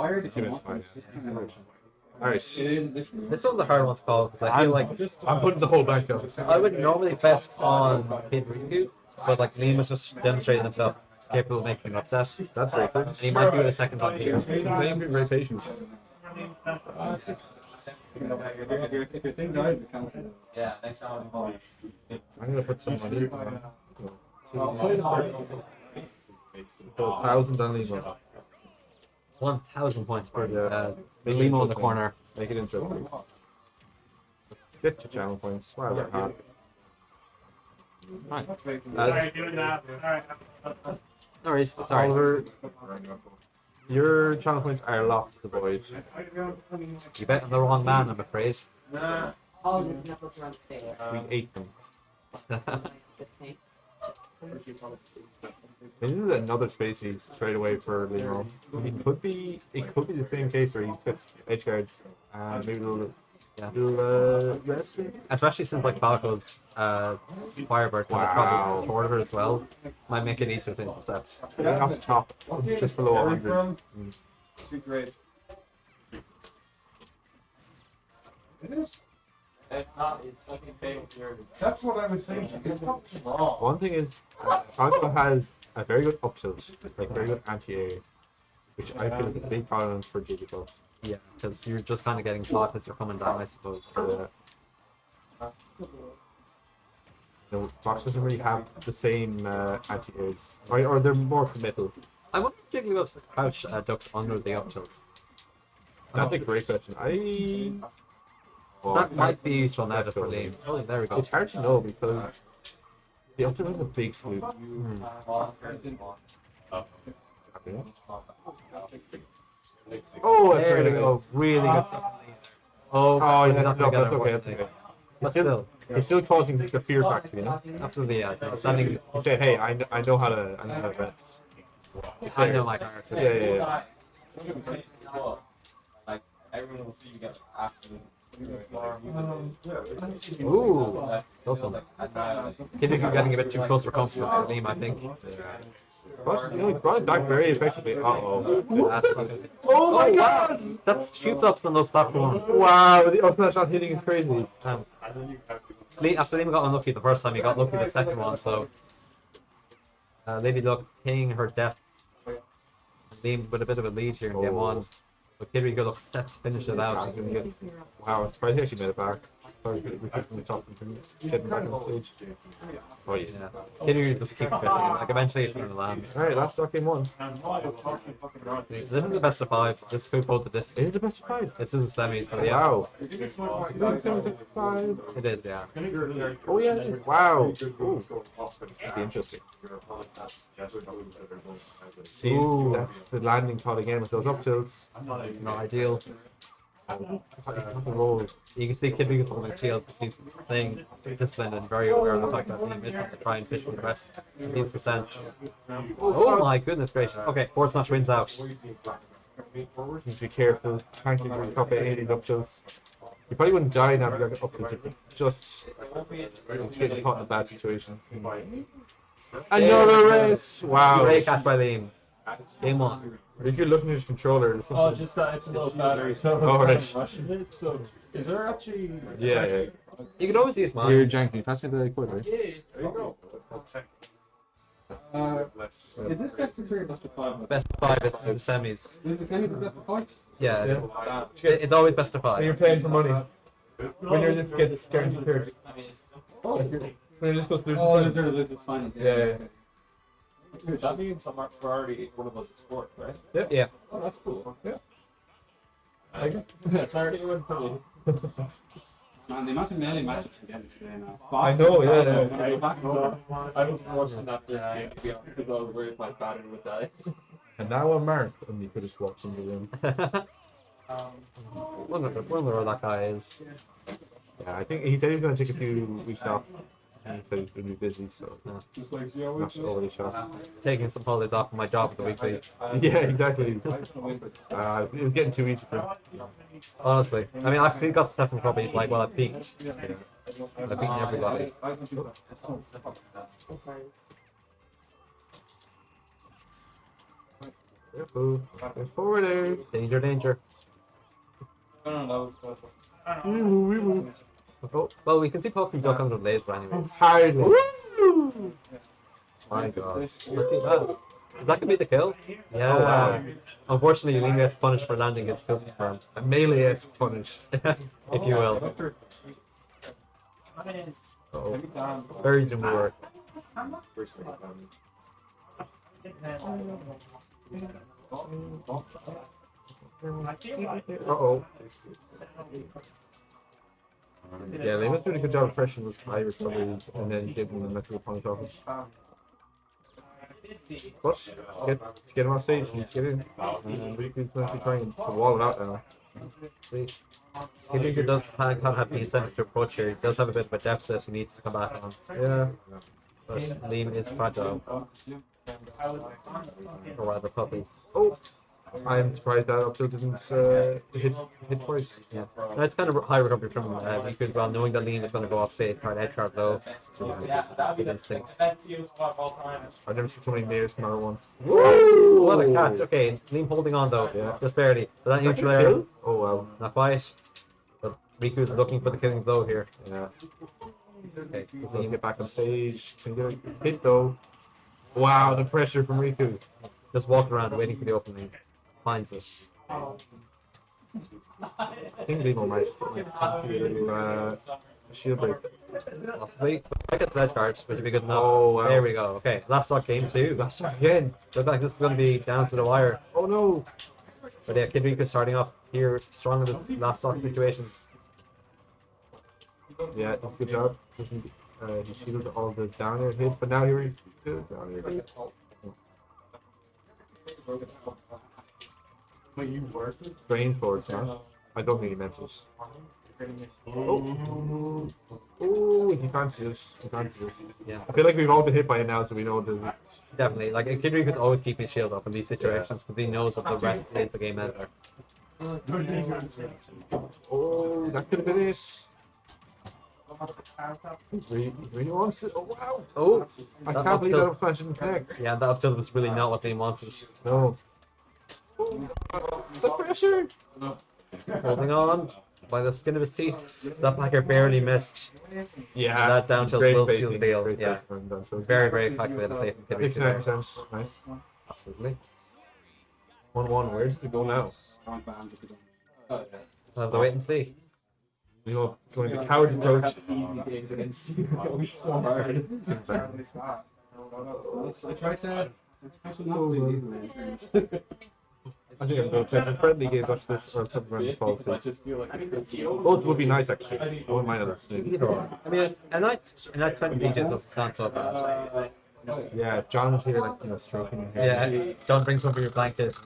Alright. This one's a hard one to call because I feel like I'm putting the whole bank up. I would normally bet on Kid Riku, but like Liam was just demonstrating himself capable of making an upset. That's very good. And he might do it a second time here. He's being very patient. If your thing dies, it cancels. Yeah, next time. I'm gonna put some money. So 1,000 on Lima. 1,000 points for Limo in the corner. Make it interesting. Let's get your channel points. Wow, we're hot. Right. Alright. No worries, sorry. Oliver, your channel points are locked to the void. You bet on the wrong man, I'm afraid. All the knuckles are on the stage. We ate them. Good thing. This is another spacey straight away for Limo. It could be the same case where he fits edge guards and maybe they'll rest. Especially since like Falco's Firebird and the Wow. Crub shorter as well, might make it easier to intercept. Off the top, just below 100. Sweet rate. It is. If not, it's fucking fatal fury. That's what I was thinking. It's not wrong. One thing is, Falco has a very good up tilt, like very good anti-air, which I feel is a big problem for digital. Yeah, because you're just kind of getting caught as you're coming down, I suppose. The box doesn't really have the same anti-airs, or they're more committal. I wonder if Jigglypuff's crouch ducks under the up tilt. That's a great question. That might be useful now just for Liam. Oh, there we go. It's hard to know because the up tilt has a big swoop. Oh, that's There we really go. good. Really good stuff. Oh, yeah, yeah, that's no, together, that's okay. That's unfortunately. okay. But still, You're still causing the fear factor, you know. absolutely, yeah. Standing, You say, hey, I know how to rest. I know my character. Yeah. Like, everyone will see you get absolute. Ooh, close one. Kid Riku getting a bit too close for comfort for Liam, I think. But, you know, he brought it back very effectively. Uh-oh. Oh my god! That's two flops on those platforms. Wow, the up smash not hitting is crazy. After Liam got unlucky the first time, he got lucky the second one, so Lady Luck paying her deaths. Liam with a bit of a lead here in game one. But Kid Rico looks set to finish it out. Wow, I'm surprised he actually made it back. Thought he could from the top and getting back on the stage. Oh yeah. Yeah. Kid Rico just keeps fishing. Like eventually it's going to land. Alright, last stock game 1. This is the best of 5s. This could hold the distance. It is the best of 5. This is the semis. So yeah. Wow. It is, yeah. Oh yeah, it is. Wow. Ooh. That'd be interesting. See, that's the landing pot again with those up tilts. Not ideal. You can see Kid Rico's holding a shield because he's playing disciplined and very aware of the fact that Liam is going to try and fish for the rest of these percents. Oh my goodness gracious. Okay, forward smash wins out. Need to be careful. Trying to top 80 up tilts. You probably wouldn't die now if you got up tilt. Just to get caught in a bad situation. Another race! Wow. Great catch by Liam. Game 1. If you're looking at his controller, there's something. just that it's a little battery, so right. So, is there actually? Yeah. You can always use mine. Here, Jang, can you pass me the quarter? There you go. Is this best of 3 or best of 5? Best of 5 is the semis. Is the semis the best of 5? Yeah, Yeah. it's always best of When you're 5. paying for money. When you're this kid, it's guaranteed third. When you're just supposed to lose. Oh, it's fine. Yeah. That means I'm already one of us is fourth, right? Yeah. Oh, that's cool. Yeah. That's already a win for me. Man, the amount of melee matches we're getting today now. I know, yeah. I was watching that because I was worried my battery would die. And now I'm Mark, and you could just walk in the room. Wonder where that guy is. Yeah, I think he said he was going to take a few weeks off. And he said he was going to be busy, so Just like she not always overly shocked. Taking some holidays off from my job at the weekly. Yeah, exactly. It was getting too easy for him. Honestly. I mean, I think got to 7 properties like, well, I peaked. I've beaten everybody. Careful. Go forward there. Danger, danger. Oh, well, we can see Pokemon Duck under the laser anyway. Hardly. My god. Not too bad. Is that gonna be the kill? Yeah. Oh, wow. Unfortunately, Liam gets punished for landing his kill confirmed. A melee-esque punish. If you will. Oh, very demure. Uh-oh. Yeah, they must do a good job of pressing those high recoveries and then giving them a metal punish off it. But to get him on stage, he needs to get in. And Riku's going to be trying to wall it out now. See, Kid does kind of have the incentive to approach here. He does have a bit of a deficit he needs to come back on. Yeah. But Liam is fragile. Or rather, puppies. Oh! I'm surprised that up tilt didn't hit twice. Yeah. And it's kind of high recovery from Riku as well, knowing that Liam is going to go off stage, try to edge guard low. Good instinct. I've never seen so many nairs come out at once. Woo! What a catch. Okay, Liam holding on though. Yeah. Just barely. But that neutral air, Oh wow. not quite. But Riku's looking for the killing blow here. Yeah. Okay, Let's get back on stage. Can get a hit though. Wow, the pressure from Riku. just walking around waiting for the opening. Finds it. I think Limo might fancy a little shield break. Possibly. I get edge guard, which would be good enough. Oh, wow. There we go. Okay, last stock game 2. That's again. Look like this is going to be down to the wire. Oh no. But yeah, Kid Rico starting off here strong in this last stock situation. Yeah, that's a good job. He shielded all the down air hits, but now here we go. Down air hits. But you work with Strain forward smash. I don't think he meant this. Oh, he fancies this. He fancies this. Yeah, I feel like we've all been hit by it now, so we know that. definitely. Like Kid Rico's always keeping his shield up in these situations because he knows that the rest plays the game editor. Oh, that could have been it. He really wants to. Oh wow! Oh, I that can't believe up that tilt- up smash didn't connect. Yeah, that up tilt was really not what they wanted. No. The pressure! Holding on. by the skin of his teeth. That backer barely missed. Yeah. That down tilt great will spacing, seal the deal. great Yeah. spacing on down tilt. Very, very calculated play from Kid Riku there. 69%. Nice. Absolutely. 1-1. Where does it go now? Oh, yeah. We'll have to wait and see. We know going the coward approach. Easy games against you. It's always so hard. I try to not play these man. I think I'm going to say some friendly games after this or something around the fall. I just feel like Both would be nice actually. I wouldn't mind that. Either or. I mean, a night spent in DJs doesn't sound so bad. Yeah, John's here like stroking your hair. Yeah, John brings over your blanket.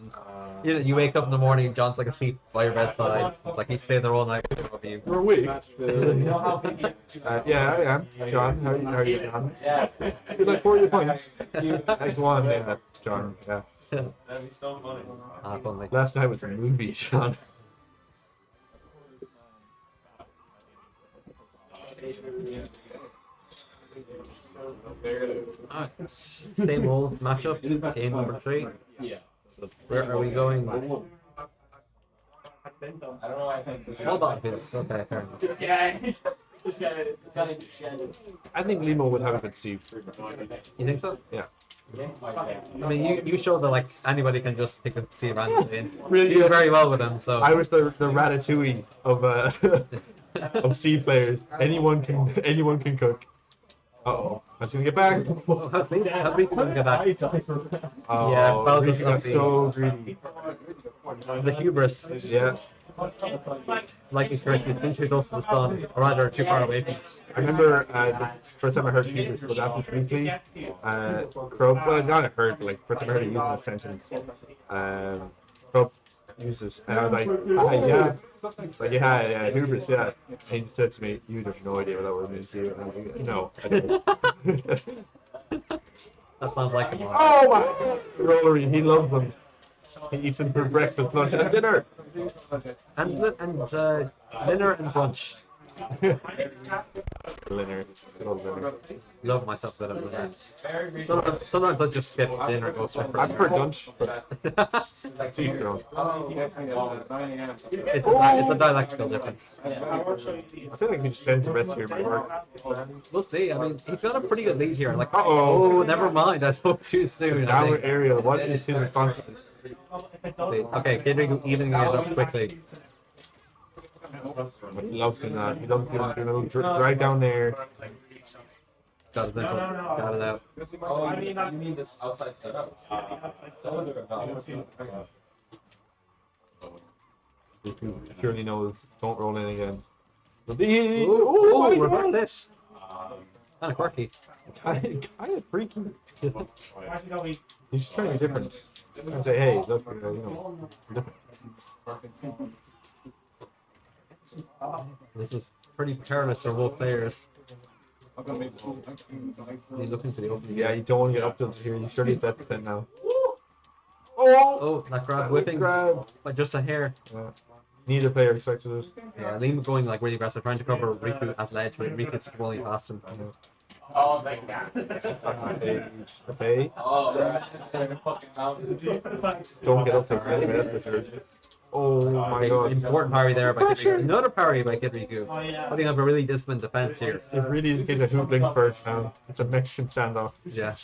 And, you wake up in the morning, John's like asleep by your bedside. It's like he's staying there all night. We're weak. Yeah, I am. John, how are you, John? You're like 40 points. I just want to name that, John. Yeah. That'd be so funny. Funny. Last night was a movie, John. Alright. Same old matchup. Team number 3. yeah. So where are we going? I don't know why I think this. Hold on, Felix. Okay, fair enough. This guy got into shed. I think Limo would have a good Steve. You think so? Yeah. I mean, you showed that like anybody can just pick up C randomly and Really, do yeah. very well with them. So I was the Ratatouille of of Steve players. Anyone can cook. Uh-oh. I was gonna get back. how's Lee gonna get back? Oh, Yeah, Falcons Ricky got of the- so greedy. The hubris, Yeah. like he's currently been too close to the sun, or rather too far away from us. I remember the first time I heard Hubris was FightHouse Weekly. Crub, well, not I heard, but like, first time I heard it used in a sentence. Crub used it, and I was like, yeah. It's like, yeah, Hubris, yeah. And he just said to me, you have no idea what that word means to you. And I was like, no, I don't. That sounds like him. Oh my god! Rollery, he loves them. He eats them for breakfast, lunch, and dinner. And dinner and brunch. Linner. Good old Linner. Love myself a bit of that. Sometimes I just skip dinner and go straight for I prefer lunch, but it's easy though. It's a dialectical difference. I think I can just send the rest of your work. We'll see. I mean, he's got a pretty good lead here. Like, Uh-oh. oh, never mind. I spoke too soon. I Downward think. area, what is his response to this? Let's see. Okay, Kidrick evening it up quickly. He loves doing that. He loves doing a little drag down there. Got his info. Got it out. Oh, you mean this outside setup? Surely knows, don't roll in again. Oh, we're back this. Kind of quirky. Kind of freaky. He's just trying to be different. And say, hey, look, we're different. This is pretty perilous for both players. He's looking for the opening. Yeah, you don't want to get up to here. You surely have that percent now. Oh, that grab whipping Grab. by just a hair. Yeah. Neither player expected it. Yeah, Liam going like really aggressive, trying to cover Riku as ledge, but Riku's rolling past him. Oh, thank God. Okay. Oh, Don't get up to it. Oh my Big, god. important parry there by Kid Riku. Another parry by Kid Riku. Putting up a really disciplined defense here. It really is a case of who blinks first now. It's a Mexican standoff. Yeah.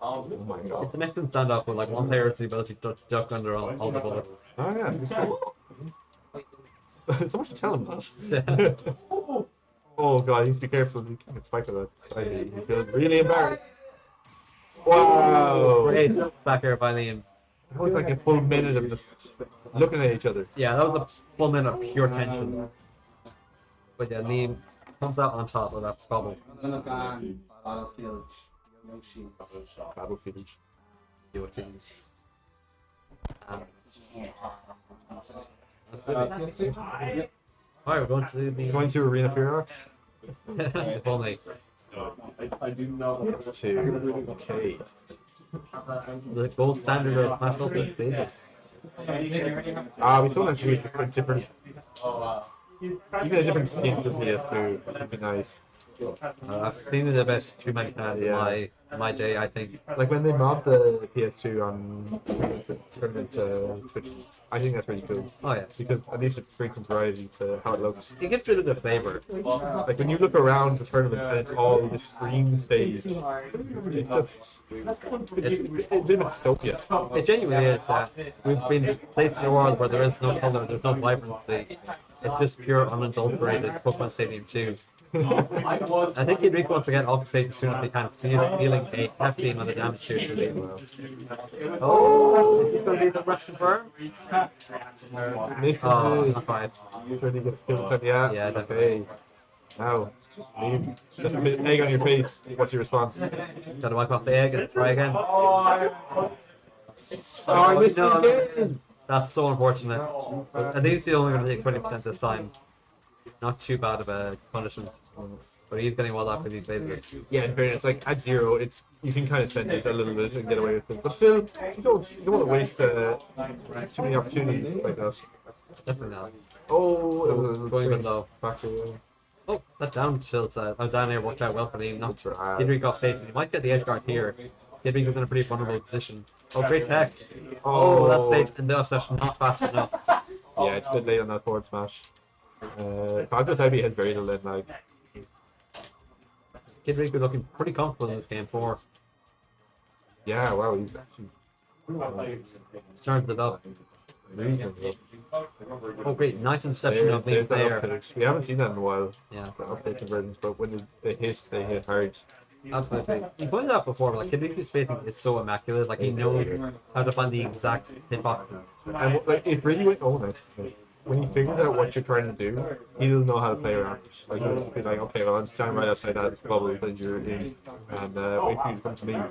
Oh my god. It's a Mexican standoff with like one player with the ability to duck under all the bullets. Oh yeah. So much to tell him that. Oh god, he needs to be careful. He can get spiked with that. He feels really embarrassed. Wow. Great back air by Liam. That was like a full minute of just looking at each other. Yeah, that was a full minute of pure tension. But yeah, Liam comes out on top of that squabble. I'm gonna ban Battlefield Yoshi. Battlefield. Yotis. Yep. Alright, we're going to the Going to Arena Ferox? if only. I do know. It's to okay. The gold standard of match opening stages. We sometimes use just put different, even a different skin to PS2 would be nice. I've seen it a bit too many times in Yeah. my my day, I think. Like when they mod the PS2 on tournament switches, I think that's really cool. Oh yeah. Because at least it brings some variety to how it looks. It gives it a bit of flavour. Like when you look around the tournament and it's all this green stage, it's a bit of dystopia. It genuinely is that we've been placed in a world where there is no colour, there's no vibrancy. It's just pure unadulterated Pokemon Stadium 2. I think Kid Rico wants to get off the stage as soon as he can, because he is dealing a hefty amount of damage to it. Oh, is this going to be the rush confirm? This Oh, is not quite. really good skills. Yeah. Yeah, Okay. Now, leave. Just a bit of egg on your face. What's your response? Gotta wipe off the egg and try again. Oh, I missed it again. That's so unfortunate. But at least he's only going to take 20% this time. Not too bad of a punishment. But he's getting well after these days. Yeah, in fairness, like at 0, it's you can kind of send it a little bit and get away with it. But still, you don't want to waste too many opportunities like that. Definitely not. Oh, it was Going a bit low. Factory. Oh, that down tilts. Down air worked out well for the not Right. Kidrick off stage. He might get the edge guard here. Kidrick was in a pretty vulnerable position. Oh, great tech. Oh. Oh, that stage and the offset not fast enough. Yeah, it's a bit late on that forward smash. Falco's Ivy has very little in, like. Kidrick was looking pretty comfortable in this game 4. Yeah, wow, he's actually Started it up. really good. Oh, great. Nice interception of There's Liam that there. update. We haven't seen that in a while, Yeah, the update conversions, but when they hit hard. absolutely. You pointed out before, but like Kidricky's spacing is so immaculate. Like he knows how to find the exact hitboxes. And like, it really went on it. When he figures out what you're trying to do, he'll know how to play around it. Like, he'll be like, okay, well, I'm standing right outside that bubble that you're in, and wait for you to come to me. And,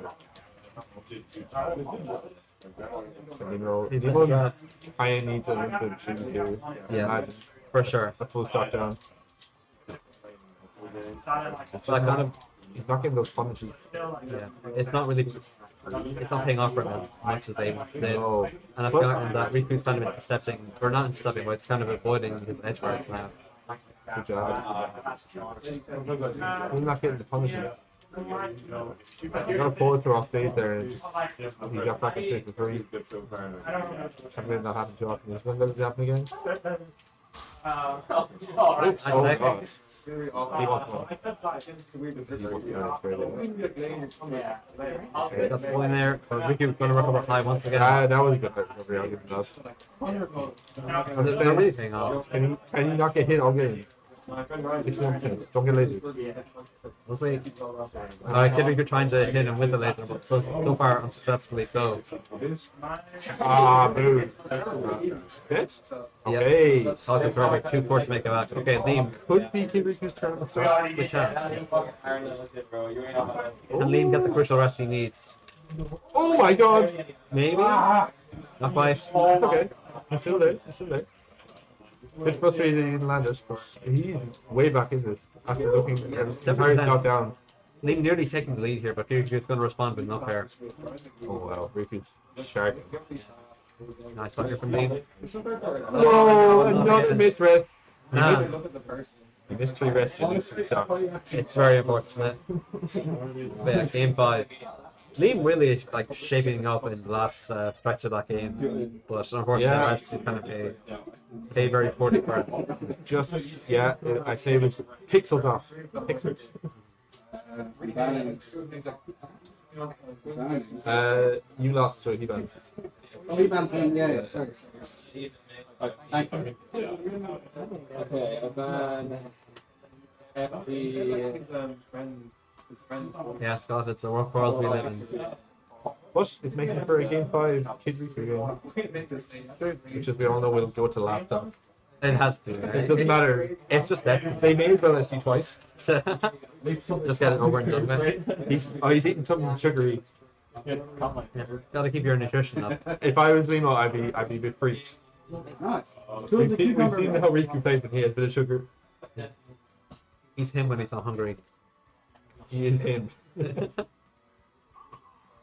you know, Demon kind of needs a little bit of shooting too. Yeah, for sure. A full shot down. So that kind of He's not getting those punishes. yeah, it's not really it's not paying off for him as much as they once did. No. And I've gotten that Riku's kind of intercepting, or not intercepting, but it's kind of avoiding his edge guards now. Good job. He's not getting the punishes. You got a forward throw off stage there and just he got back in 6 for 3. Can't believe that happened too often. Is that going to happen again? Nice tech. He wants one. Got the point there. But Riku's going to recover high once again. That was a good recovery, I'll give him that. And they're really paying off. Can you not get hit all game? It's not don't get lazy. We'll see. Kid Riku trying to hit him with the laser, but so far unsuccessfully so. Ah, boo. Bitch? Okay. Falcon Thrower 2 4 to make it back. Okay, Liam. Could be Kid Riku's turn to start. Good chance. Can Liam get the crucial rest he needs? Oh my god! Maybe? Not quite. It's okay. He's still there. He's still there. Bit frustrated he didn't land it, but he's way back in this after looking at his entire shot down. Liam nearly taking the lead here, but Riku's going to respond with no fair. Oh wow, Riku's sharp. Nice fucker from Liam. No, another missed rest. Nah, He missed 3 rests in this shot. it's very unfortunate. But yeah, game 5. Liam really is like shaping up in the last stretch of that game, but unfortunately, Yeah. the rest is kind of pay very poorly for it. Just, yeah, I say it was pixels off. Pixels. You lost, so he bans. Oh, he bans him, yeah, sorry. Thank you. Okay, I ban Yeah, Scott, it's a rough world we live in. But it's making it for a game 5 Kid Riku game. Which, as we all know, will go to last time. It has to. It doesn't matter. It's just that. They may as well SD twice. Just get it over and done with. He's eating something sugary. Yeah, gotta keep your nutrition up. If I was Limo, I'd be a bit freaked. Nice. We've seen how Riku plays when he has a bit of sugar. He's him when he's not hungry. He is him.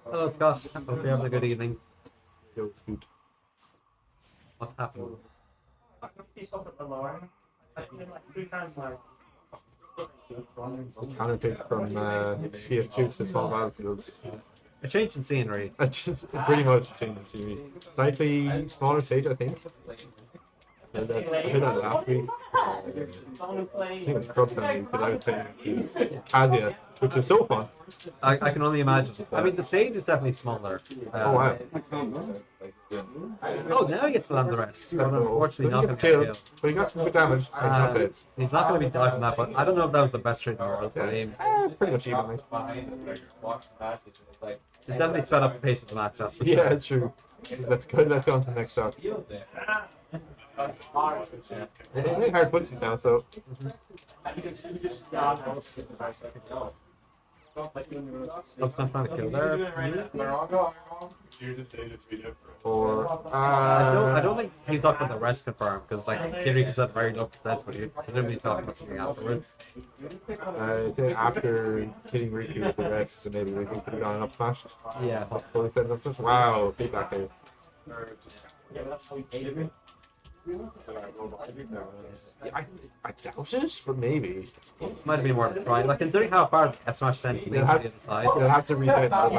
Hello, Scott. Hope you're having a good evening. Yo, it's good. What's happening? Counter pick from PS2 to small battlefields. A change in scenery. Just pretty much changed the series. Slightly smaller stage, I think. I heard that last week. I think it was Crub that put out things to Kazuya, which was so fun. I can only imagine. I mean, the stage is definitely smaller. Oh wow. Oh, now he gets to land the rest. But unfortunately, not going to kill. kill. But he got some good damage. And not dead. He's not going to be diving that, but I don't know if that was the best trade in the world for him. It's pretty much evenly. It definitely sped up the pace of the match, that's for Yeah, sure. it's true. Let's go on to the next shot. It's hard footsies now, so. Let's not trying to kill there. Or I don't think he's talking about the rest confirmed, because like Kiri is at very low percent, but he's presumably talking about something afterwards. I think after hitting Riku with the rest, so maybe Riku could have gone up smashed. Yeah. Possibly set it up smash. Wow, big back air. I doubt it, but maybe. Might have been more of a try. Like considering how far S Smash sent to the other side. They'll have to reset the back.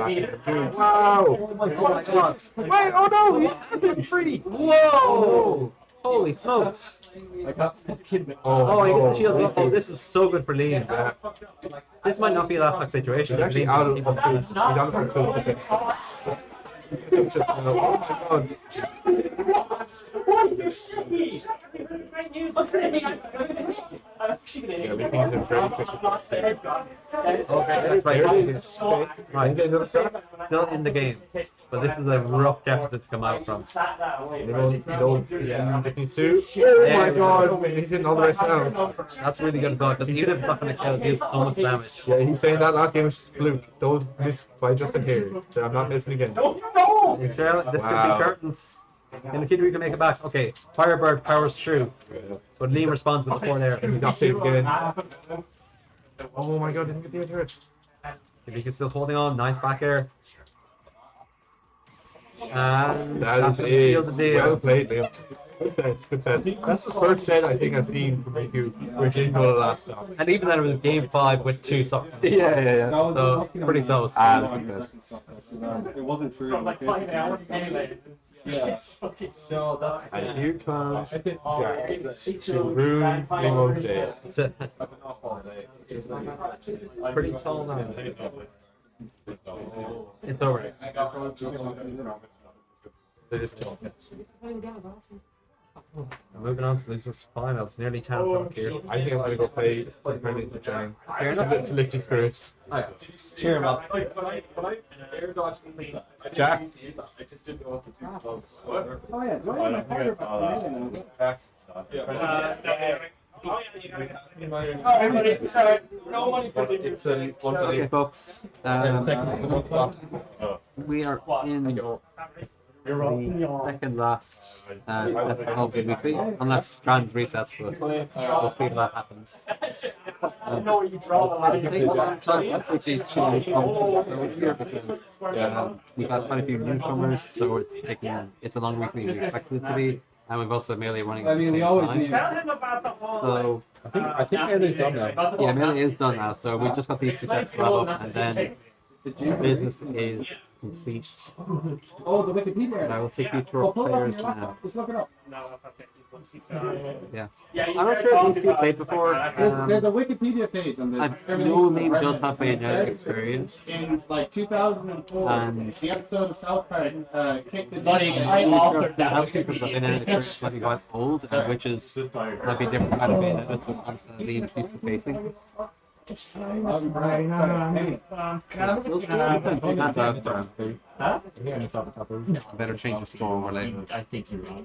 Wow! Oh my god! Wait, oh no! He hit free! Whoa! Holy smokes! Oh, he gets the shield. Oh, this is so good for Lee. This might not be a last knock situation. He's actually out of the He's out of the Oh my god. Yeah, we think it's very tricky. Okay, that's right. Right, still in the game, but this is a rough deficit to come out from. Oh my god, he's hitting all the rest now. That's really good as well, because even if it's not going to kill, it deals so much damage. Yeah, he's saying that last game was fluke. Those missed by Justin here. So I'm not missing again. Michelle, this could be curtains. Can the Kid Rika make it back? Okay, Firebird powers through, but Liam responds with the 4 there. He's not safe again. Oh my god, didn't get the air turret. Kid Rika's still holding on, nice back air. And That that's is gonna seal it. the deal. Well played, Liam. Good set. That's the first set I think I've seen from Riku, which didn't go the last stop. And even then it was game 5 with 2 sucks. Yeah. So, pretty close. It wasn't true. Like 5 hours anyway. Yes. So And here comes Jack to ruin Limo's day. Pretty tall now. It's over. They just told Moving on to losers finals. Nearly 10 o'clock here. I think I'm gonna go play some friendly with Jang. Fair enough. To lick his spirits. Oh, yeah. Cheer him up. Jack. Oh yeah, do I have It's a one Okay, folks. We are in the second last FightHouse Weekly, unless trans resets, but we'll see if that happens. It takes a long time this weekly to come to it's here because we've had quite a few newcomers, so it's a long weekly we expected it to be, and we've also Melee running at the same time. So I think Melee's done now. yeah, Melee is done now, so we've just got these two sets to wrap up, and then business is complete. Oh, the Wikipedia. And I will take you to our players now. Just look it up. Yeah. I'm not sure if these two played before. There's a Wikipedia page on this. I know name does have Bayonetta experience. In like 2004, And the episode of South Park kicked the Buddy, I authored that have people that Bayonetta experience might be quite old, and which is might be different out of Bayonetta to honestly Liam's used to facing. We'll see what we think. That's after. Better change the score over later. I think you're right.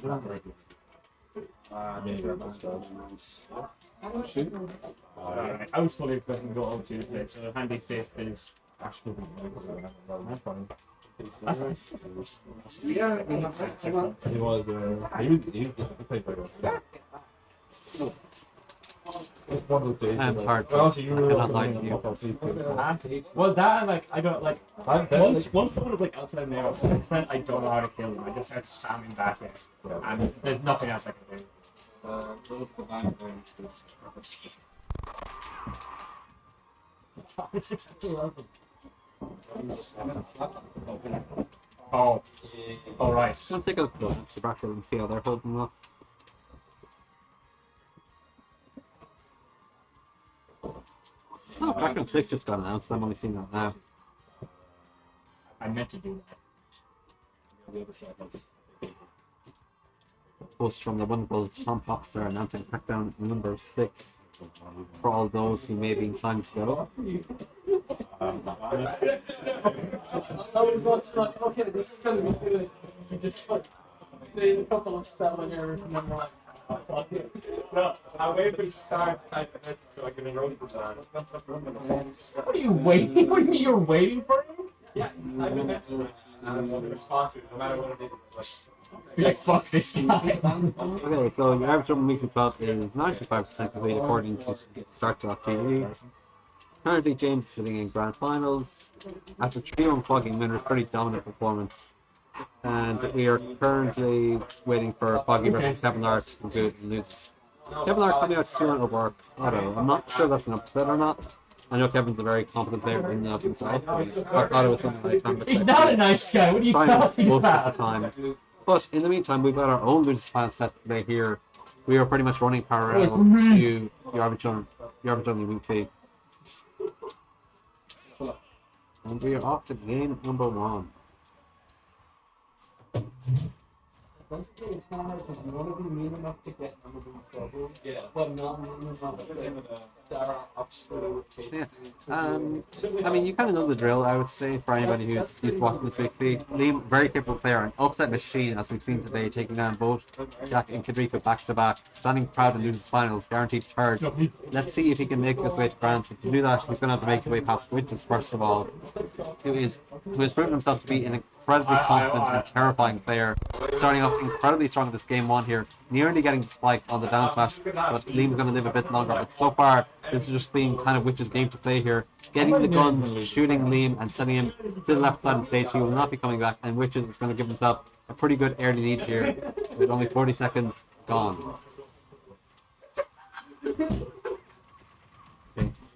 I was fully expecting to go over to the place, so handy fifth is actually He was played by well. One of those days. And hard. Well, I cannot lie to you. well, that like I don't like once someone is like outside the area, I don't know how to kill them. I just start spamming back in, and there's nothing else I can do. Oh, all right. Let's take a look at the answer bracket and see how they're holding up. Oh, bracket 6 just got announced. I'm only seeing that now. I meant to do that. Post from the wonderful Tom Popstar announcing Crackdown number 6 for all those who may be inclined to go. I was watching like, okay, this is gonna be good. We just like made a couple of spelling errors and then we're like, No, I waited for you to start to type the message so I can roast the time. What are you waiting? What do you mean you're waiting for him? Yeah, type a message and I'm respond to it, no matter what it is. Be like, fuck this guy. Okay, so your average open weekly plot is 95% complete according to start.tv. Currently, James is sitting in grand finals after 3 unplugging winners, pretty dominant performance. And we are currently waiting for Foggy versus Kevin Hart to do lose. Kevin Hart coming out 2-1 over Otto. I'm not sure that's an upset or not. I know Kevin's a very competent player in the open side. Otto is something like that. He's not a nice guy. What are you talking Most about? of the time. But in the meantime, we've got our own losers final set today here. We are pretty much running parallel to your average only weekly. And we are off to game number 1. basically it's kind of hard because you want to be mean enough to get number one trouble, but not mean enough to get that are actually Yeah. I mean, you kind of know the drill, I would say, for anybody who's watching this weekly. Liam, very capable player, an upset machine, as we've seen today, taking down both Jack and Kadrika back to back, standing proud in losers finals, guaranteed third. Let's see if he can make his way to grand. But to do that, he's going to have to make his way past Witches, first of all, who has proven himself to be an incredibly competent and terrifying player, starting off incredibly strong in this game 1 here, nearly getting the spike on the down smash, but Liam's going to live a bit longer. But so far, this has just been kind of Witch's game to play here, getting the guns, shooting Liam and sending him to the left side of the stage. He will not be coming back, and Witches is going to give himself a pretty good early lead here with only 40 seconds gone. Okay,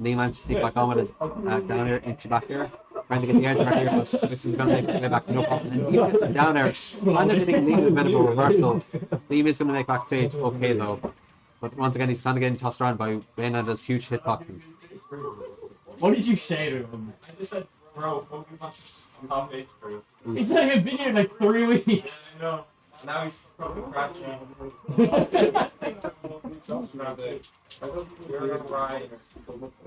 Liam managed to sneak back on with it down here into back here. Trying to get the edge right here, but Witch is going to make his way back, no problem. And even with the down air, kind of hitting Liam a bit of a reversal. Liam is going to make backstage okay though. But once again, he's kind of getting tossed around by Bayoneta's huge hitboxes. What did you say to him? I just said, bro, focus on top 8 first. He's not even been here in like 3 weeks. No, now he's probably crashing.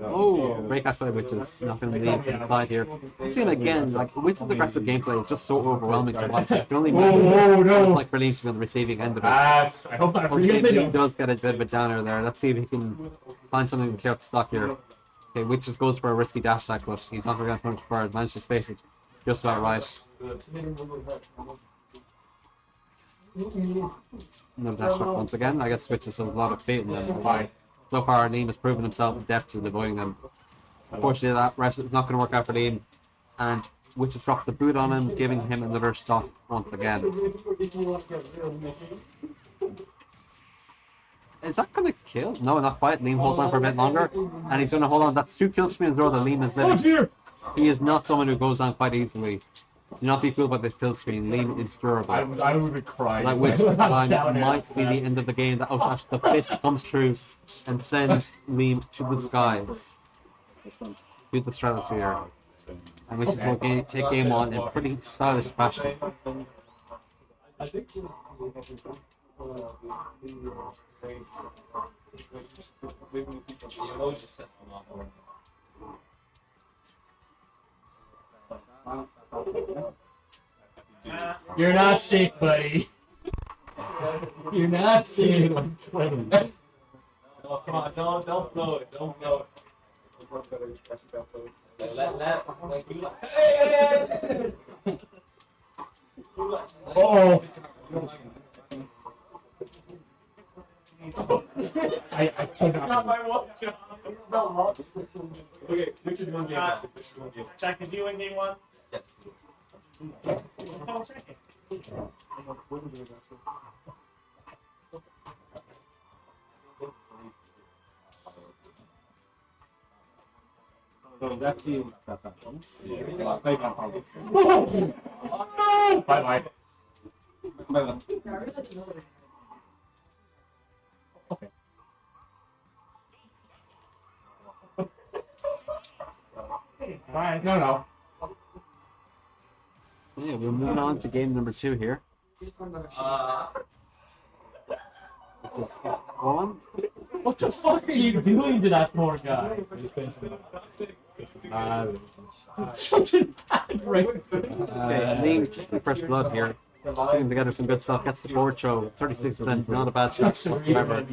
Oh, break out by Witches, not going to lead to the slide here. Actually, again, like Witches' aggressive gameplay is just so overwhelming to watch. You can only no. like Berlin to be on the receiving end of it. I hope I Okay, forget Liam does get a bit of a downer there. Let's see if he can find something to clear out the stock here. Okay, Witches goes for a risky dash attack, but he's not going to punch forward. Managed to space it just about right. No dash attack once again. I guess Witches has a lot of faith in them. But so far, Liam has proven himself adept at avoiding them. Unfortunately, that rest is not going to work out for Liam, and Witches drops the boot on him, giving him another stock once again. Is that going to kill? No, not quite. Liam holds on for a bit longer, and he's going to hold on. That's 2 kills for me as well that Liam is living. Oh dear! He is not someone who goes down quite easily. Do not be fooled by this kill screen. Liam is durable. I would have cried. That which time might be the end of the game. That slash the fist comes through and sends Liam to the skies, to the stratosphere, and which will take game 1 in pretty stylish fashion. I think the emoji sets them off. You're not safe, buddy. You're not safe. No, come on, don't blow it, don't blow it. Hey! Oh. I cannot. Not my watch. It's not hot. Okay, which is one game? Which is one game? Jack, did you win game 1? Yes. Double check it. So that is that's that one. Play one problem. No! Bye bye. Okay. Fine. No. Yeah, we're moving on to game number 2 here. Which is on. What the fuck are you doing to that poor guy? Fucking bad, right? Liam taking first blood here. Putting together some good stuff. Gets the board show. 36%, not a bad start whatsoever.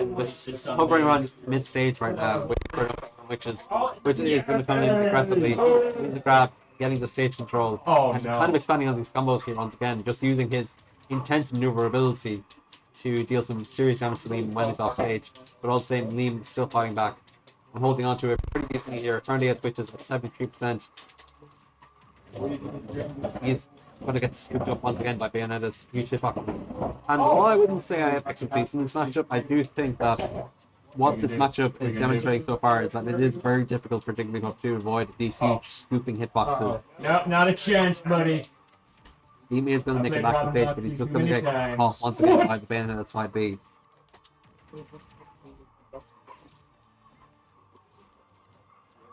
Just hovering around mid stage right now, waiting for which is going to come in aggressively, in the grab, getting the stage control, and kind of expanding on these combos here once again, just using his intense maneuverability to deal some serious damage to Liam when he's off stage. But all the same, Liam is still fighting back and holding on to it pretty decently here. Currently has switches at 73%. He's going to get scooped up once again by Bayonetta's huge hitbox. And while I wouldn't say I have expertise in this matchup, I do think that what this matchup is demonstrating so far is that it is very difficult for Jigglypuff to avoid these huge scooping hitboxes. No, not a chance, buddy. Liam is going to make it back to stage, but he's just going to get caught once again by the Bayonetta's side B.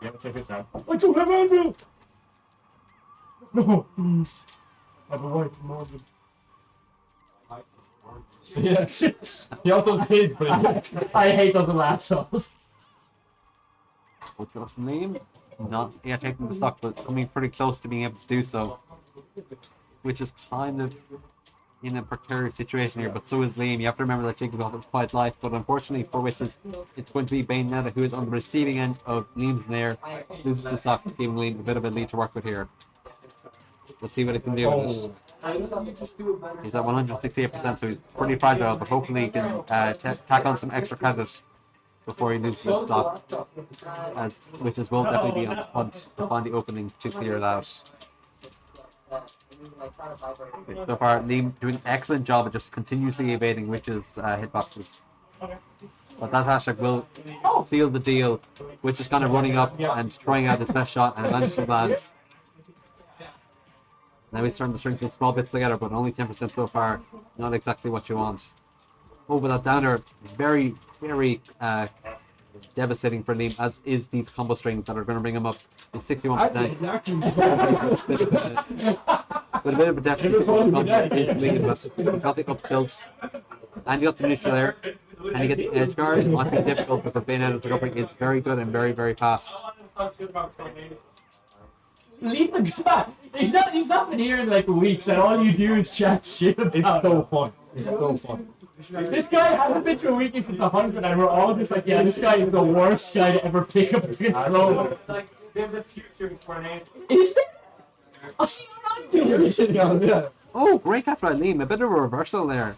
Yeah, check this out. I don't have anvil! No, please. I have a white margin. Yeah, he also hates, but I hate those assholes. What's up from Liam? Not yet taking the stock, but coming pretty close to being able to do so. Which is kind of in a precarious situation here, but so is Liam. You have to remember that Jigglypuff is quite light, but unfortunately for Witches, it's going to be Bayonetta who is on the receiving end of Liam's nair, loses the stock, giving Liam a bit of a lead to work with here. Let's see what he can do with this. He's at 168%, so he's pretty fragile, but hopefully he can tack on some extra credit before he loses the stock, as Witches will definitely be on the hunt to find the openings to clear it out. Okay, so far, Liam doing an excellent job of just continuously evading Witch's hitboxes. But that hashtag will seal the deal. Witch is kind of running up and trying out his best shot and eventually land. Now he's starting to string some small bits together, but only 10% so far. Not exactly what you want. Oh, but that downer, very, very devastating for Liam, as is these combo strings that are going to bring him up to 61%. With a bit of a deficit is Liam, but he's got the up tilts, and he got the neutral air, and he get the edge guard. It might be difficult because Bayonetta's recovery is very good and very, very fast. Leave the guy. He's not been here in like weeks, and all you do is chat shit about It's so fun. It's so fun. This guy hasn't been through a weekly since 100, and we're all just like, yeah, this guy is the worst guy to ever pick up a throw. There's a future for an name. Is there? I'll see what I'm doing. Oh, great catch by Liam. A bit of a reversal there.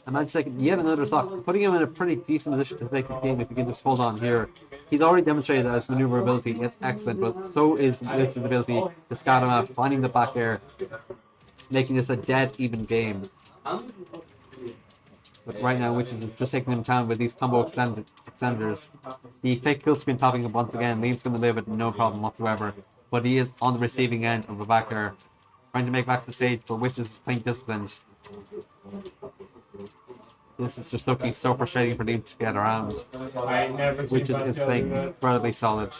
And managed to take yet another stock, putting him in a pretty decent position to take this game if he can just hold on here. He's already demonstrated that his maneuverability is excellent, but so is Witch's ability to scout him out, finding the back air, making this a dead even game. But right now, Witch is just taking him down with these combo extenders. The fake kill screen popping up once again. Liam's going to live it, no problem whatsoever. But he is on the receiving end of a back air, trying to make back the stage, but Witch is playing disciplined. This is just looking so frustrating for Liam to get around. Witch is playing incredibly solid.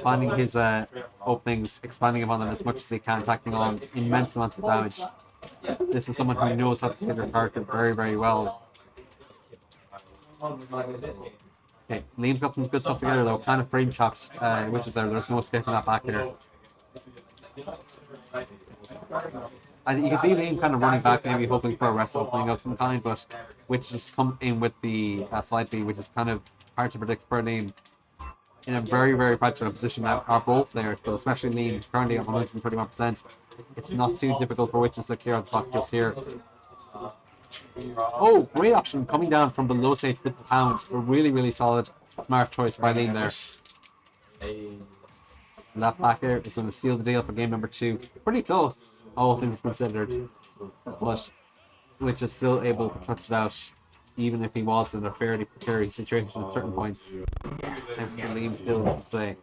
Finding his openings, expanding upon them as much as he can, tacking on immense amounts of damage. This is someone who knows how to play their character very, very well. Okay, Liam's got some good stuff together though, kind of frame chops, Witch is there, there's no escaping that back here. And you can see Liam kind of running back, maybe hoping for a rest opening of some kind, but Witch just comes in with the side B, which is kind of hard to predict for Liam. In a very, very fragile position that are both there, but especially Liam currently at 131%. It's not too difficult for Witches to clear out the stock just here. Oh, great option coming down from below stage with the pound. A really, really solid, smart choice by Liam there. And that back air is going to seal the deal for game number 2. Pretty close, all things considered. But Witch is still able to touch it out, even if he was in a fairly precarious situation at certain points. Thanks to Liam still to play.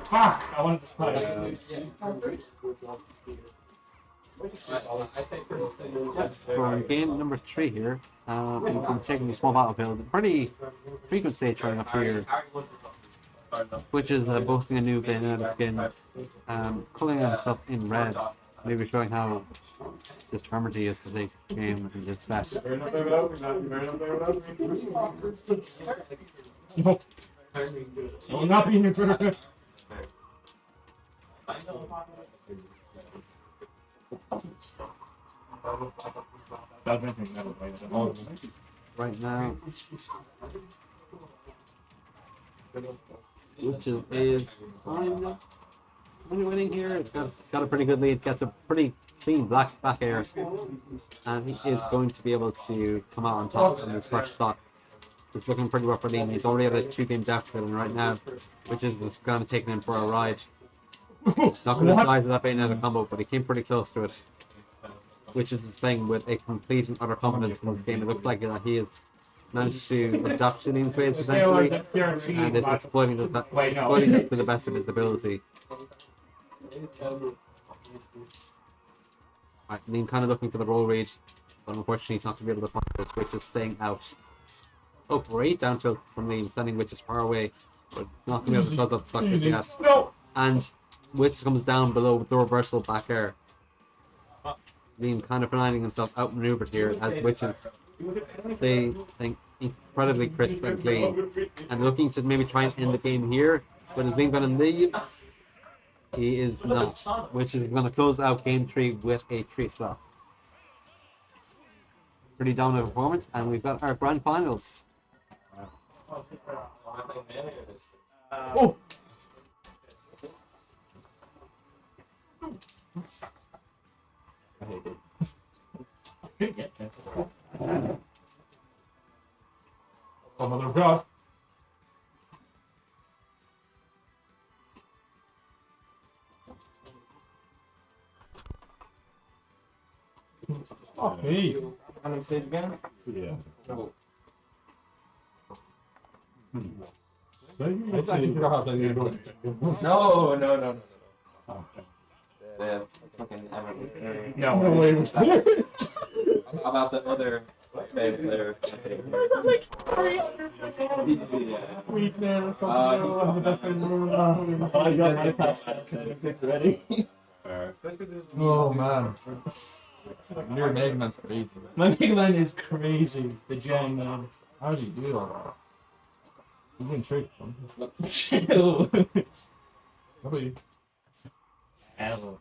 Fuck! I wanted to spike. For game number 3 here, we've been taking a small battlefield. Pretty good stage running up here, which is boasting a new Bayonetta skin, calling himself in red, maybe showing how determined he is to take this game and this set. No. I will not be in your Twitter. Right now, which is kind of winning here. Got a pretty good lead, gets a pretty clean back air, and he is going to be able to come out on top in his first stock. It's looking pretty rough for Liam. He's already at a 2-game deficit, and right now, which is just going to take him for a ride. It's not going to fly to that Bayonetta combo, but he came pretty close to it. Which is playing with a complete and utter confidence in this game. It looks like that he has managed to adapt to Liam's ways potentially, and is exploiting it to the best of his ability. Right, Liam kind of looking for the roll read, but unfortunately he's not going to be able to find it. Witch is staying out. Oh, great down tilt from Liam, sending Witches far away, but it's not going to be able to close out the stock just yet. No. And Witch comes down below with the reversal back air. Liam kind of finding himself outmaneuvered here as Witches they think incredibly crisp and clean, and looking to maybe try and end the game here. But is Liam going to leave? He is not. Witches is going to close out game 3 with a 3-slot. Pretty dominant performance, and we've got our grand finals. Oh. I hate this. Oh, mother of God. Oh, hey. On stage again? Yeah. I actually forgot how to do it. No. The fucking No way. About the other player. Weak man or something. I got my pass ready. Oh man. Your Mega Man's crazy. My Mega Man is crazy. The Jang man. How did you do all that? You can trick them. Chill. Nobody. Ever.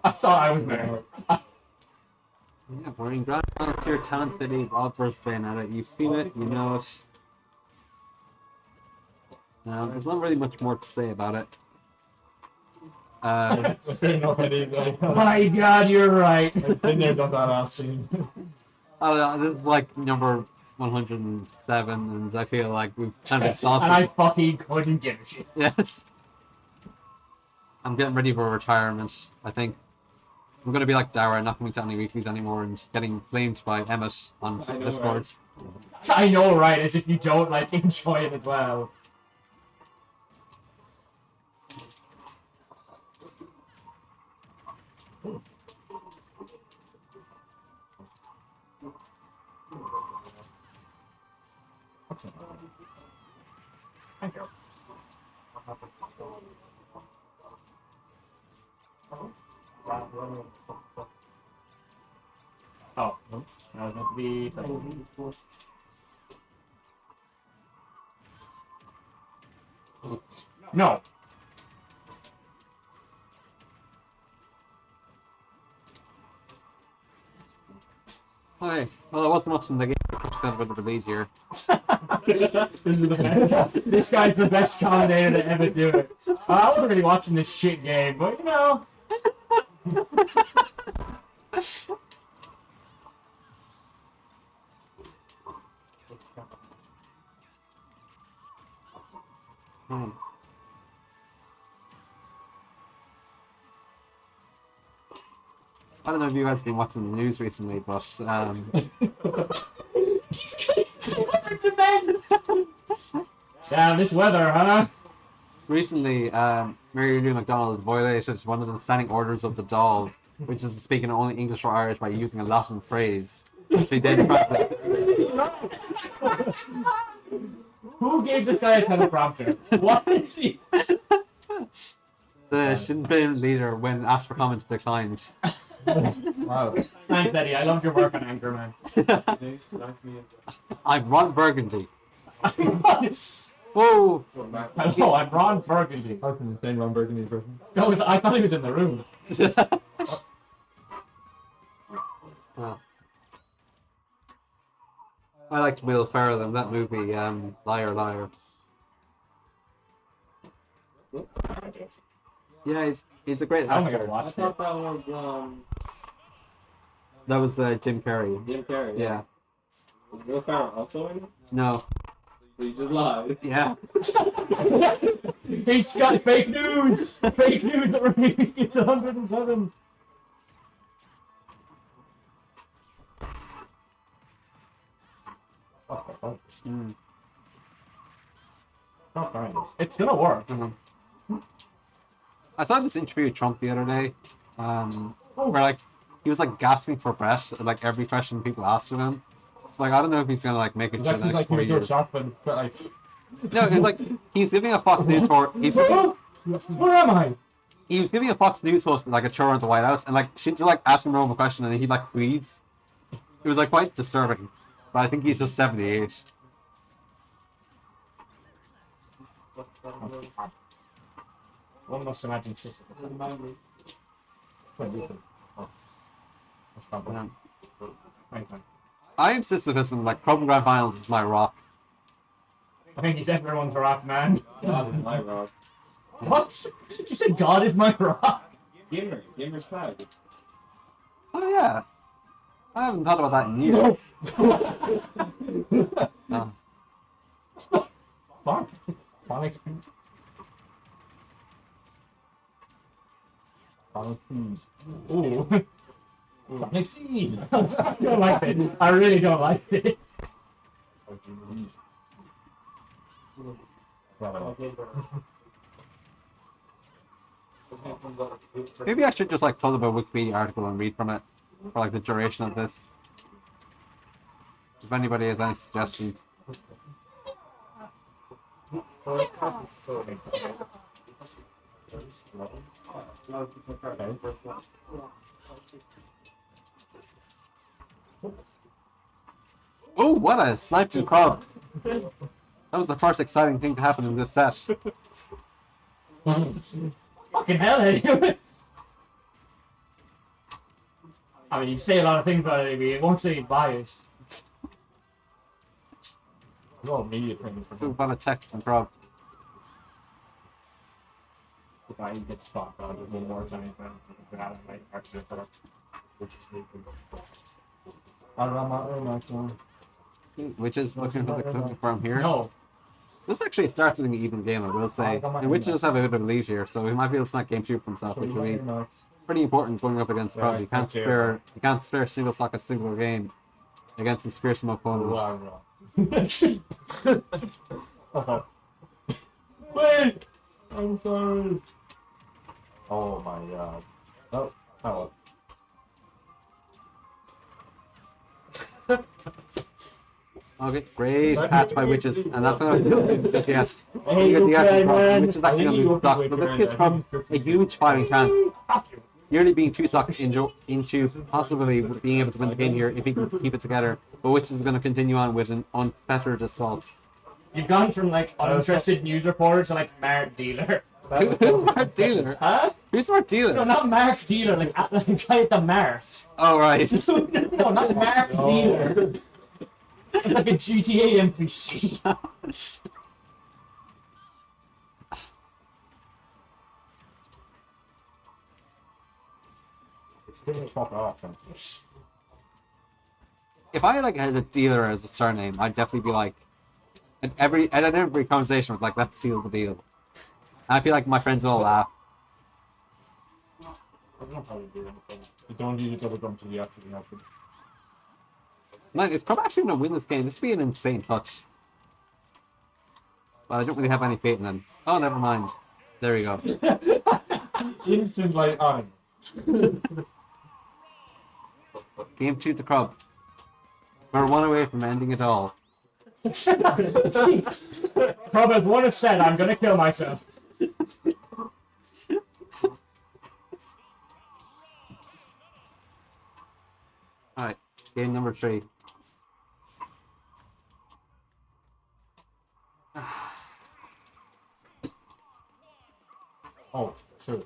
I thought I was there. Yeah, we're in Grand Finals here, Talent City, Rob versus Bayonetta. You've seen it, you know it. There's not really much more to say about it. My God, you're right. Been there, done that last scene. I don't know, this is like number 107, and I feel like we've kind of exhausted. And I fucking couldn't give a shit. Yes. I'm getting ready for retirement. I think I'm going to be like Dara, not coming to any weeklies anymore and just getting blamed by Emmett on Discord. I know, right? As if you don't like enjoy it as well. Thank you. Oh, no. That was meant to be something. No. Okay, well, I wasn't watching the game. I'm just going to go to the lead here. This is the best. This guy's the best commentator to ever do it. I wasn't really watching this shit game, but you know. I don't know if you guys have been watching the news recently, but These guys delivered to men. Damn, this weather, huh? recently Mary Lou McDonald violated one of the standing orders of the Dáil, which is speaking only English or Irish by using a Latin phrase. She did translate. Who gave this guy a teleprompter? What is he? The Sinn Féin leader, when asked for comment, declined. Wow. Thanks, Eddie. I love your work on Anchorman. I'm Ron Burgundy. Whoa! Hello, I'm Ron Burgundy. I was insane Ron Burgundy person. I thought he was in the room. Well, I liked Will Ferrell in that movie, Liar Liar. Yeah, he's a great I don't think I actor. I watched it. thought that was That was Jim Carrey. Jim Carrey. Yeah. Was Will Ferrell also in it? No. So you just lied. Yeah. He's got fake news! Fake news that we're making it to 107. Mm. It's gonna work. Mhm. I saw this interview with Trump the other day, where like he was like gasping for breath at like every question people asked of him. It's like I don't know if he's gonna like make it through the next 4 years. but like, No, it's like he's giving a Fox News for where am I? he was giving a Fox News host like a tour at the White House, and like she like asked him a normal question, and he like breathes. It was like quite disturbing, but I think he's just 78. One must imagine system. I am Sisyphus, like Crub Grand Finals is my rock. I think he's everyone's rock, man. God is my rock. What? You said God is my rock? Gamer side. Oh yeah, I haven't thought about that in years. No. It's fun. It's fun experience. Ooh. Sonic Seed. I don't like this. I really don't like this. Maybe I should just like pull up a Wikipedia article and read from it for like the duration of this. If anybody has any suggestions. Oh, what a sniping crowd! That was the first exciting thing to happen in this set. Fucking hell, Eddie. I mean, you say a lot of things about it, but it won't say you're biased. No media training for Ooh, what a tech from crowd. the guy who gets stopped on one more time. Like, accidents are. Which is looking for the cooking from here. No. This actually starts with an even game, I will say. And Witch does have a bit of a lead here, so he might be able to snap game 2 for himself, which will be pretty important going up against Crowd. You can't spare a single stock a single game against his fearsome opponent. Wait! I'm sorry. Oh my god. Oh, oh. Okay, great catch by Witches, and that's going to get Hey, you get the okay, action from man. Witches actually going to lose stocks, so this gives Crumb a huge fighting chance. Nearly being 2 stocks into possibly being able to win the game here if he can keep it together, but Witches is going to continue on with an unfettered assault. You've gone from like uninterested news reporter to like Mark Dealer. Mark Dealer? Huh? Who's Mark Dealer? No, not Mark Dealer, like the guy at the Mars. Oh, right. No, not Mark Dealer. It's like a GTA NPC. Fuck off, man. If I like had a dealer as a surname, I'd definitely be like, at every conversation was like, let's seal the deal. And I feel like my friends will all laugh. I don't probably do anything. You don't need to double jump to the after the happen. Man, it's probably actually gonna win this game. This would be an insane touch. But I don't really have any faith in them. Oh, never mind. There we go. Instant light on. Game 2 to Crub. We're one away from ending it all. Crub has won a set. I'm gonna kill myself. Alright, game number 3. Oh, sure.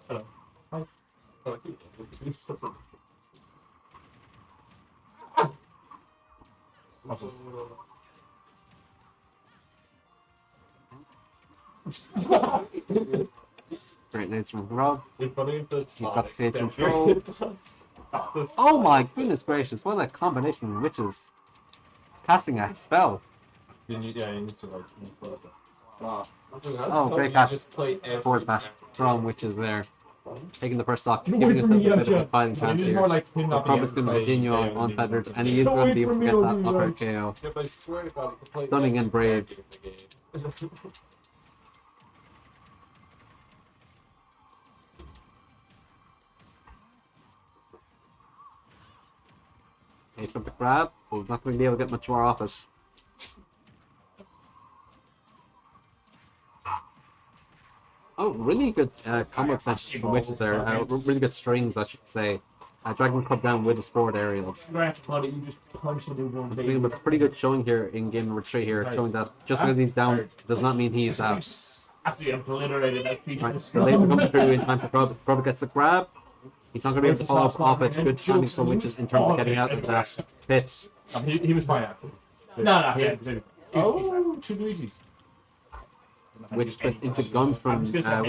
Hello. Hi. Oh, Great news from Rob. He's got stage control. Oh my goodness gracious, what a combination of witches. Casting a spell. You need to like move further. Wow. Oh, great catch. Forward smash from witches there. Taking the first stock, giving us a bit of a fighting chance It's here. more like pin Crub is going to continue on unfettered, and he is going to be able to get that upper KO. If I swear to God, you can play Stunning and brave. He's up the grab, but he's not going to be able to get much more off it. Oh, really good combo extensions from witches there. Really good strings, I should say. Dragging Crub down with his forward aerials. You just punch the dude on the I mean, with a pretty good showing here in game number 3 here, showing that just because he's down does not mean he's out. Absolutely obliterated that feature. Right, the label comes through in time for Crub. Crub gets the grab. He's not going to be able to follow up off it. Good timing from Witches in terms of getting out of that pit. He was fine after. No, Oh, two Luigi's. Witch twist into guns from which is an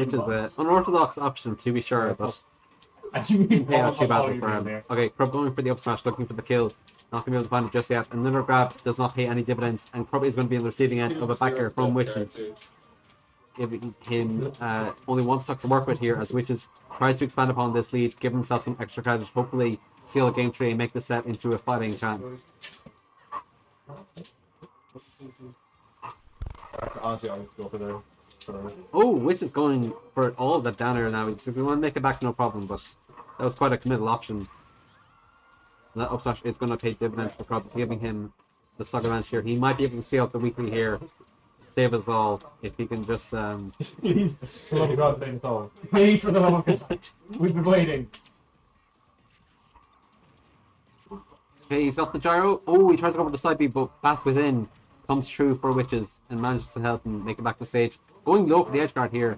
unorthodox option to be sure, but didn't pay out too badly for him. Okay, Crub going for the up smash, looking for the kill. Not going to be able to find it just yet. Another grab does not pay any dividends, and Crub is going to be on the receiving end of a backer from Witches, giving him only one stock to work with here as Witches tries to expand upon this lead, give himself some extra credit, hopefully seal game 3 and make the set into a fighting chance. Honestly, I would go for there. Oh, Witch is going for all of that down air now. So if we want to make it back, no problem, but that was quite a committal option. That up smash is going to pay dividends for Crub, giving him the stock advantage here. He might be able to see out the weekly here, save us all, if he can just... Please, for the God, save us all. Please, for the love of God. We've been waiting. Okay, he's got the gyro. Oh, he tries to go for the side B, but back within comes through for Witches and manages to help him make it back to stage. Going low for the edge guard here.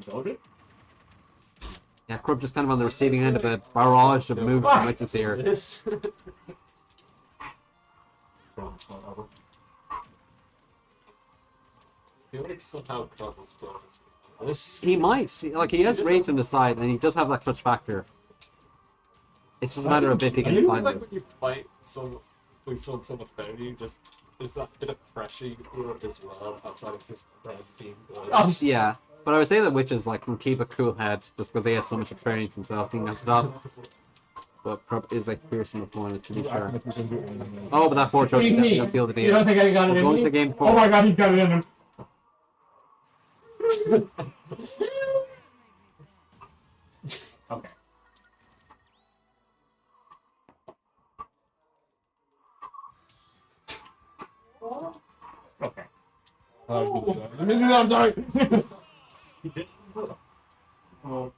Yeah, Crub just kind of on the receiving end of a barrage of moves from Witches here. He might. Like, he has range on the side, and he does have that clutch factor. It's just a matter of if he can find it. When you fight someone so much better, you just there's that bit of pressure you put up as well outside of just being good. Yeah, but I would say that Witches like can keep a cool head just because he has so much experience himself being at the top. But Crub is like fearsome opponent to be sure. Oh, but that forward choke is definitely gonna seal the game. You don't think I got it in Going me? to game 4. Oh my God, he's got it in him. Okay. Okay. I'm sorry. Oh.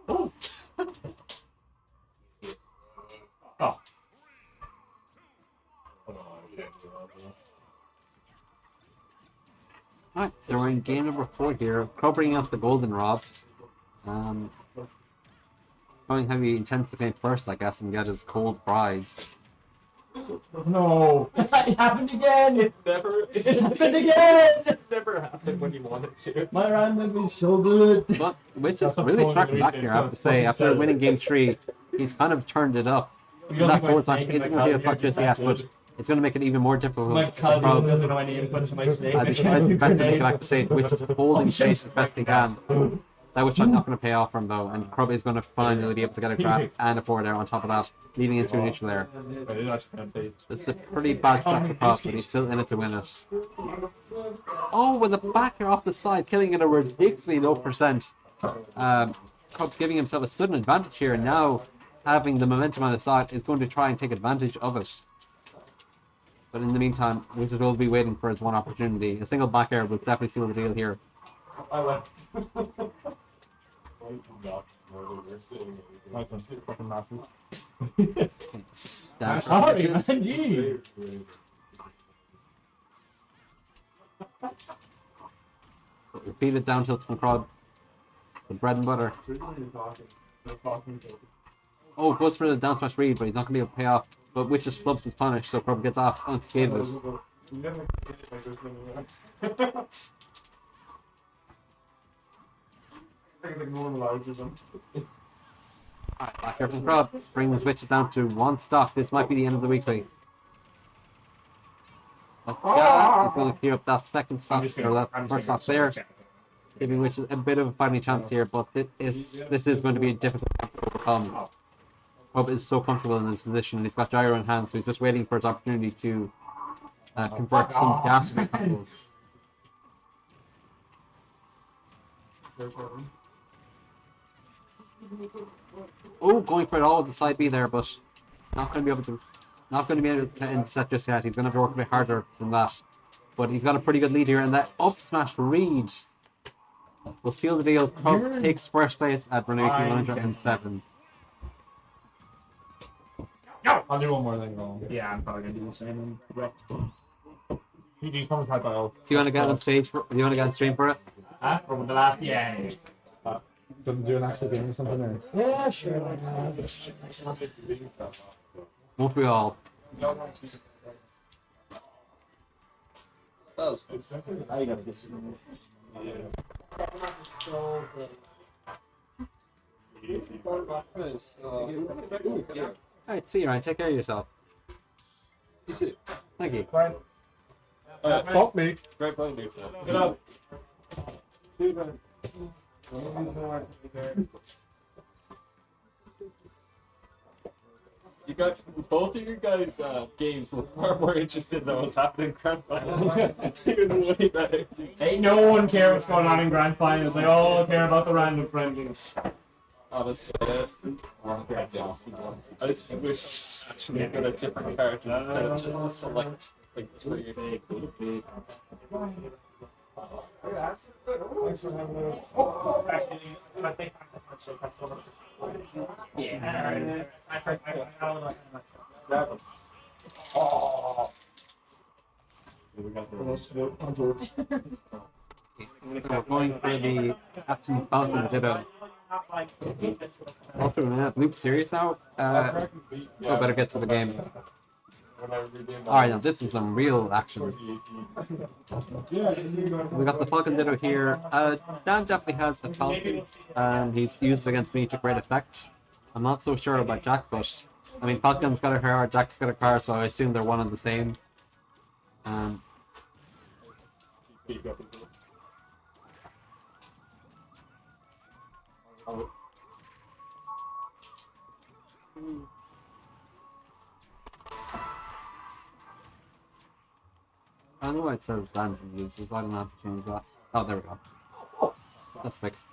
Oh. Alright, so we're in game number 4 here. Crub bringing up the golden rod. Showing how he intends to claim first, I guess, and get his cold prize. No. It happened again. It never happened again. It never happened when you wanted to. My random is so good. But Witch is really striking back here, I have to say. After winning game 3, he's kind of turned it up. That forward smash isn't going to be as much as yet, but it's going to make it even more difficult. My cousin doesn't know any inputs to my snake. He tries his best to make it back to stage, Witch is holding space as best he can. That Witch shot not going to pay off for him though, and Crub is going to finally be able to get a grab and a forward air on top of that, leading into a neutral air. This is a pretty bad start for Crub, but he's still in it to win it. Oh, with a back air off the side, killing it a ridiculously low percent. Crub giving himself a sudden advantage here, and now having the momentum on his side is going to try and take advantage of it. But in the meantime, Wizard will be waiting for his one opportunity. A single back air will definitely seal the deal here. Sorry, man. Jeez. Repeated down tilts from Crub. The bread and butter. Oh, goes for the down smash read, but he's not going to be able to pay off. But Witch just flubs his punish, so Crub gets off unscathed. Back here from Crub, brings Witches down to one stock. This might be the end of the weekly. But yeah, he's going to clear up that second stock, or that first stock there, giving Witches a bit of a fighting chance here, but this is going to be a difficult one to overcome. Crub is so comfortable in this position, and he's got gyro in hand, so he's just waiting for his opportunity to convert some ghastly combos. Oh, going for it all with the side B there, but not going to be able to end the set just yet. He's going to have to work a bit harder than that. But he's got a pretty good lead here, and that up smash read will seal the deal. Crub takes first place at Renee 107. I'll do one more thing. Yeah, I'm probably gonna do the same. PG's coming type out. Do you want to get on stage for? Do you want to get on stream for it? From the last, yeah. Doesn't do an actual game or something there. Yeah, sure. Won't we all? I gotta get Alright, see you, Ryan. Take care of yourself. You too. Thank you. Fuck me. Great playing, dude. Get up. You got both of your guys' games were far more interested than what's happening in Grand Final. Even way better. Ain't no one care what's going on in grand finals. They all care about the random friendlies. Honestly, I just wish they got a different character instead of just a select like 3. Going for the Captain Falcon Ditto. After a minute, Loop serious now? Better get to the game. Alright, now this is some real action. We got the Falcon Ditto here. Dan definitely has a Falcon, and he's used against me to great effect. I'm not so sure about Jack, but I mean, Falcon's got a car, Jack's got a car, so I assume they're one and the same. I don't know why it says bands and users. I don't know how to change that. Oh, there we go. That's fixed.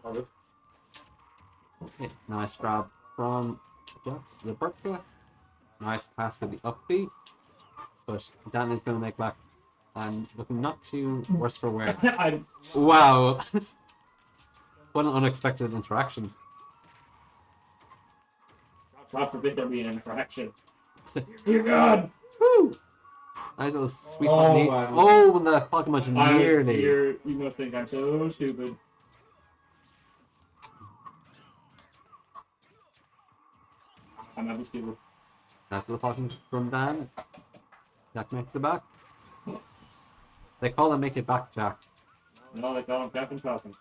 Okay, nice grab from Jaberka. Nice pass for the upbeat. But Dan is going to make back. And looking not too worse for wear. Wow. What an unexpected interaction. God forbid there be an interaction. Dear God! Woo! Nice little sweet Oh, hot knee. man. Oh, and the Falcon Punch nearly. You must think I'm so stupid. I'm not stupid. Nice little Falcon from Dan. Jack makes it back. They call him make it back, Jack. No, they call him Captain Falcon.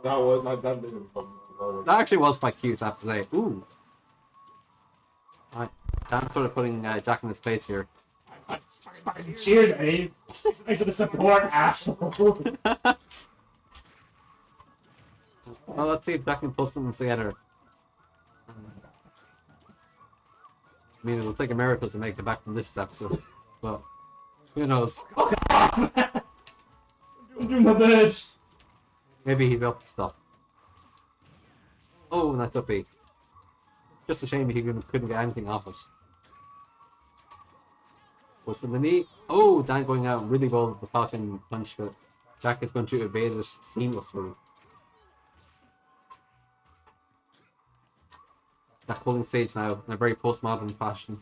That didn't come. That actually was quite cute, I have to say. Ooh. Alright, Dan's sort of putting Jack in his place here. Cheers, Dave. Thanks for the support, asshole. Well, let's see if Jack can pull something together. I mean, it'll take a miracle to make it back from this episode, but who knows? I'm doing my best. Maybe he's up to stuff. Oh, and that's up B. Just a shame he couldn't get anything off it. Goes for the knee. Oh, Dan going out really well with the Falcon punch, but Jack is going to evade it seamlessly. Jack holding stage now in a very postmodern fashion.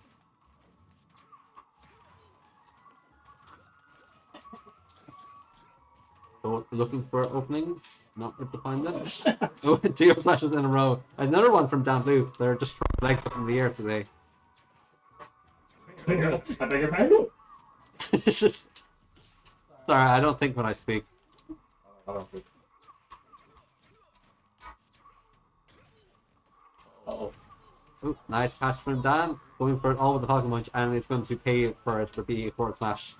So looking for openings, not able to find them. Oh, 2 up slashes in a row. Another one from Dan Blue. They're just throwing legs up in the air today. I beg your pardon? It's just... Sorry, I don't think when I speak. I don't think. Uh-oh. Ooh, nice catch from Dan. Going for it all with the Falcon Punch, and he's going to pay for it with the forward smash.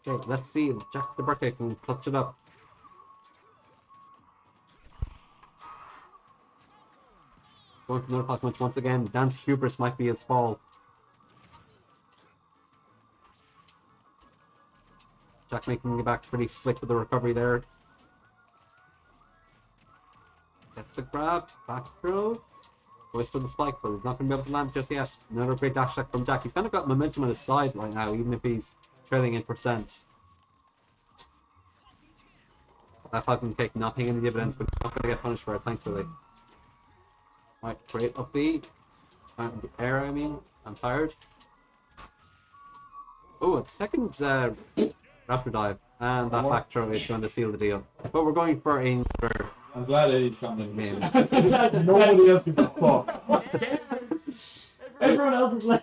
Okay, let's see if Jack the Birthday can clutch it up. Going for another Falcon Punch once again. Dan's hubris might be his fall. Jack making it back pretty slick with the recovery there. Gets the grab, back throw. Goes for the spike, but he's not going to be able to land just yet. Another great dash attack from Jack. He's kind of got momentum on his side right now, even if he's trailing in percent. That Falcon kick not paying any dividends, but he's not going to get punished for it, thankfully. Right, great up B. And the air, I mean. I'm tired. Oh, a second raptor dive. And that back throw is going to seal the deal. But we're going for another I'm glad Eddie's coming. game. Nobody else gives a fuck. Everyone else is like,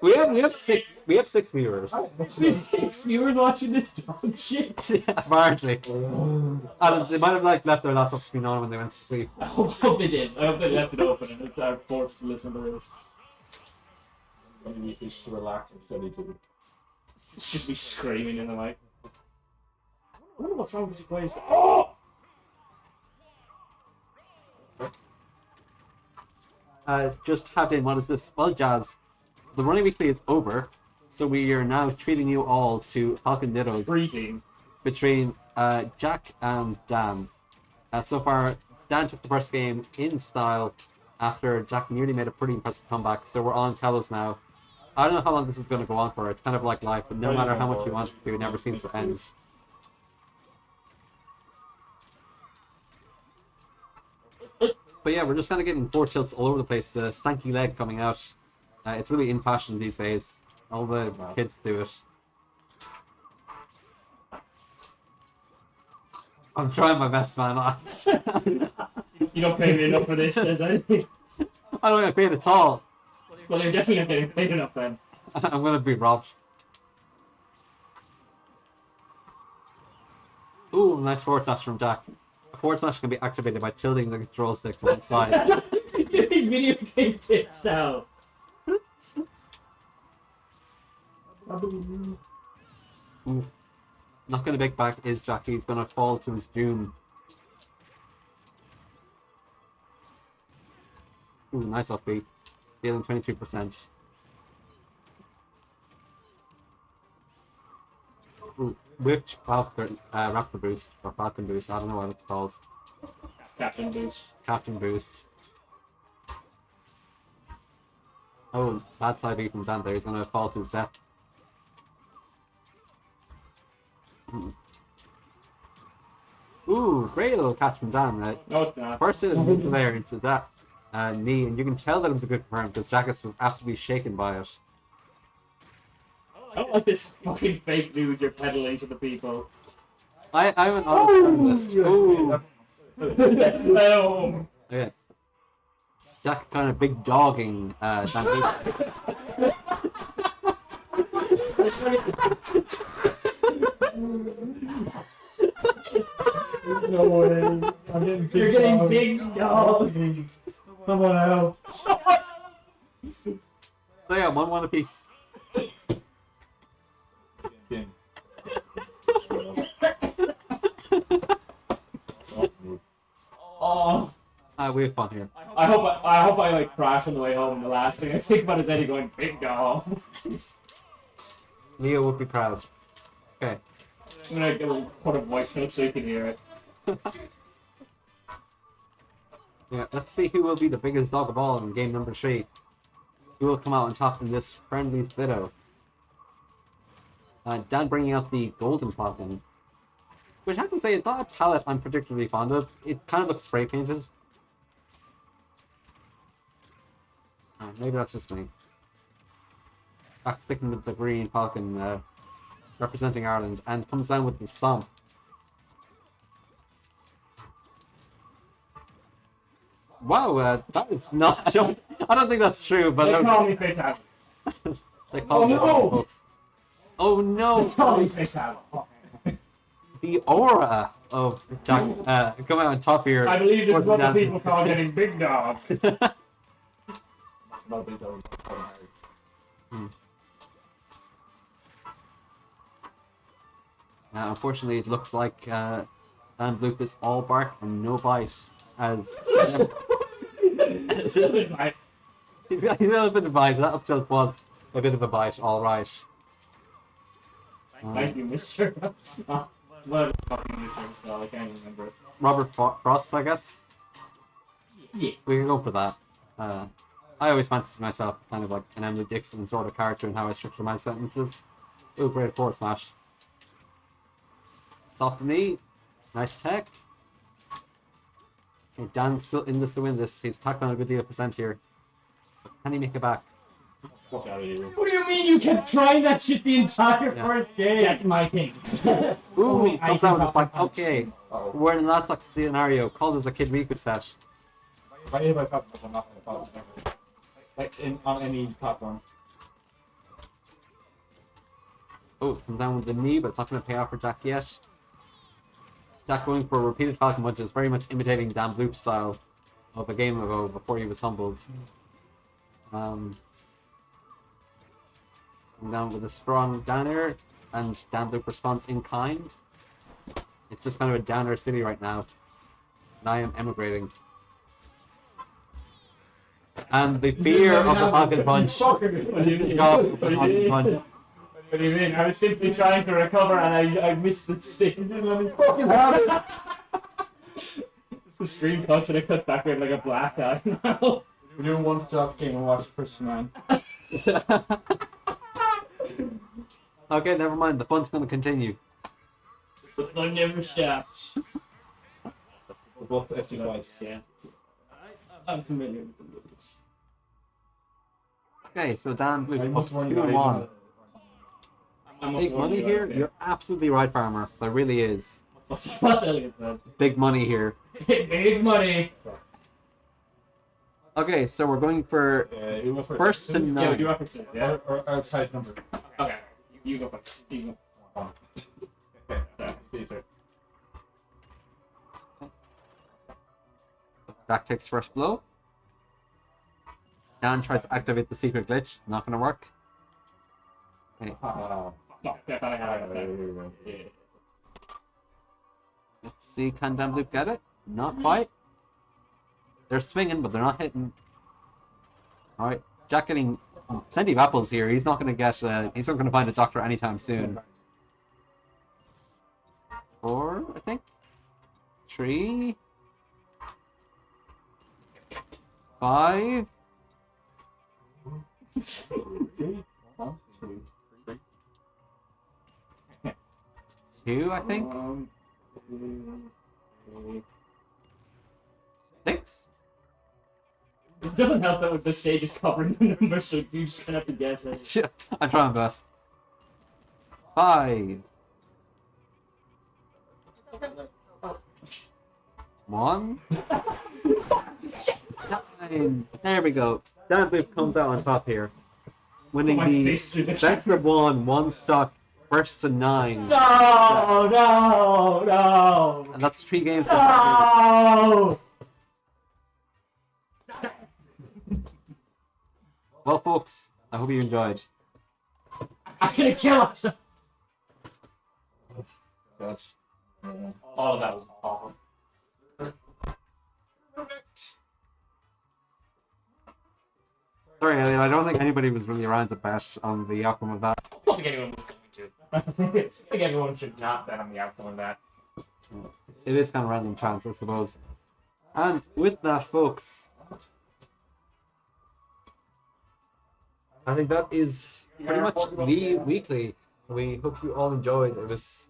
We have six viewers. there's 6 viewers watching this dog shit. Yeah, apparently. And they might have like left their laptop screen on when they went to sleep. I hope they did. I hope they left it open and are forced to listen to this. You need to relax and study to Should be screaming in the mic. I wonder what's wrong with this equation. Oh! Just tapped in, what is this? Well, Jazz, the running weekly is over, so we are now treating you all to Falcon Dittos Freezing. between Jack and Dan. So far, Dan took the first game in style after Jack nearly made a pretty impressive comeback, so we're on Kalos now. I don't know how long this is going to go on for. It's kind of like life, but no matter how much you want it to, it never seems to end. But yeah, we're just kind of getting 4 tilts all over the place. The stanky leg coming out. It's really in fashion these days. All the kids do it. I'm trying my best, man. You don't pay me enough for this, says anything. I don't get paid at all. Well, you're definitely not getting paid enough then. I'm gonna be robbed. Ooh, nice forward smash from Jack. A forward smash can be activated by tilting the control stick to one side. He's doing video game tips now. Ooh. Not gonna make back is Jack. He's gonna fall to his doom. Ooh, nice upbeat. Dealing 22%. Ooh, whipped Falcon, Raptor Boost, or Falcon Boost, I don't know what it's called. Captain Boost. Captain Boost. Oh, bad side B from Dan there, he's gonna fall to his death. Ooh, great little catch from Dan, right? No, it's not. First in there into that knee, and you can tell that it was a good confirm because Jackass was absolutely shaken by it. I don't like this fucking fake news you're peddling to the people. I'm an honest journalist. Ooh. No. Okay. Jack kind of big dogging Dan Boots. No way. I'm getting You're getting big dogs. Someone else. So yeah, one apiece. Oh. We have fun here. I hope I like crash on the way home. The last thing I think about is Eddie going big dogs. Leo would be proud. Okay. I'm gonna put a voice note so you can hear it. Yeah, let's see who will be the biggest dog of all in game number 3. Who will come out on top in this friendly split-out? Dan bringing out the golden falcon. Which I have to say, it's not a palette I'm particularly fond of. It kind of looks spray painted. Maybe that's just me. Back sticking with the green falcon, representing Ireland, and comes down with the stomp. Wow, that is not. I don't think that's true, but They call me fatality. they call me no! folks. Oh no! They call me fatality. The aura of Jack coming out on top here. I believe this is what the Dances. people call getting big dogs. Unfortunately, it looks like Dan Bloop is all bark and no bite. As he's got a bit of bite. That up tilt was a bit of a bite. All right. Thank you, Mister. What fucking Mister? So I can't remember. Robert Frost, I guess. Yeah. We can go for that. I always fancy myself kind of like an Emily Dixon sort of character in how I structure my sentences. Ooh, great forward smash. Soft knee. Nice tech. Okay, Dan's still in this to win this. He's tacked on a good deal of percent here. Can he make it back? Fuck out of here. What do you mean you kept trying that shit the entire first game? That's my thing. Ooh, comes out with his back. Okay. Uh-oh. We're in an last scenario called as a Kid Riku set. If I hit my platform, I'm not gonna follow it. Like on any platform. Oh, comes down with the knee, but it's not going to pay off for Jack yet. Jack going for repeated Falcon punches, very much imitating Dan Bloop's style of a game ago before he was humbled. Come down with a strong downer, and Dan Bloop responds in kind. It's just kind of a downer city right now. And I am emigrating. And the fear of the Falcon Punch. What do you mean? Off of the Falcon Punch. What do you mean? I was simply trying to recover and I missed the stick. Fucking hell! The stream cuts and it cuts back with like a black eye now. We're doing one stop game and watch Christian Man. Okay, never mind. The fun's going to continue. The fun never stops. We're both FC guys. Yeah. I'm familiar with the movies. Okay, so Dan Bloop Most up of 2-1. I'm Big money here? You're absolutely right, Farmer. There really is. What's Elliot said? Big money here. Big money. Okay, so we're going for You go first to Yeah, we 9. do reference it, yeah? Or outside number. Okay. You go first. You go. Okay. Yeah, please, sir. Jack takes first blow. Dan tries to activate the secret glitch. Not going to work. Okay, Ah. No, yeah, I thought I had it. Yeah. let's see. Can Dan Bloop get it? Not quite. They're swinging, but they're not hitting. Alright, Jack getting plenty of apples here. He's not going to get. He's not going to find a doctor anytime soon. 4, I think. 3. 5. 2, I think. 6. It doesn't help that with the stage is covering the number, so you just kind of have to guess it. Shit, I'm trying my best. 5, 1, 9. There we go. Dan Blue comes out on top here, winning My the face is- best of one stock, first to 9, No, no, no, and that's 3 games. no. Well, folks, I hope you enjoyed. I'm gonna kill us. Gosh. All of that was awful. Sorry, Elliot, I don't think anybody was really around to bet on the outcome of that. I don't think anyone was going to. I think everyone should not bet on the outcome of that. It is kind of random chance, I suppose. And with that, folks, I think that is pretty much the weekly. We hope you all enjoyed. It was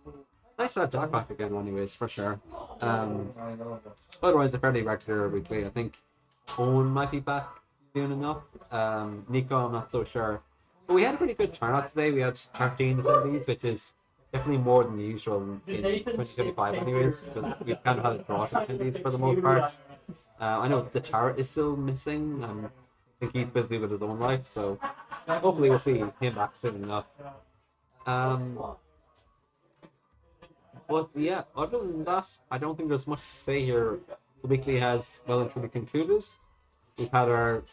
nice to have Jack back again, anyways, for sure. Otherwise, a fairly regular weekly. I think Owen might be back soon enough. Nico, I'm not so sure. But we had a pretty good turnout today. We had 13 attendees, which is definitely more than usual in 2025, anyways, because we've kind of had a draw of attendees for the most part. I know the Tarot is still missing. I think he's busy with his own life, so hopefully we'll see him back soon enough. But yeah, other than that, I don't think there's much to say here. The weekly has well and truly concluded. We've had our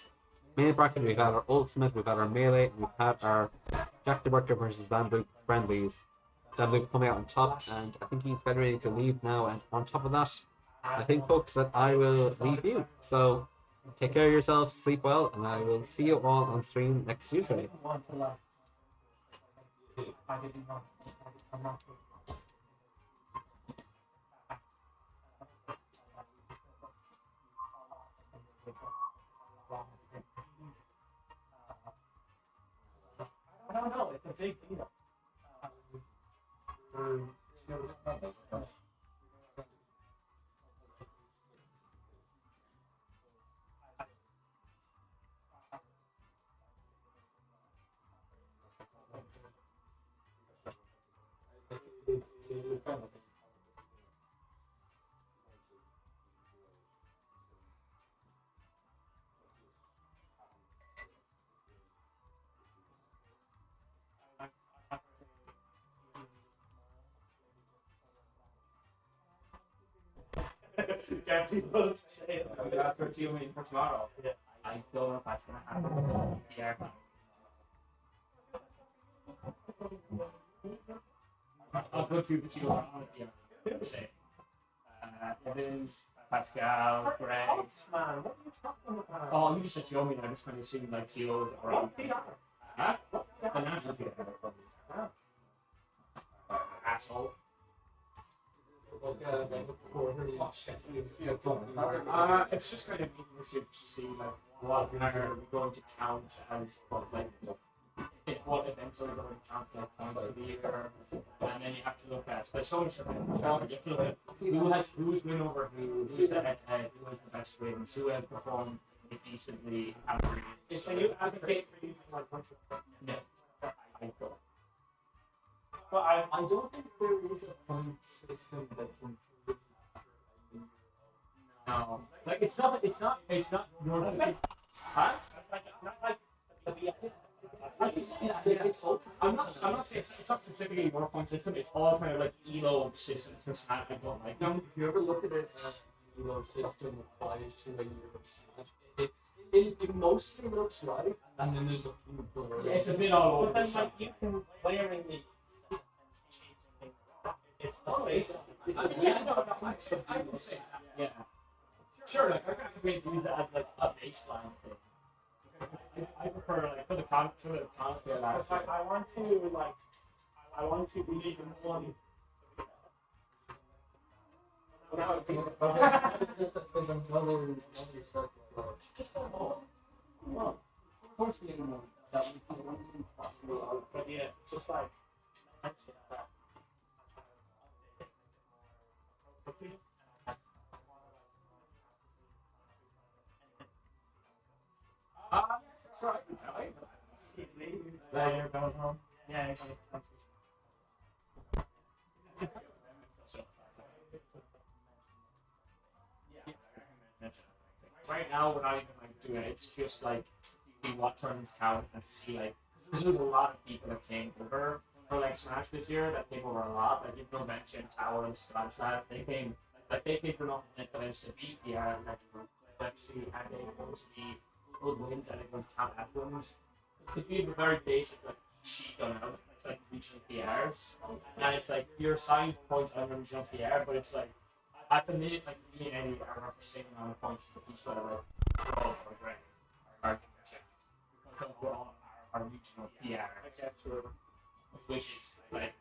main bracket, we've had our ultimate, we've had our melee, and we've had our Jack the Worker versus Dan Blue friendlies. Dan Blue coming out on top, and I think he's getting ready to leave now. And on top of that, I think, folks, that I will leave you. So take care of yourselves, sleep well, and I will see you all on stream next Tuesday. I don't know. It's a big deal. Get people to say that for tomorrow. Yeah. I don't know if that's gonna happen. Yeah. I'll go through the two on the say. Evans, Pascal, Greg. Man, what are you talking about? Oh, you just said Xiaomi, and I just kind of assumed like Xiao's around. Huh? The national PR. Asshole. It's just kind of interesting to see like what are we going to count as like what events are we going to count like points for the year, and then you have to look at there's so much you have to look at who's win over who's the head to head, who has the best wins, who has performed decently. So you advocate for using like yeah, I don't. But I don't think there is a point system that can. No, like it's not your. Huh? I'm not saying it's not specifically your point system. It's all kind of like ELO systems. I don't like them. If you ever look at it, ELO system applies to a year of Smash. It mostly looks right, and then there's a few blurs. Yeah, it's a bit all over. But then, like, you can layer in the. It's not based on. Yeah, no, I can say that. Yeah. Sure, like I kind of agree to use it as like a baseline thing. I prefer like for the conflict. I want to be even one. Well, of course we know that would be impossible. But yeah, just like mention that. You're going home. Yeah. Right now, we're not even like doing it. It's just like see what tournaments count and see like there's a lot of people that came over for like Smash this year that came over a lot. Like you don't mention Tower and Smash that they came for nothing events to beat the UFC and they going to be good wins and they're going to count as wins. It could be a very basic like sheet on it. It's like regional PRs. And it's like your assigned points on the regional PR, but it's like at the minute like me and Eddie are not the same amount of points that each other like Pro or Greg are because we're all our regional PRs. Which is like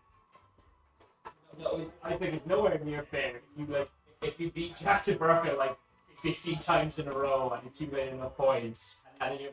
no, I think it's nowhere near fair. If you beat Jack DeBurka like 15 times in a row and you keep getting enough points and then you're